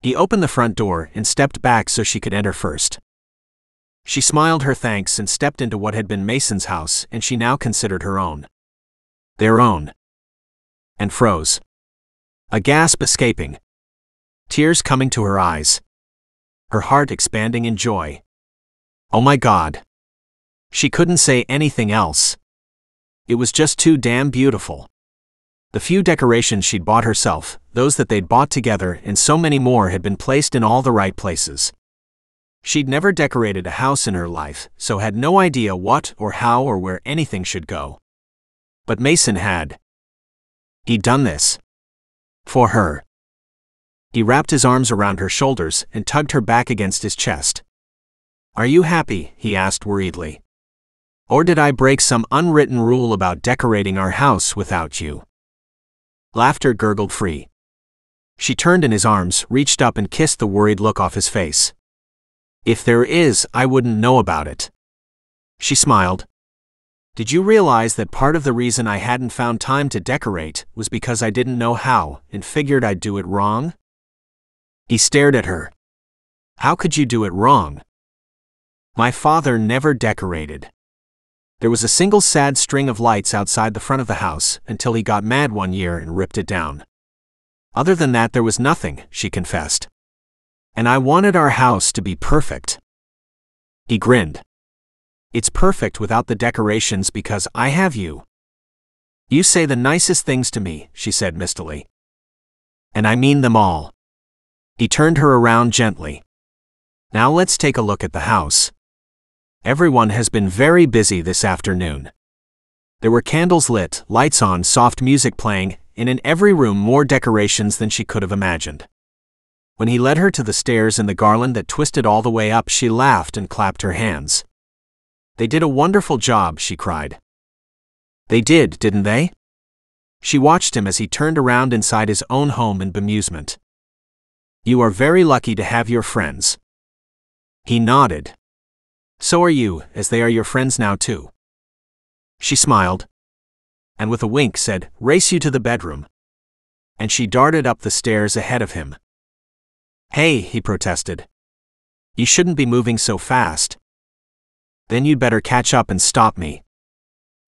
He opened the front door and stepped back so she could enter first. She smiled her thanks and stepped into what had been Mason's house and she now considered her own. Their own. And froze. A gasp escaping. Tears coming to her eyes. Her heart expanding in joy. Oh my God. She couldn't say anything else. It was just too damn beautiful. The few decorations she'd bought herself, those that they'd bought together, and so many more had been placed in all the right places. She'd never decorated a house in her life, so had no idea what or how or where anything should go. But Mason had. He'd done this. For her. He wrapped his arms around her shoulders and tugged her back against his chest. "Are you happy?" he asked worriedly. "Or did I break some unwritten rule about decorating our house without you?" Laughter gurgled free. She turned in his arms, reached up and kissed the worried look off his face. "If there is, I wouldn't know about it." She smiled. "Did you realize that part of the reason I hadn't found time to decorate was because I didn't know how and figured I'd do it wrong?" He stared at her. How could you do it wrong? My father never decorated. There was a single sad string of lights outside the front of the house until he got mad one year and ripped it down. Other than that, there was nothing, she confessed. And I wanted our house to be perfect. He grinned. It's perfect without the decorations because I have you. You say the nicest things to me, she said mistily. And I mean them all. He turned her around gently. Now let's take a look at the house. Everyone has been very busy this afternoon. There were candles lit, lights on, soft music playing, and in every room more decorations than she could have imagined. When he led her to the stairs and the garland that twisted all the way up, she laughed and clapped her hands. They did a wonderful job, she cried. They did, didn't they? She watched him as he turned around inside his own home in bemusement. You are very lucky to have your friends. He nodded. So are you, as they are your friends now too. She smiled, and with a wink said, race you to the bedroom. And she darted up the stairs ahead of him. Hey, he protested. You shouldn't be moving so fast. Then you'd better catch up and stop me.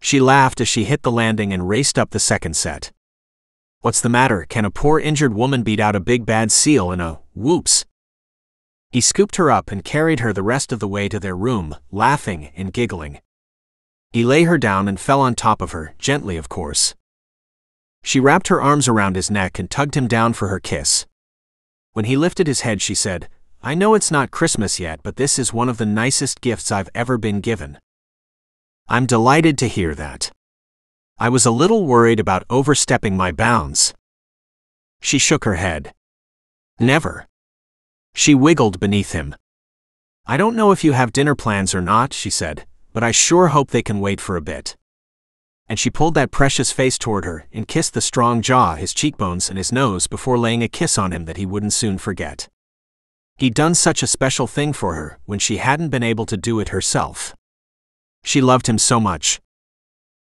She laughed as she hit the landing and raced up the second set. What's the matter? Can a poor injured woman beat out a big bad seal in a whoops? He scooped her up and carried her the rest of the way to their room, laughing and giggling. He lay her down and fell on top of her, gently of course. She wrapped her arms around his neck and tugged him down for her kiss. When he lifted his head, she said, I know it's not Christmas yet, but this is one of the nicest gifts I've ever been given. I'm delighted to hear that. I was a little worried about overstepping my bounds. She shook her head. Never. She wiggled beneath him. I don't know if you have dinner plans or not, she said, but I sure hope they can wait for a bit. And she pulled that precious face toward her and kissed the strong jaw, his cheekbones, and his nose before laying a kiss on him that he wouldn't soon forget. He'd done such a special thing for her when she hadn't been able to do it herself. She loved him so much.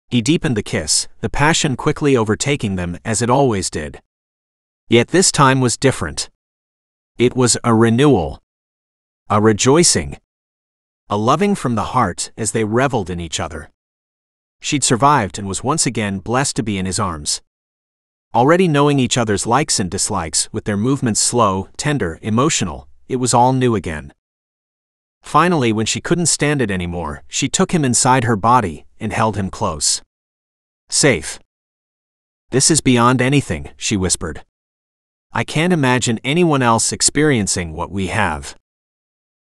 He deepened the kiss, the passion quickly overtaking them as it always did. Yet this time was different. It was a renewal. A rejoicing. A loving from the heart as they reveled in each other. She'd survived and was once again blessed to be in his arms. Already knowing each other's likes and dislikes, with their movements slow, tender, emotional, it was all new again. Finally, when she couldn't stand it anymore, she took him inside her body and held him close. Safe. This is beyond anything, she whispered. I can't imagine anyone else experiencing what we have.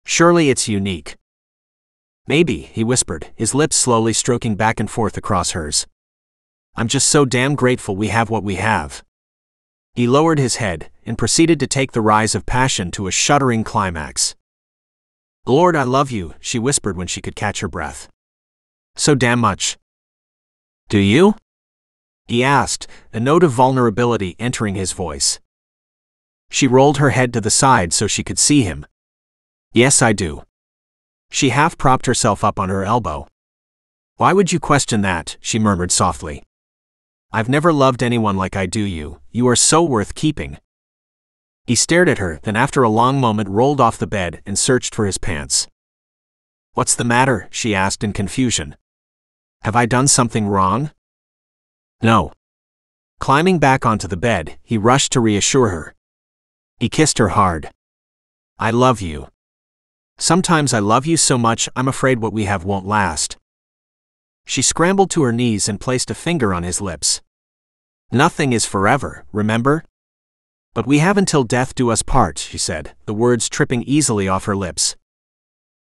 Surely it's unique. Maybe, he whispered, his lips slowly stroking back and forth across hers. I'm just so damn grateful we have what we have. He lowered his head and proceeded to take the rise of passion to a shuddering climax. Lord, I love you, she whispered when she could catch her breath. So damn much. Do you? He asked, a note of vulnerability entering his voice. She rolled her head to the side so she could see him. Yes, I do. She half propped herself up on her elbow. Why would you question that? She murmured softly. I've never loved anyone like I do you. You are so worth keeping. He stared at her, then after a long moment rolled off the bed and searched for his pants. What's the matter? She asked in confusion. Have I done something wrong? No. Climbing back onto the bed, he rushed to reassure her. He kissed her hard. I love you. Sometimes I love you so much I'm afraid what we have won't last. She scrambled to her knees and placed a finger on his lips. Nothing is forever, remember? But we have until death do us part, she said, the words tripping easily off her lips.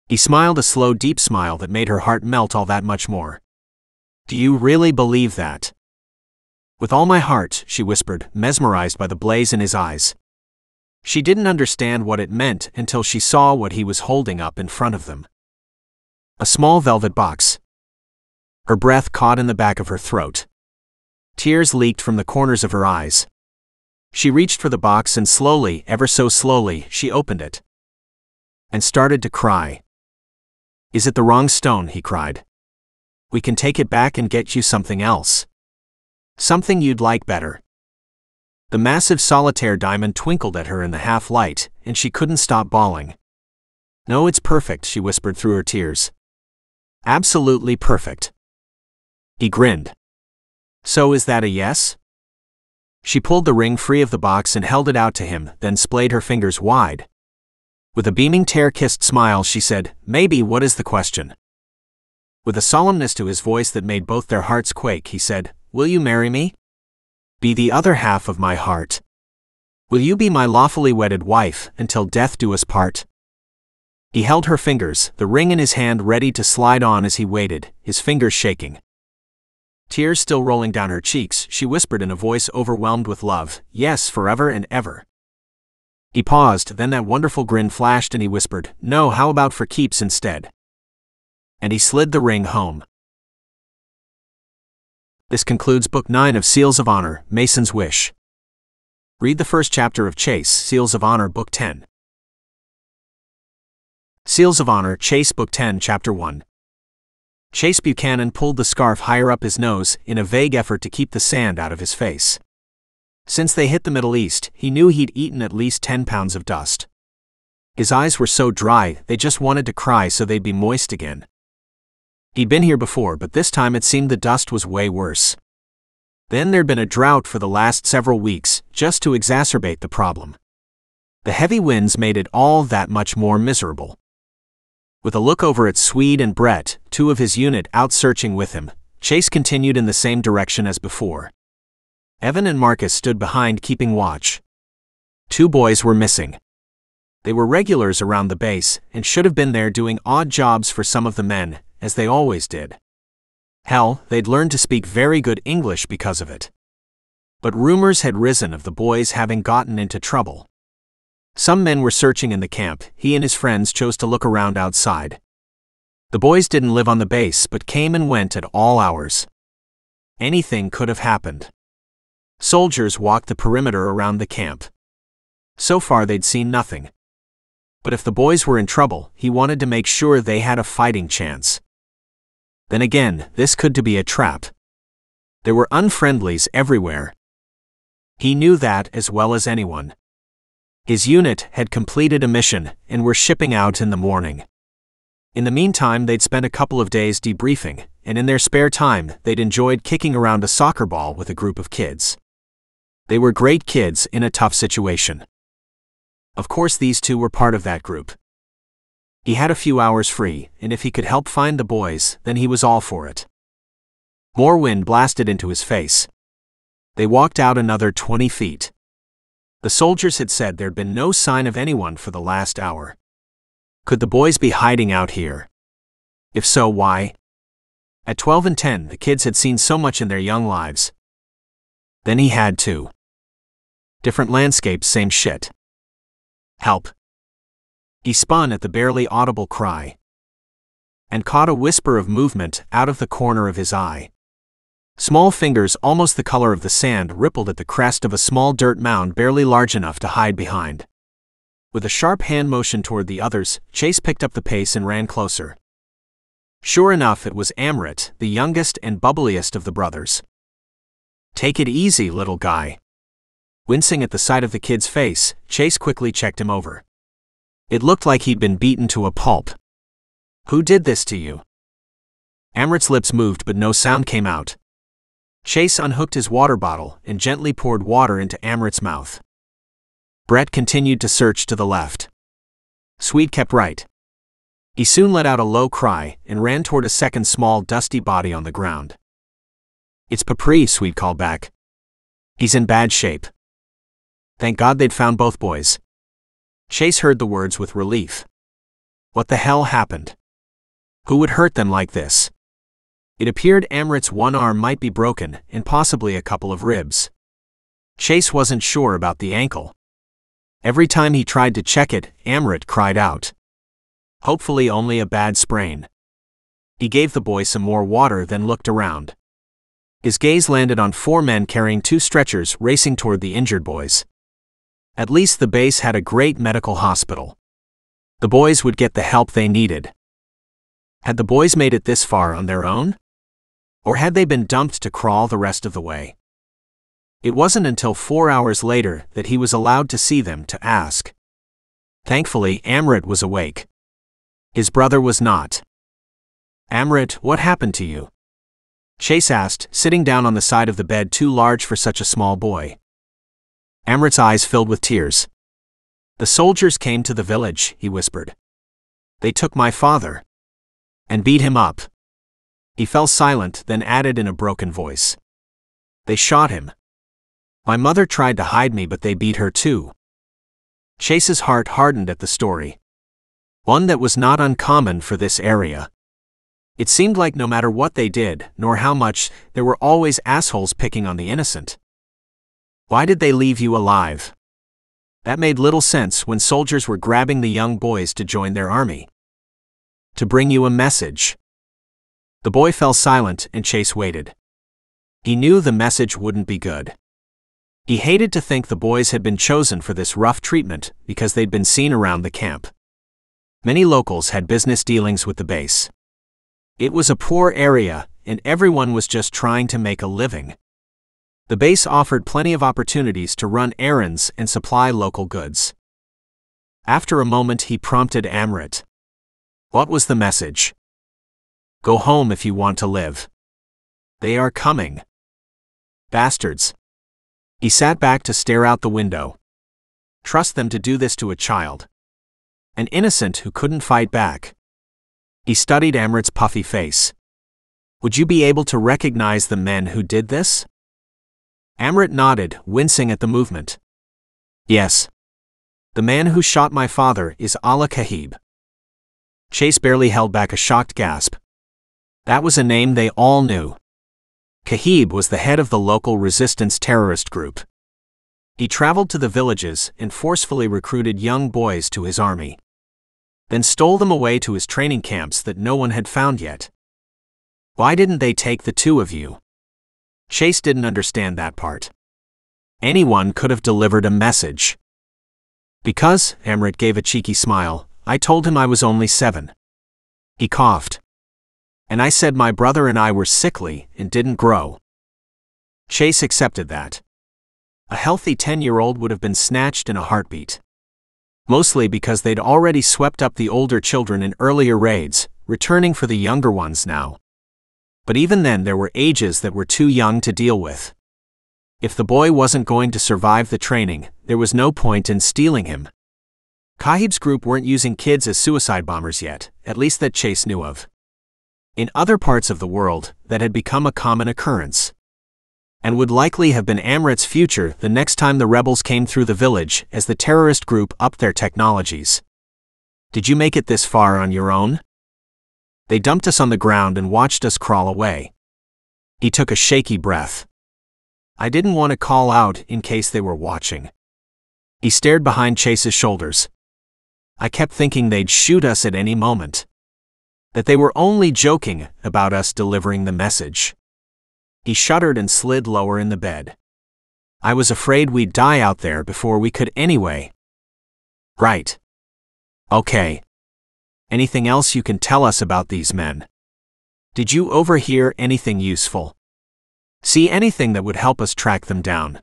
He smiled a slow, deep smile that made her heart melt all that much more. Do you really believe that? With all my heart, she whispered, mesmerized by the blaze in his eyes. She didn't understand what it meant until she saw what he was holding up in front of them. A small velvet box. Her breath caught in the back of her throat. Tears leaked from the corners of her eyes. She reached for the box and slowly, ever so slowly, she opened it. And started to cry. Is it the wrong stone? He cried. We can take it back and get you something else. Something you'd like better. The massive solitaire diamond twinkled at her in the half-light, and she couldn't stop bawling. "No, it's perfect," she whispered through her tears. "Absolutely perfect." He grinned. "So is that a yes?" She pulled the ring free of the box and held it out to him, then splayed her fingers wide. With a beaming tear-kissed smile she said, "Maybe, what is the question?" With a solemnness to his voice that made both their hearts quake, he said, "Will you marry me? Be the other half of my heart. Will you be my lawfully wedded wife, until death do us part?" He held her fingers, the ring in his hand ready to slide on as he waited, his fingers shaking. Tears still rolling down her cheeks, she whispered in a voice overwhelmed with love, "Yes, forever and ever." He paused, then that wonderful grin flashed and he whispered, "No, how about for keeps instead?" And he slid the ring home. This concludes Book 9 of Seals of Honor, Mason's Wish. Read the first chapter of Chase, Seals of Honor, Book 10. Seals of Honor, Chase, Book 10, Chapter 1. Chase Buchanan pulled the scarf higher up his nose in a vague effort to keep the sand out of his face. Since they hit the Middle East, he knew he'd eaten at least 10 pounds of dust. His eyes were so dry, they just wanted to cry so they'd be moist again. He'd been here before, but this time it seemed the dust was way worse. Then there'd been a drought for the last several weeks, just to exacerbate the problem. The heavy winds made it all that much more miserable. With a look over at Swede and Brett, two of his unit out searching with him, Chase continued in the same direction as before. Evan and Marcus stood behind keeping watch. 2 boys were missing. They were regulars around the base, and should have been there doing odd jobs for some of the men, as they always did. Hell, they'd learned to speak very good English because of it. But rumors had risen of the boys having gotten into trouble. Some men were searching in the camp. He and his friends chose to look around outside. The boys didn't live on the base but came and went at all hours. Anything could have happened. Soldiers walked the perimeter around the camp. So far they'd seen nothing. But if the boys were in trouble, he wanted to make sure they had a fighting chance. Then again, this could be a trap. There were unfriendlies everywhere. He knew that as well as anyone. His unit had completed a mission and were shipping out in the morning. In the meantime, they'd spent a couple of days debriefing, and in their spare time, they'd enjoyed kicking around a soccer ball with a group of kids. They were great kids in a tough situation. Of course, these two were part of that group. He had a few hours free, and if he could help find the boys, then he was all for it. More wind blasted into his face. They walked out another 20 feet. The soldiers had said there'd been no sign of anyone for the last hour. Could the boys be hiding out here? If so, why? At 12 and 10, the kids had seen so much in their young lives. Then he had too. Different landscapes, same shit. Help. He spun at the barely audible cry. And caught a whisper of movement out of the corner of his eye. Small fingers almost the color of the sand rippled at the crest of a small dirt mound barely large enough to hide behind. With a sharp hand motion toward the others, Chase picked up the pace and ran closer. Sure enough, it was Amrit, the youngest and bubbliest of the brothers. "Take it easy, little guy." Wincing at the sight of the kid's face, Chase quickly checked him over. It looked like he'd been beaten to a pulp. "Who did this to you?" Amrit's lips moved but no sound came out. Chase unhooked his water bottle and gently poured water into Amrit's mouth. Brett continued to search to the left. Swede kept right. He soon let out a low cry and ran toward a second small dusty body on the ground. "It's Papri," Swede called back. "He's in bad shape." Thank God they'd found both boys. Chase heard the words with relief. What the hell happened? Who would hurt them like this? It appeared Amrit's one arm might be broken and possibly a couple of ribs. Chase wasn't sure about the ankle. Every time he tried to check it, Amrit cried out. Hopefully only a bad sprain. He gave the boy some more water then looked around. His gaze landed on 4 men carrying 2 stretchers racing toward the injured boys. At least the base had a great medical hospital. The boys would get the help they needed. Had the boys made it this far on their own? Or had they been dumped to crawl the rest of the way? It wasn't until 4 hours later that he was allowed to see them to ask. Thankfully, Amrit was awake. His brother was not. "Amrit, what happened to you?" Chase asked, sitting down on the side of the bed too large for such a small boy. Amrit's eyes filled with tears. "The soldiers came to the village," he whispered. "They took my father and beat him up." He fell silent, then added in a broken voice, "They shot him. My mother tried to hide me, but they beat her too." Chase's heart hardened at the story. One that was not uncommon for this area. It seemed like no matter what they did, nor how much, there were always assholes picking on the innocent. Why did they leave you alive? That made little sense when soldiers were grabbing the young boys to join their army. To bring you a message. The boy fell silent and Chase waited. He knew the message wouldn't be good. He hated to think the boys had been chosen for this rough treatment because they'd been seen around the camp. Many locals had business dealings with the base. It was a poor area, and everyone was just trying to make a living. The base offered plenty of opportunities to run errands and supply local goods. After a moment, he prompted Amrit. What was the message? Go home if you want to live. They are coming. Bastards. He sat back to stare out the window. Trust them to do this to a child. An innocent who couldn't fight back. He studied Amrit's puffy face. Would you be able to recognize the men who did this? Amrit nodded, wincing at the movement. Yes. The man who shot my father is Allah Kahib. Chase barely held back a shocked gasp. That was a name they all knew. Kahib was the head of the local resistance terrorist group. He traveled to the villages and forcefully recruited young boys to his army. Then stole them away to his training camps that no one had found yet. Why didn't they take the two of you? Chase didn't understand that part. Anyone could have delivered a message. Because, Amrit gave a cheeky smile, I told him I was only 7. He coughed. And I said my brother and I were sickly and didn't grow. Chase accepted that. A healthy 10-year-old would have been snatched in a heartbeat. Mostly because they'd already swept up the older children in earlier raids, returning for the younger ones now. But even then there were ages that were too young to deal with. If the boy wasn't going to survive the training, there was no point in stealing him. Kahib's group weren't using kids as suicide bombers yet, at least that Chase knew of. In other parts of the world, that had become a common occurrence. And would likely have been Amrit's future the next time the rebels came through the village as the terrorist group upped their technologies. Did you make it this far on your own? They dumped us on the ground and watched us crawl away. He took a shaky breath. I didn't want to call out in case they were watching. He stared behind Chase's shoulders. I kept thinking they'd shoot us at any moment. That they were only joking about us delivering the message. He shuddered and slid lower in the bed. I was afraid we'd die out there before we could anyway. Right. Okay. Anything else you can tell us about these men? Did you overhear anything useful? See anything that would help us track them down?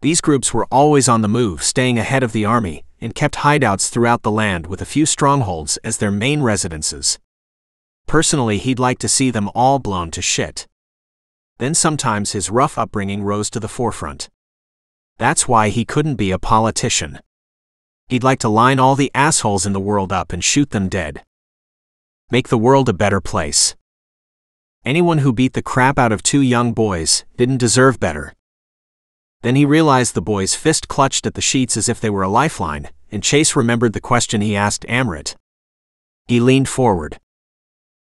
These groups were always on the move, staying ahead of the army, and kept hideouts throughout the land with a few strongholds as their main residences. Personally, he'd like to see them all blown to shit. Then sometimes his rough upbringing rose to the forefront. That's why he couldn't be a politician. He'd like to line all the assholes in the world up and shoot them dead. Make the world a better place. Anyone who beat the crap out of 2 young boys didn't deserve better. Then he realized the boy's fist clutched at the sheets as if they were a lifeline, and Chase remembered the question he asked Amrit. He leaned forward.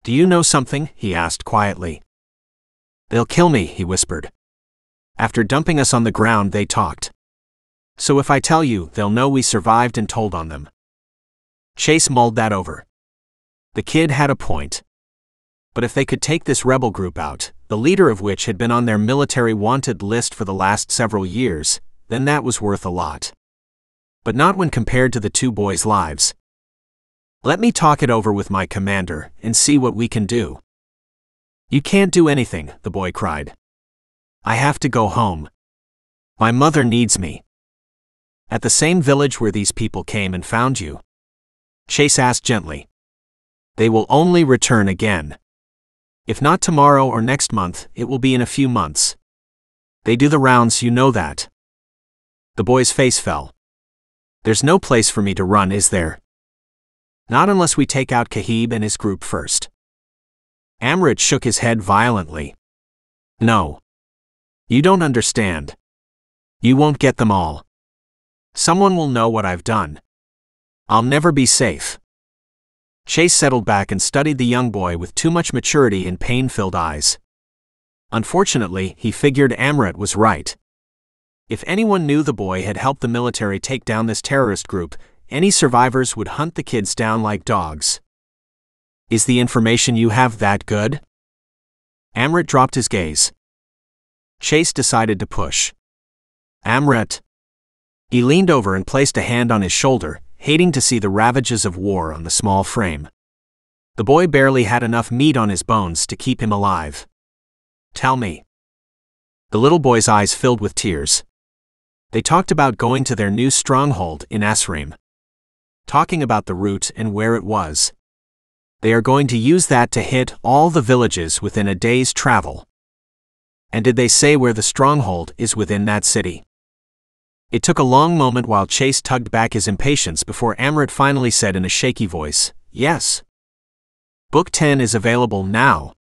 Do you know something? He asked quietly. They'll kill me, he whispered. After dumping us on the ground, they talked. So if I tell you, they'll know we survived and told on them. Chase mulled that over. The kid had a point. But if they could take this rebel group out, the leader of which had been on their military wanted list for the last several years, then that was worth a lot. But not when compared to the 2 boys' lives. Let me talk it over with my commander and see what we can do. You can't do anything, the boy cried. I have to go home. My mother needs me. At the same village where these people came and found you? Chase asked gently. They will only return again. If not tomorrow or next month, it will be in a few months. They do the rounds, you know that. The boy's face fell. There's no place for me to run, is there? Not unless we take out Kahib and his group first. Amrit shook his head violently. No. You don't understand. You won't get them all. Someone will know what I've done. I'll never be safe. Chase settled back and studied the young boy with too much maturity and pain-filled eyes. Unfortunately, he figured Amrit was right. If anyone knew the boy had helped the military take down this terrorist group, any survivors would hunt the kids down like dogs. Is the information you have that good? Amrit dropped his gaze. Chase decided to push. Amrit. He leaned over and placed a hand on his shoulder, hating to see the ravages of war on the small frame. The boy barely had enough meat on his bones to keep him alive. Tell me. The little boy's eyes filled with tears. They talked about going to their new stronghold in Asrim. Talking about the route and where it was. They are going to use that to hit all the villages within a day's travel. And did they say where the stronghold is within that city? It took a long moment while Chase tugged back his impatience before Amrit finally said in a shaky voice, Yes. Book 10 is available now.